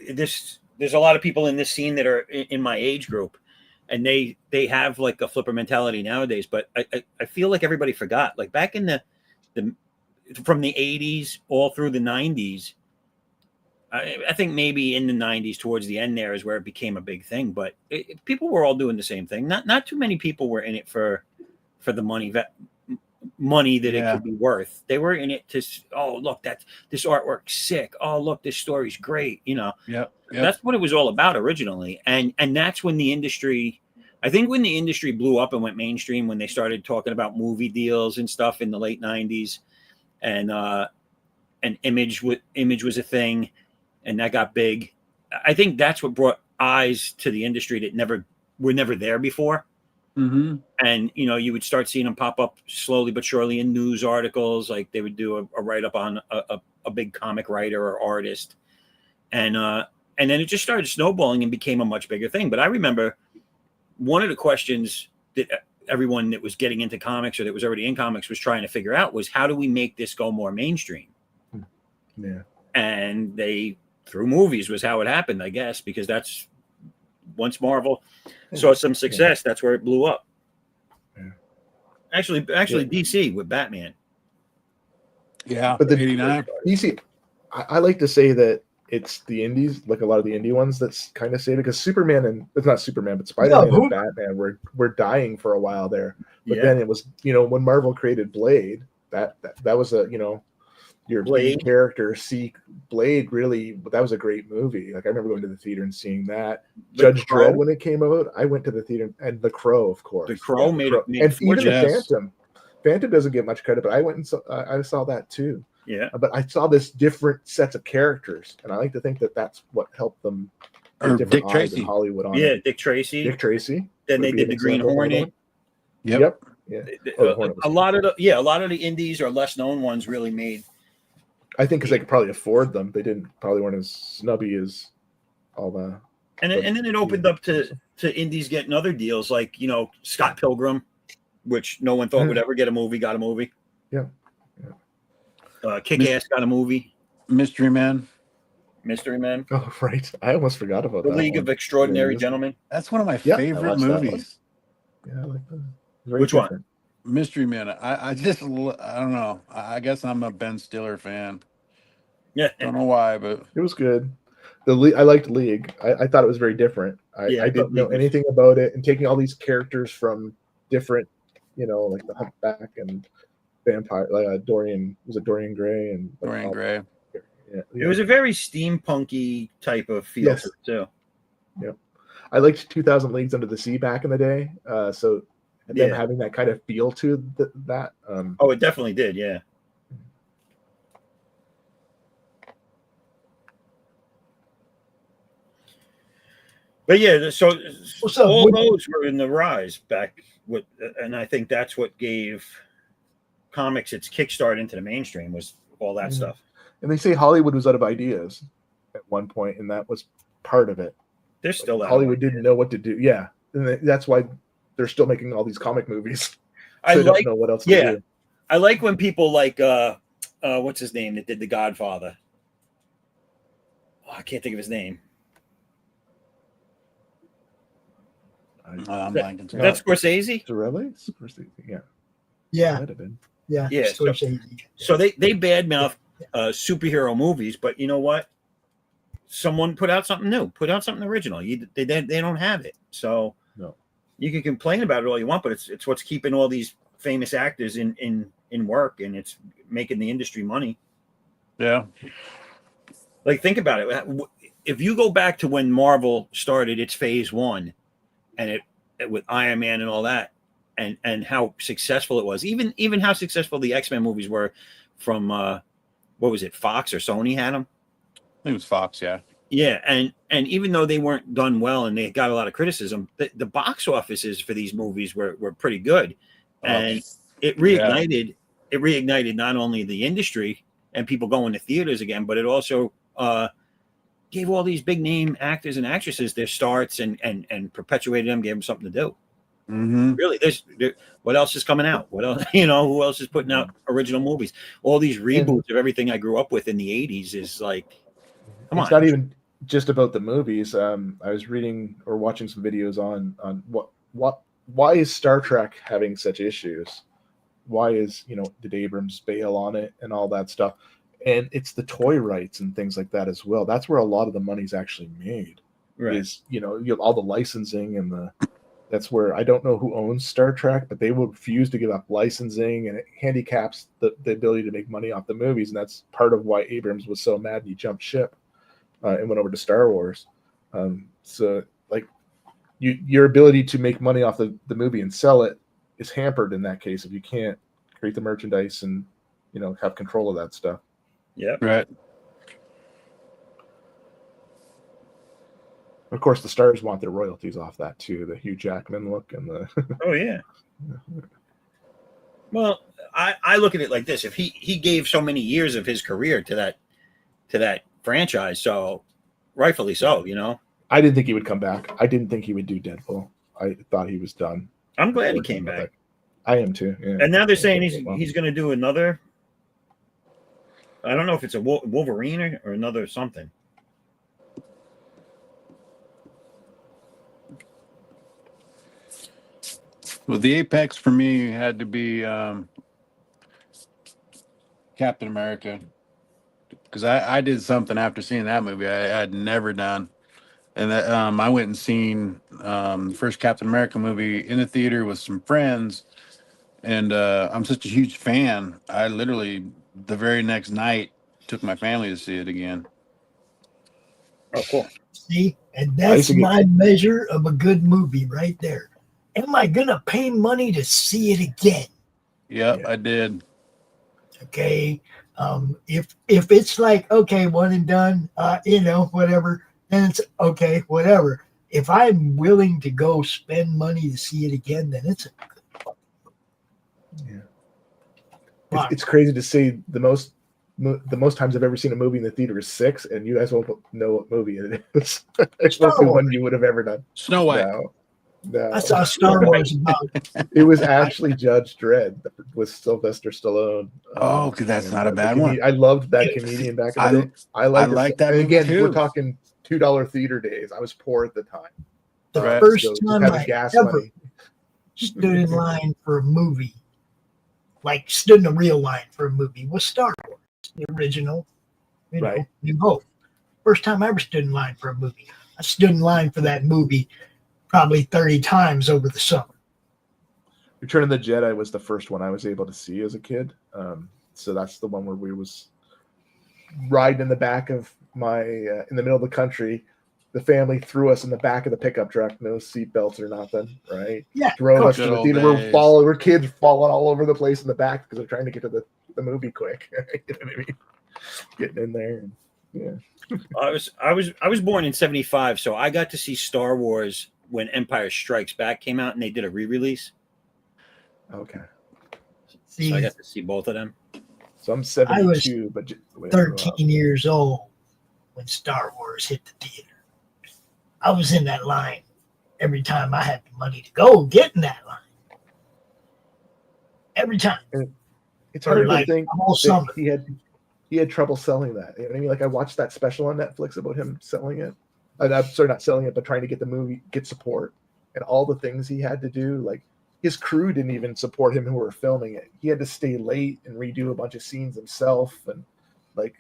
there's a lot of people in this scene that are in my age group, and they have like a flipper mentality nowadays. But I feel like everybody forgot, like back in the from the 80s all through the 90s. I think maybe in the 90s towards the end there is where it became a big thing. But people were all doing the same thing. Not too many people were in it for the money that it could be worth. They were in it to, oh, look, this artwork's sick. Oh, look, this story's great. Yep. That's what it was all about originally. And that's when the industry, I think when the industry blew up and went mainstream, when they started talking about movie deals and stuff in the late 90s, and Image was a thing, and that got big. I think that's what brought eyes to the industry that were never there before. Mm-hmm. And you would start seeing them pop up slowly but surely in news articles. Like they would do a write-up on a big comic writer or artist, and then it just started snowballing and became a much bigger thing. But I remember one of the questions that everyone that was getting into comics or that was already in comics was trying to figure out was, how do we make this go more mainstream? Yeah. And they, through movies, was how it happened, I guess, because that's once Marvel saw some success, that's where it blew up. Yeah. Actually, DC with Batman. Yeah. But the 89. DC, I like to say that it's the indies, like a lot of the indie ones, that's kind of say, because Superman and it's not Superman, but Spider-Man who- and Batman were dying for a while there. But Yeah. then it was, when Marvel created Blade, that was a, your Blade. lead character, see Blade, really, that was a great movie. Like I remember going to the theater and seeing that. Judge Crow. Dredd, when it came out, I went to the theater, and The Crow, of course. The Crow made Crow. made And even fortune. the Yes. Phantom doesn't get much credit, but I went and I saw that too. Yeah. But I saw this different sets of characters, and I like to think that that's what helped them get Or different Dick eyes Tracy. in Hollywood on Yeah, it. Dick Tracy. Dick Tracy. Then would they be did an the Green example of another Hornet. Yep. Yep. Yeah. Oh, the Hornet was A lot of the indies or less known ones really made. I think because they could probably afford them. They probably weren't as snubby as all the. And then it opened up to indies getting other deals like Scott Pilgrim, which no one thought would ever get a movie, got a movie. Yeah. Kick-Ass got a movie. Mystery Man. Mystery Men. Oh, right. I almost forgot about The that. League one. of Extraordinary Yeah, Gentlemen. That's one of my Yeah, I favorite watched that one. movies. Yeah, I like that. Very Which one? different. Mystery Man. I don't know. I guess I'm a Ben Stiller fan. Yeah. Don't know why, but It was good. I liked League. I thought it was very different. I thought didn't know League was- anything about it, and taking all these characters from different, like the Humpback and Vampire, like Dorian Gray and Dorian Gray. Yeah, It was a very steampunky type of feel Yes. to it too. I liked 2000 Leagues Under the Sea back in the day. So them Yeah. having that kind of feel to that. Oh, it definitely did. Yeah. But yeah, so What's up, all Woody? those were in the rise back with, and I think that's what gave comics its kickstart into the mainstream was all that Yeah. stuff. And they say Hollywood was out of ideas at one point, and that was part of it. They're still out. Hollywood didn't know what to do. Yeah, and that's why they're still making all these comic movies. I They like don't know what else yeah. to do. I like when people like what's his name that did The Godfather. Oh, I can't think of his name. I'm blanking. too. That's Scorsese. Really? Yeah, Yeah, might have been. yeah. Yeah, so- Scorsese. So they badmouth superhero movies, but you know what? Someone put out something new, put out something original. They don't have it, so No. You can complain about it all you want, but it's what's keeping all these famous actors in work, and it's making the industry money. Yeah. Like think about it. If you go back to when Marvel started its phase one, and it with Iron Man and all that, and how successful it was, even how successful the X-Men movies were from what was it, Fox or Sony had them? I think it was Fox, yeah. Yeah, and even though they weren't done well and they got a lot of criticism, the box offices for these movies were pretty good, and it reignited not only the industry and people going to theaters again, but it also gave all these big name actors and actresses their starts and perpetuated them, gave them something to do. Mm-hmm. Really, what else is coming out? What else? Who else is putting out original movies? All these reboots of everything I grew up with in the '80s is like, come It's on. not even just about the movies. I was reading or watching some videos on why is Star Trek having such issues? Why is did Abrams bail on it and all that stuff? And it's the toy rights and things like that as well. That's where a lot of the money's actually made. Right. Is you have all the licensing and that's where I don't know who owns Star Trek, but they will refuse to give up licensing, and it handicaps the ability to make money off the movies. And that's part of why Abrams was so mad he jumped ship and went over to Star Wars. So like your ability to make money off the movie and sell it is hampered in that case if you can't create the merchandise and have control of that stuff. Yeah. Right. Of course, the stars want their royalties off that too. The Hugh Jackman look and the Oh yeah. Well, I look at it like this: if he gave so many years of his career to that franchise, so rightfully so, I didn't think he would come back. I didn't think he would do Deadpool. I thought he was done. I'm glad he came back. I am too. Yeah. And now they're saying he's going to do another. I don't know if it's a Wolverine or another something. Well, the apex for me had to be Captain America, because I did something after seeing that movie I had never done, and that I went and seen the first Captain America movie in the theater with some friends, and I'm such a huge fan. I literally the very next night took my family to see it again. Oh, cool. See, and that's my measure of a good movie right there. Am I gonna pay money to see it again? Yep, I did. Okay. If it's like, okay, one and done, whatever, then it's okay, whatever. if I'm willing to go spend money to see it again, then it's a good Yeah. Wow. It's crazy to say the most times I've ever seen a movie in the theater is 6, and you guys won't know what movie it is. It's Star mostly Wars. one you would have ever done. Snow White. No. I saw Star Wars about It was actually Judge Dredd with Sylvester Stallone. Oh, 'cause that's and, not a the bad one. I loved that comedian back in the day. I like that And movie again, too. we're talking $2 theater days. I was poor at the time. the Right. first So just time having I gas ever money. stood in line for a movie, like stood in a real line for a movie, was Star Wars, the original, Right. New Hope. First time I ever stood in line for a movie. I stood in line for that movie probably 30 times over the summer. Return of the Jedi was the first one I was able to see as a kid. So that's the one where we was riding in the back of my in the middle of the country. The family threw us in the back of the pickup truck, no seatbelts or nothing, right? Yeah, Drove us Good to the old theater. days. We're kids falling all over the place in the back because they're trying to get to the movie quick. You know what I mean? Getting in there. And, yeah. I was born in 75, so I got to see Star Wars when Empire Strikes Back came out and they did a re-release. Okay. See, So I got to see both of them. So I'm 72, but the way I grew up. 13 years old when Star Wars hit the theater. I was in that line every time I had the money to go get in that line. Every time. It's hard Like, to think all that summer. he had trouble selling that. You know what I mean? Like I watched that special on Netflix about him selling it. I'm sorry, not selling it, but trying to get the movie, get support, and all the things he had to do. Like his crew didn't even support him who were filming it. He had to stay late and redo a bunch of scenes himself, and like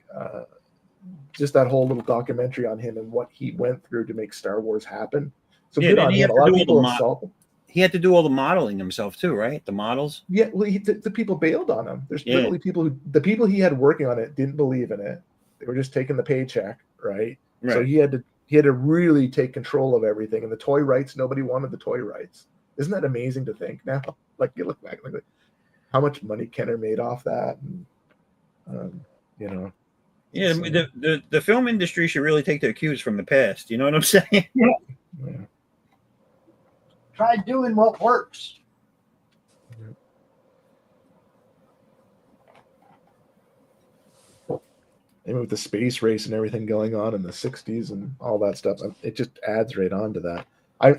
just that whole little documentary on him and what he went through to make Star Wars happen. So Yeah, good then on he him. had A to lot of do all the people mo- insult him. He had to do all the modeling himself too, right? The models. Yeah, well, the people bailed on him. There's Yeah. literally the people he had working on it didn't believe in it. They were just taking the paycheck, right? Right. So he had to really take control of everything. And the toy rights, nobody wanted the toy rights. Isn't that amazing to think now? Like you look back, like how much money Kenner made off that, and you know. Yeah, So, the film industry should really take their cues from the past. You know what I'm saying? yeah. Try doing what works. Even with the space race and everything going on in the 60s and all that stuff, it just adds right on to that. I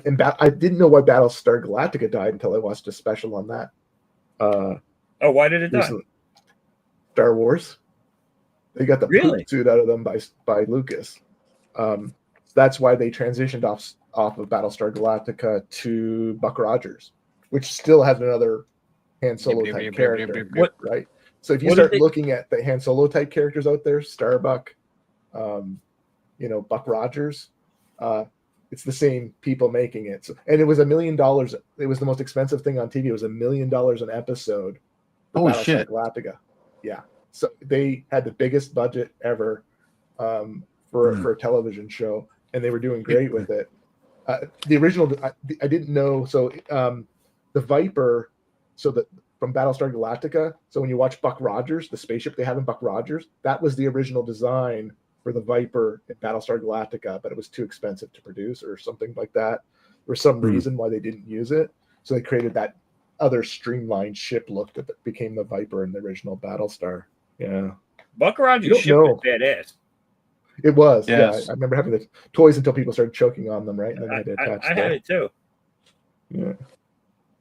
didn't know why Battlestar Galactica died until I watched a special on that. Oh, why did it die? Recently. Star Wars. They got the Really? poop suit out of them by Lucas. That's why they transitioned off of Battlestar Galactica to Buck Rogers, which still has another Han Solo type character. What- Right? So if you what start did they- looking at the Han Solo type characters out there, Starbuck, Buck Rogers, it's the same people making it. So, and it was $1 million. It was the most expensive thing on TV. It was $1 million an episode. for Holy Battlestar shit. Galactica. Yeah. So they had the biggest budget ever for a television show, and they were doing great with it. The original, I didn't know. So the Viper, from Battlestar Galactica. So when you watch Buck Rogers, the spaceship they have in Buck Rogers, that was the original design for the Viper in Battlestar Galactica, but it was too expensive to produce or something like that. There was some reason why they didn't use it. So they created that other streamlined ship look that became the Viper in the original Battlestar. Yeah. Buck You Rogers don't ship was badass. It was. Yes. Yeah. I remember having the toys until people started choking on them, right? And then they had to attach I had it too. Yeah.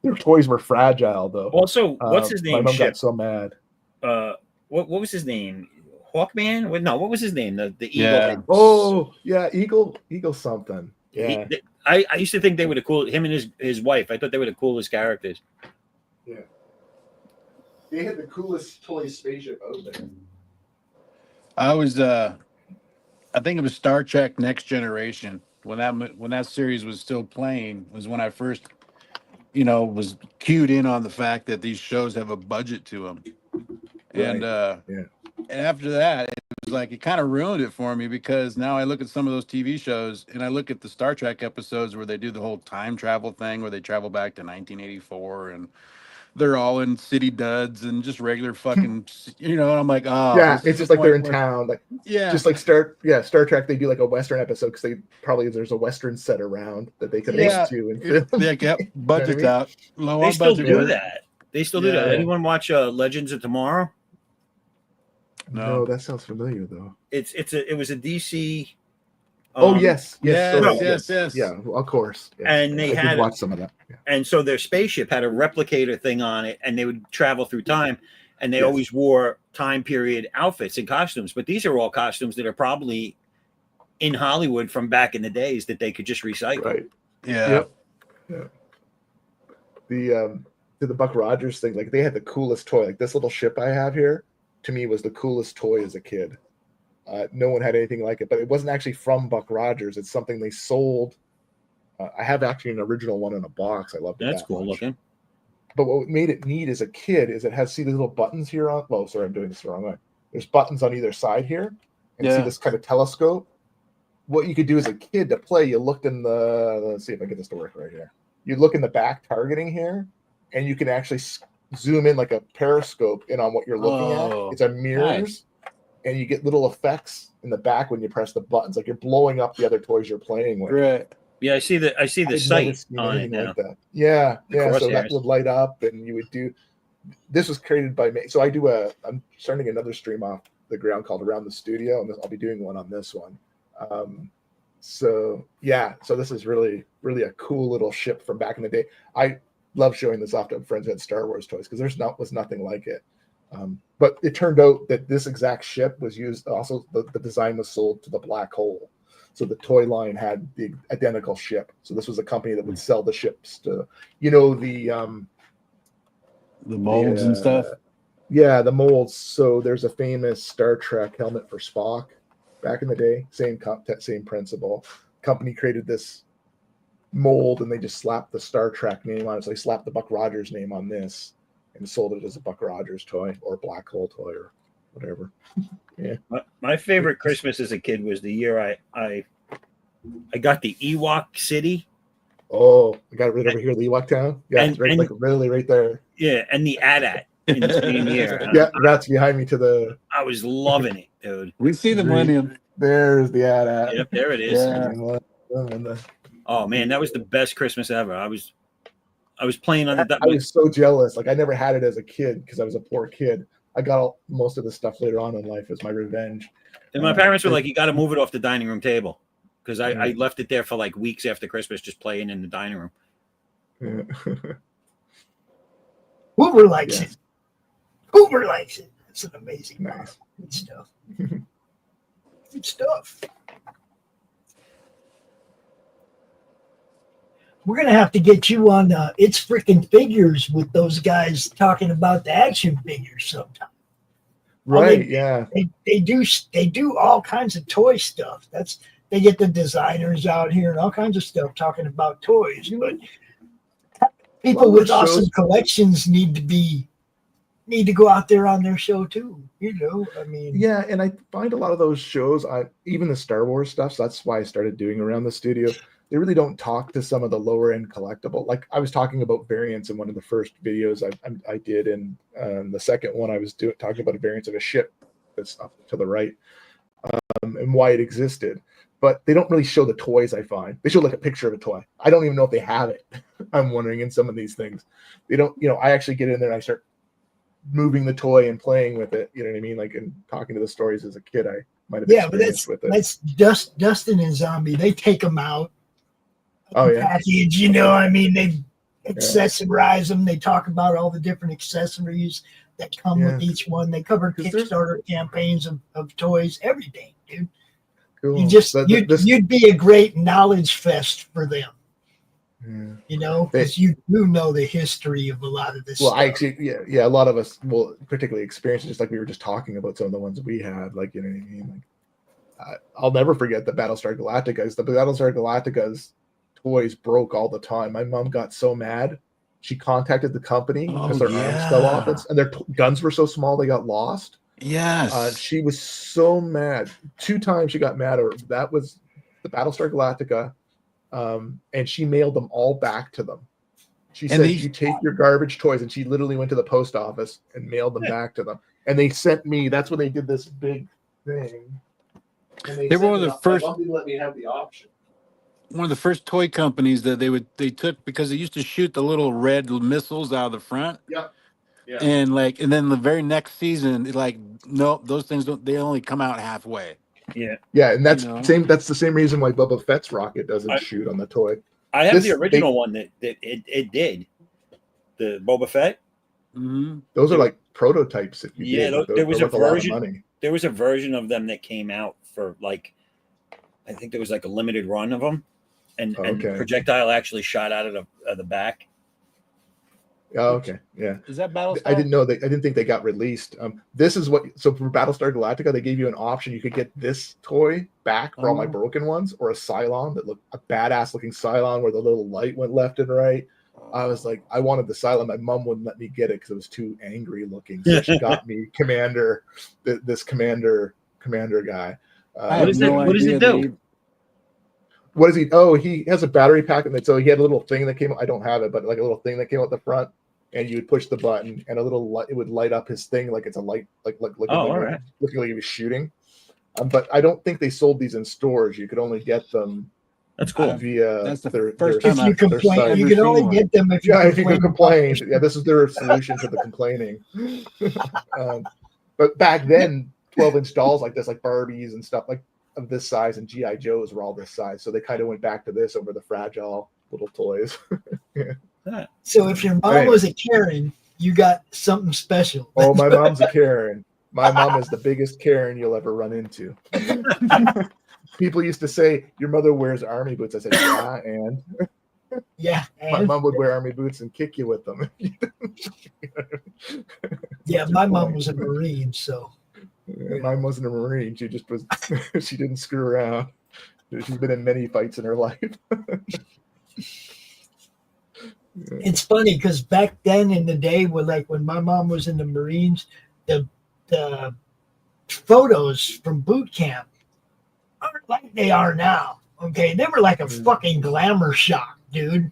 Their toys were fragile though. Also, what's his My name? mom Ship. got so mad. What was his name? Hawkman? What was his name? The eagle. Yeah. Oh, yeah, Eagle something. Yeah. I used to think they were the cool. Him and his wife. I thought they were the coolest characters. Yeah. They had the coolest toy spaceship out there. I think it was Star Trek Next Generation when that series was still playing, was when I first was cued in on the fact that these shows have a budget to them. And Yeah. and after that, it was like it kind of ruined it for me, because now I look at some of those TV shows and I look at the Star Trek episodes where they do the whole time travel thing, where they travel back to 1984 and they're all in city duds and just regular fucking, you know. And I'm like, oh, Yeah, this it's is just the like they're point in where- town, like Yeah, just like Star Trek. They do like a Western episode because they probably there's a Western set around that they can Yeah. make to and film. They kept budgets mean? out. Low They on still budget. do work. that. They still do that. Yeah. Anyone watch Legends of Tomorrow? No, that sounds familiar though. It was a DC. Oh yes, yes, sorry, yes. yeah, of course. Yes. And they I had did watch some of that. Yeah. and so their spaceship had a replicator thing on it, and they would travel through time, and they Yes. always wore time period outfits and costumes. But these are all costumes that are probably in Hollywood from back in the days that they could just recycle. Right. Yeah. Yep. Yeah. The Buck Rogers thing, like they had the coolest toy. Like this little ship I have here, to me was the coolest toy as a kid. No one had anything like it, but it wasn't actually from Buck Rogers. It's something they sold. I have actually an original one in a box. I loved it. That's that cool much. looking. But what made it neat as a kid is it has, see the little buttons here on, well, sorry, I'm doing this the wrong way. There's buttons on either side here. And see Yeah. this kind of telescope? What you could do as a kid to play, you looked in the, let's see if I get this to work right here. You look in the back targeting here, and you can actually zoom in like a periscope in on what you're looking Oh, at. It's a mirrors, and you get little effects in the back when you press the buttons, like you're blowing up the other toys you're playing with. Right. Yeah, I see the I've never sight seen on it anything now. like that. Yeah, The yeah. So that crosshairs. would light up, and you would do. This was created by me. So I'm starting another stream off the ground called Around the Studio, and I'll be doing one on this one. So yeah, so this is really, really a cool little ship from back in the day. I love showing this off to friends who had Star Wars toys because was nothing like it. But it turned out that this exact ship was used. Also, the design was sold to the Black Hole. So the toy line had the identical ship. So this was a company that would sell the ships to, The molds and stuff. Yeah, the molds. So there's a famous Star Trek helmet for Spock back in the day. Same principle. Company created this mold and they just slapped the Star Trek name on it. So they slapped the Buck Rogers name on this and sold it as a Buck Rogers toy or Black Hole toy or whatever. Yeah. My favorite Christmas as a kid was the year I got the Ewok City. Oh, I got it right over here, the Ewok Town. Yeah, it's right, and- like really right there. Yeah, and the AT-AT in the same year. Yeah, that's behind me to the. I was loving it, dude. We see the Millennium. There's the ad. Yep, there it is. Yeah. And the, Oh man, that was the best Christmas ever. I was playing on the. I was so jealous. Like I never had it as a kid because I was a poor kid. I got most of the stuff later on in life as my revenge. And my parents were like, "You got to move it off the dining room table," because I left it there for like weeks after Christmas, just playing in the dining room. Yeah. Hoover likes Yes. it. Hoover likes it. It's an amazing model. Nice. Good stuff. Good stuff. We're gonna have to get you on It's Freaking Figures with those guys talking about the action figures sometime. Right. Yeah. They do all kinds of toy stuff. They get the designers out here and all kinds of stuff talking about toys. But people with awesome collections need to go out there on their show too. I mean, Yeah, and I find a lot of those shows, even the Star Wars stuff. So that's why I started doing Around the Studio. They really don't talk to some of the lower end collectible. Like I was talking about variants in one of the first videos I did, and the second one I was talking about a variant of a ship that's up to the right, and why it existed. But they don't really show the toys. I find they show like a picture of a toy. I don't even know if they have it. I'm wondering in some of these things, they don't. I actually get in there and I start moving the toy and playing with it. You know what I mean? Like and talking to the stories as a kid, I might have yeah, but experienced with it. that's Dustin and Zombie. They take them out. Oh yeah. Package, I mean, they accessorize them. They talk about all the different accessories that come with each one. They cover 'Cause there's- Kickstarter campaigns of toys, everything, dude. Cool. You'd be a great knowledge fest for them, Yeah. because you do know the history of a lot of this Well, stuff. I actually, yeah, a lot of us will particularly experience it, just like we were just talking about some of the ones we had, like, you know what I mean? Like, I'll never forget the Battlestar Galactica. The Battlestar Galactica's toys broke all the time. My mom got so mad. She contacted the company because their arms fell off and their guns were so small they got lost. Yes. She was so mad. 2 times she got mad over that was the Battlestar Galactica, and she mailed them all back to them. She And said these- you take your garbage toys, and she literally went to the post office and mailed them back to them. And they sent me. That's when they did this big thing. And They were sent one of me the off- first- My mom didn't let me have the option. One of the first toy companies that they took, because they used to shoot the little red missiles out of the front. Yeah. Yeah. And then the very next season, nope, those things they only come out halfway. Yeah. Yeah, and that's You know? That's the same reason why Boba Fett's rocket doesn't shoot on the toy. I have This- the original one that it did. The Boba Fett. Mm-hmm. Those are like prototypes. If you Yeah, did, there was a worth lot of version- money. There was a version of them that came out for like, I think there was like a limited run of them, and Okay. projectile actually shot out of the back. Oh, okay, yeah. Is that Battlestar? I didn't know that. I didn't think they got released. This is what. So for Battlestar Galactica, they gave you an option. You could get this toy back for all my Oh. broken ones, or a Cylon that looked a badass looking Cylon where the little light went left and right. I was like, I wanted the Cylon. My mom wouldn't let me get it because it was too angry looking. So she got me Commander, this Commander guy. I have What does it idea do? that What is he? Oh, he has a battery pack, and so he had a little thing that came. I don't have it, but like a little thing that came out the front, and you would push the button, and a little light. It would light up his thing like it's a light, like all right. looking like he was shooting. But I don't think they sold these in stores. You could only get them That's cool. via That's the their first their- If time you I've their complain, site. you ever can only seen one. get them if Yeah, if you can complain. complain. Yeah, this is their solution to the complaining. But back then, 12-inch dolls like this, like Barbies and stuff like of this size, and GI Joes were all this size. So they kind of went back to this over the fragile little toys. So if your mom Anyway. was a Karen, you got something special. Oh, my mom's a Karen. My mom is the biggest Karen you'll ever run into. People used to say, "Your mother wears army boots." I said, "Yeah," and Yeah, my and mom would wear army boots and kick you with them. yeah, my mom was a Marine, so Mine wasn't a Marine. She just was. She didn't screw around. She's been in many fights in her life. it's funny because back then in the day, when my mom was in the Marines, the photos from boot camp aren't like they are now. Okay, they were like a fucking glamour shot, dude.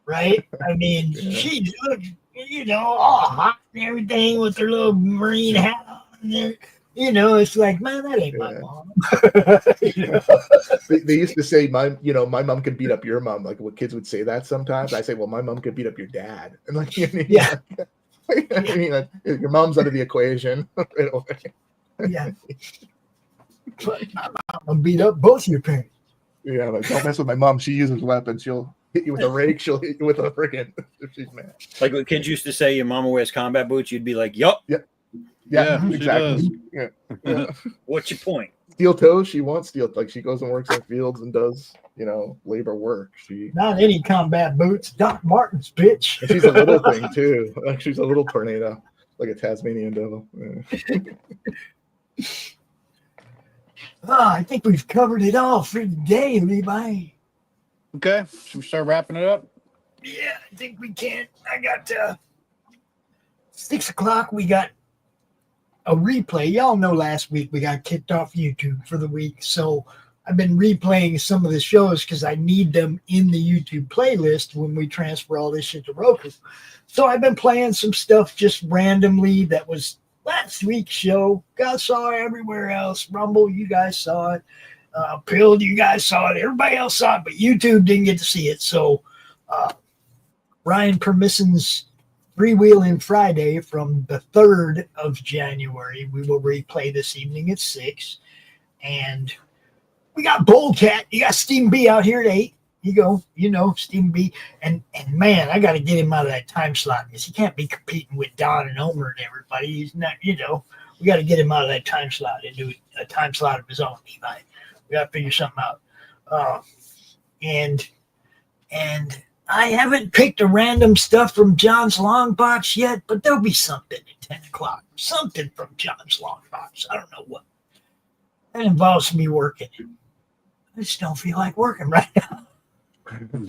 Right? I mean, Yeah. she looked, all hot and everything with her little Marine hat on there. It's like, man, that ain't my Yeah. mom. They used to say, my mom could beat up your mom. Like what kids would say that sometimes. I say, well, my mom could beat up your dad. And like, Yeah. I mean, your mom's out of the equation. Right away. Yeah. But my mom will beat up both your parents. Yeah, like don't mess with my mom. She uses weapons. She'll hit you with a rake. She'll hit you with a friggin' if she's mad. Like what kids used to say, your mama wears combat boots. You'd be like, yup. Yeah, Yeah, she exactly. Yeah. What's your point? Steel toes. She wants steel. Like she goes and works in fields and does, labor work. Not any combat boots. Doc Martens, bitch. And she's a little thing too. Like she's a little tornado, like a Tasmanian devil. Yeah. I think we've covered it all for today, Levi. Okay, should we start wrapping it up? Yeah, I think we can. I got 6 o'clock. We got a replay. Y'all know last week we got kicked off YouTube for the week. So I've been replaying some of the shows because I need them in the YouTube playlist when we transfer all this shit to Roku. So I've been playing some stuff just randomly that was last week's show. God saw it everywhere else. Rumble, you guys saw it. Pilled, you guys saw it. Everybody else saw it, but YouTube didn't get to see it. So Ryan Permisson's Freewheeling Friday from the 3rd of January. We will replay this evening at 6. And we got Bullcat. You got Steam B out here at 8. You go, Steam B. And man, I got to get him out of that time slot because he can't be competing with Don and Homer and everybody. He's not, we got to get him out of that time slot and do a time slot of his own, Levi. We got to figure something out. And I haven't picked a random stuff from John's Long Box yet, but there'll be something at 10 o'clock. Something from John's Long Box. I don't know what. That involves me working. I just don't feel like working right now. I'm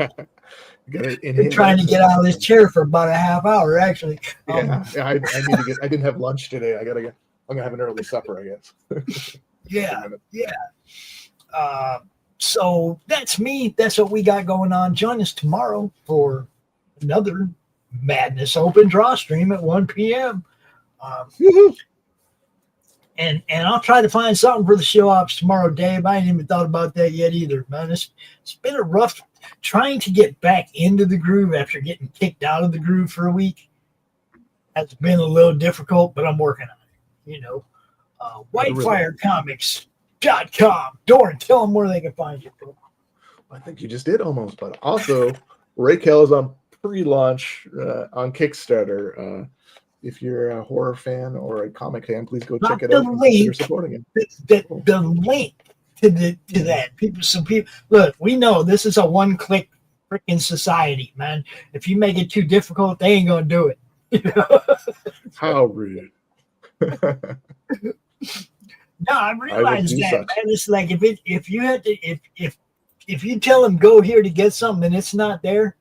trying to get out of this chair for about a half hour, actually. Yeah, I need to get. I didn't have lunch today. I'm gonna have an early supper, I guess. Yeah. So that's me. That's what we got going on. Join us tomorrow for another Madness Open draw stream at 1 p.m. And I'll try to find something for the show ops tomorrow, Dave. I ain't even thought about that yet either, man. It's been a rough trying to get back into the groove after getting kicked out of the groove for a week. Has been a little difficult, but I'm working on it. WhitefireComics.com. Doran, tell them where they can find you, bro. I think you just did almost, but also Raquel is on pre-launch on Kickstarter. If you're a horror fan or a comic fan, please go check it out and consider supporting it. The link to that. Some people look, we know this is a one-click freaking society, man. If you make it too difficult, they ain't gonna do it. How rude. No, I realize that, such. man. It's like if you had to if you tell them go here to get something and it's not there,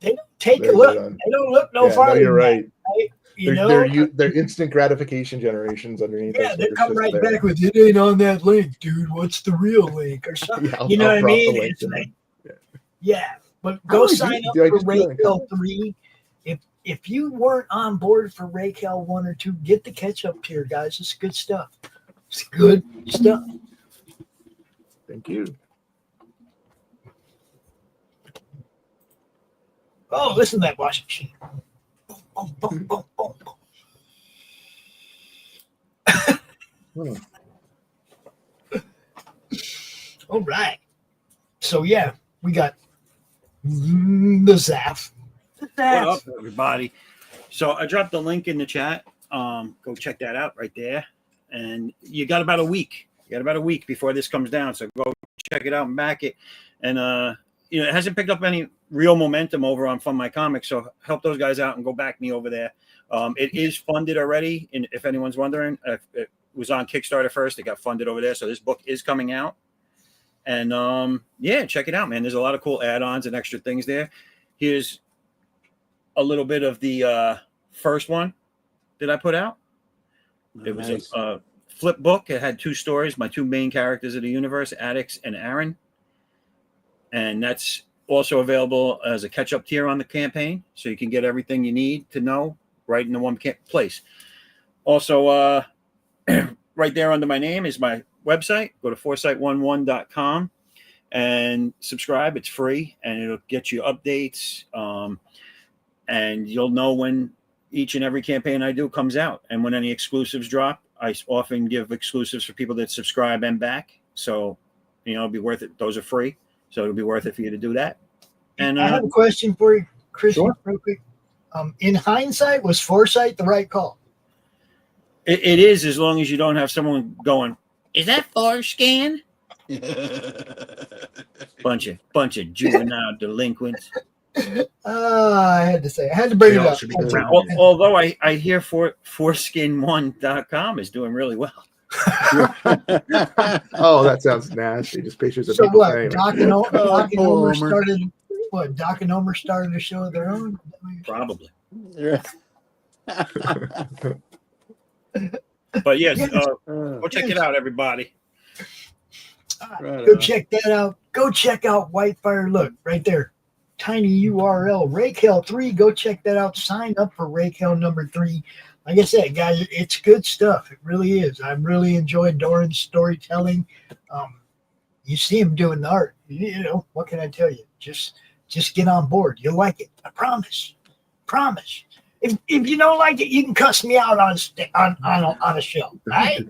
they don't take a look. They don't look no farther. No, you're right. Right? They're instant gratification generations underneath. Yeah, they come right back with it ain't on that link, dude. What's the real link or something? Yeah, you know what I mean? It's like, yeah, but go sign up for Raquel 3. If you weren't on board for Raquel 1 or 2, get the catch-up tier, guys. It's good stuff. It's good stuff. Thank you. Oh, listen to that washing machine. Boom, boom, boom, boom, boom. All right. So, yeah, we got the Zaf. What up, everybody? So I dropped the link in the chat. Go check that out right there. And you got about a week. You got about a week before this comes down. So go check it out and back it. And it hasn't picked up any real momentum over on Fund My Comics. So help those guys out and go back me over there. It is funded already. And if anyone's wondering, it was on Kickstarter first. It got funded over there. So this book is coming out. And check it out, man. There's a lot of cool add-ons and extra things there. Here's a little bit of the first one that I put out. It was a flip book. It had 2 stories, my 2 main characters of the universe, Addix and Aaron. And that's also available as a catch-up tier on the campaign. So you can get everything you need to know right in the one place. Also, right there under my name is my website. Go to foresight11.com and subscribe. It's free, and it'll get you updates. And you'll know when each and every campaign I do comes out. And when any exclusives drop, I often give exclusives for people that subscribe and back. So, it'll be worth it. Those are free. So it'll be worth it for you to do that. And I have a question for you, Chris, sure. real quick. In hindsight, was Foresight the right call? It is, as long as you don't have someone going, is that foreskin? Bunch of juvenile delinquents. I had to say, I had to bring it up. Although I hear foreskin1.com is doing really well. Oh, that sounds nasty. Just pictures of So people what? saying Doc and Homer started. What? Doc and Homer started a show of their own. Probably. Yeah. But yes, go check it out, everybody. Go check that out. Go check out Whitefire. Look right there. Tiny URL. Raquel 3. Go check that out. Sign up for Raquel number 3. Like I said, guys, it's good stuff. It really is. I really enjoyed Doran's storytelling. You see him doing the art. What can I tell you? Just get on board. You'll like it. I promise. Promise. If you don't like it, you can cuss me out on a show, right?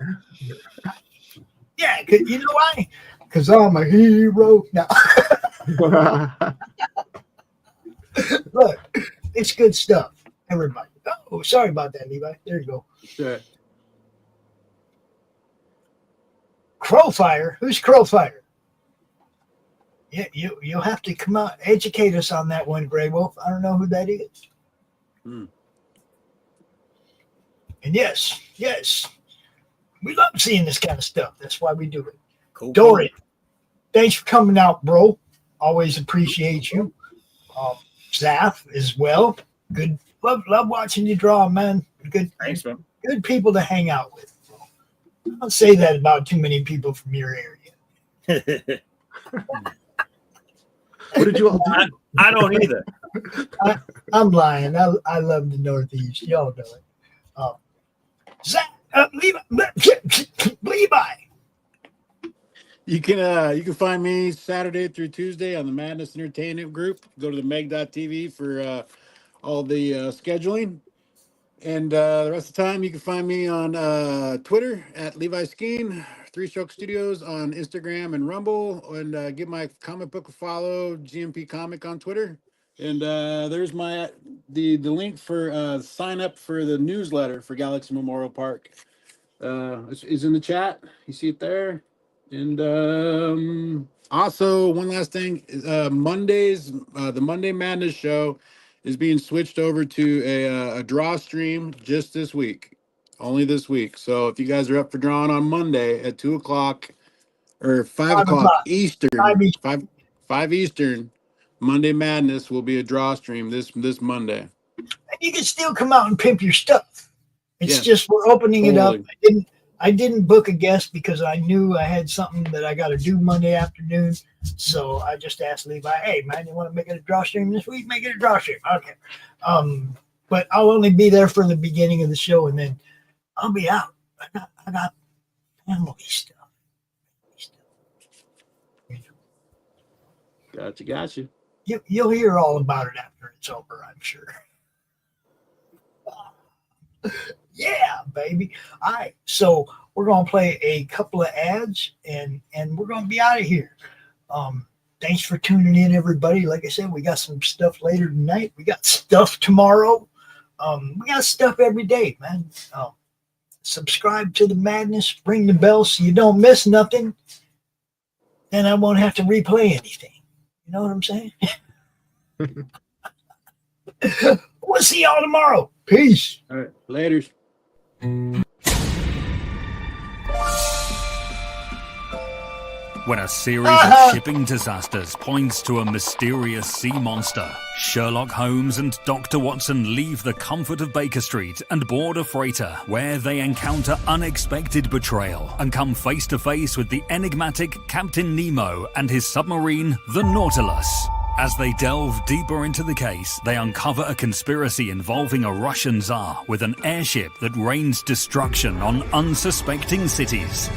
Yeah, you know why? Because I'm a hero now. Look, it's good stuff, everybody. Oh, sorry about that, Levi. There you go. Okay. Crowfire? Who's Crowfire? Yeah, you'll have to come out, educate us on that one, Grey Wolf. I don't know who that is. And yes, we love seeing this kind of stuff. That's why we do it. Cool. Doran, thanks for coming out, bro. Always appreciate you. Zaf as well. Good. Love watching you draw, man. Good. Thanks, man. Good people to hang out with. I don't say that about too many people from your area. What did you all do? I don't either. I'm lying. I love the Northeast. Y'all know it. Levi. You can find me Saturday through Tuesday on the Madness Entertainment Group. Go to the meg.tv for all the scheduling. And the rest of the time, you can find me on Twitter at Levi Skeen, 3 Stroke Studios on Instagram and Rumble, and give my comic book a follow, GMP Comic on Twitter. And there's my the link for sign up for the newsletter for Galaxy Memorial Park. Is in the chat. You see it there. And also, one last thing: Mondays, the Monday Madness show is being switched over to a draw stream just this week, only this week. So if you guys are up for drawing on Monday at 2:00 or 5:00 Eastern, 5 Eastern, Monday Madness will be a draw stream this Monday. And you can still come out and pimp your stuff. It's Yeah, just we're opening it up. totally. I didn't book a guest because I knew I had something that I got to do Monday afternoon. So I just asked Levi, "Hey man, you want to make it a draw stream this week? Make it a draw stream." Okay. But I'll only be there for the beginning of the show, and then I'll be out. I got family stuff. Gotcha. You'll hear all about it after it's over, I'm sure. Yeah, baby. All right, so we're gonna play a couple of ads, and we're gonna be out of here. Thanks for tuning in, everybody. Like I said, we got some stuff later tonight. We got stuff tomorrow. We got stuff every day, man. Subscribe to the Madness. Ring the bell so you don't miss nothing. Then I won't have to replay anything. You know what I'm saying? We'll see y'all tomorrow. Peace. All right, later. When a series of shipping disasters points to a mysterious sea monster, Sherlock Holmes and Dr. Watson leave the comfort of Baker Street and board a freighter where they encounter unexpected betrayal and come face to face with the enigmatic Captain Nemo and his submarine, the Nautilus. As they delve deeper into the case, they uncover a conspiracy involving a Russian Tsar with an airship that rains destruction on unsuspecting cities.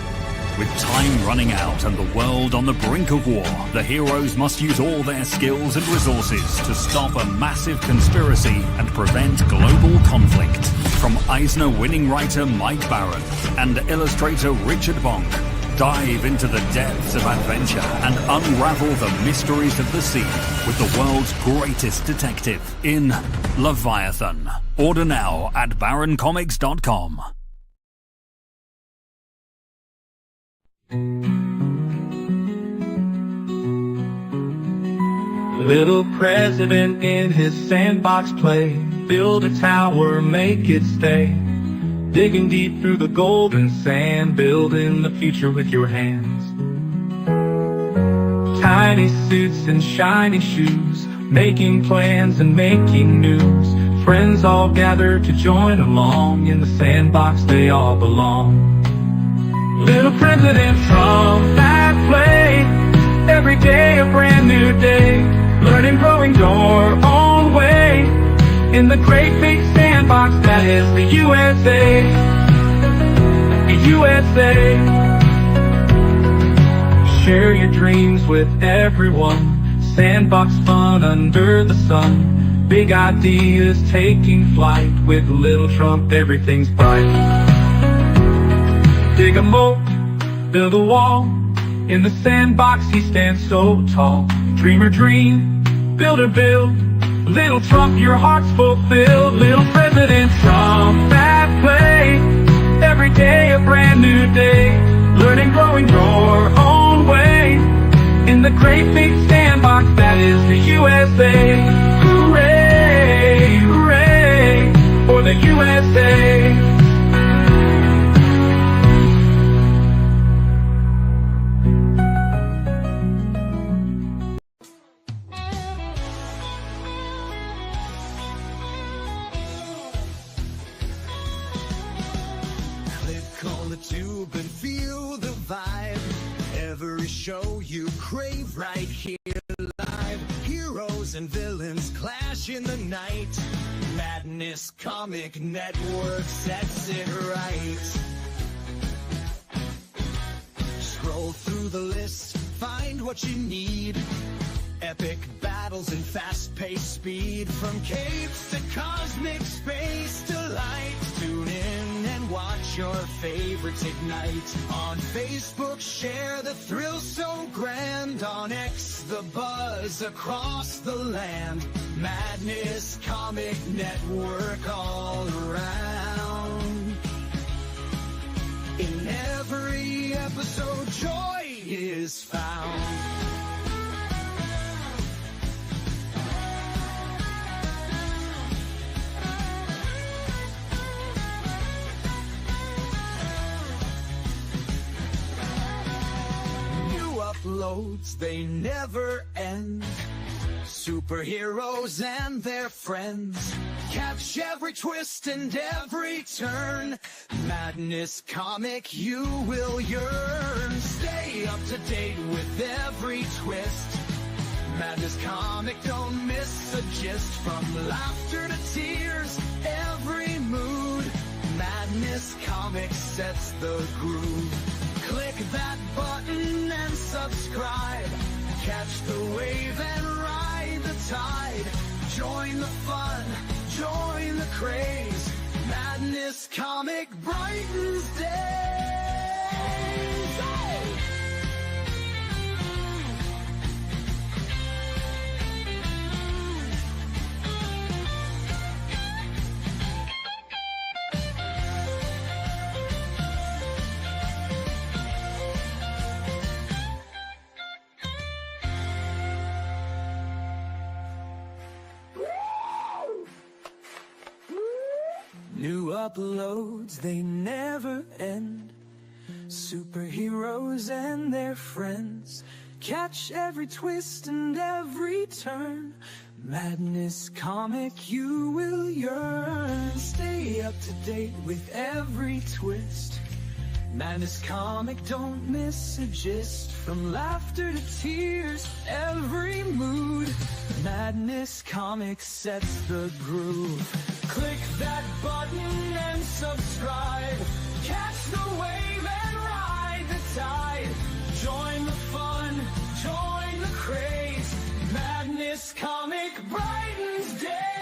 With time running out and the world on the brink of war, the heroes must use all their skills and resources to stop a massive conspiracy and prevent global conflict. From Eisner-winning writer Mike Barron and illustrator Richard Bonk, dive into the depths of adventure and unravel the mysteries of the sea with the world's greatest detective in Leviathan. Order now at baroncomics.com. Little president in his sandbox play, build a tower, make it stay. Digging deep through the golden sand, building the future with your hands. Tiny suits and shiny shoes, making plans and making news. Friends all gather to join along, in the sandbox they all belong. Little president from that play, every day a brand new day. Learning, growing your own way, in the great big sandbox that is the USA. USA. Share your dreams with everyone, sandbox fun under the sun. Big ideas taking flight, with Little Trump everything's bright. Dig a moat, build a wall, in the sandbox he stands so tall. Dreamer dream, builder build, Little Trump your heart's fulfilled. Little President Trump that play, every day a brand new day. Learning, growing your own way, in the great big sandbox that is the USA. Hooray, hooray, for the USA. Tube and feel the vibe. Every show you crave right here live. heroes and villains clash in the night. Madness Comic Network sets it right. Scroll through the list, find what you need. Epic battles and fast-paced speed. From capes to cosmic space delights. Tune in and watch your favorites ignite. On Facebook, share the thrill so grand. On X, the buzz across the land. Madness Comic Network all around. In every episode, joy is found. Uploads, they never end. Superheroes and their friends. Catch every twist and every turn. Madness Comic, you will yearn. Stay up to date with every twist. Madness Comic, don't miss a gist. From laughter to tears, every mood. Madness Comic sets the groove. Click that button and subscribe. Catch the wave and ride the tide. Join the fun, join the craze. Madness Comic brightens days. New uploads, they never end. Superheroes and their friends. Catch every twist and every turn. Madness Comic, you will yearn. Stay up to date with every twist. Madness Comic, don't miss a gist. From laughter to tears, every mood. Madness Comic sets the groove. Click that button and subscribe. Catch the wave and ride the tide. Join the fun, join the craze. Madness Comic brightens day.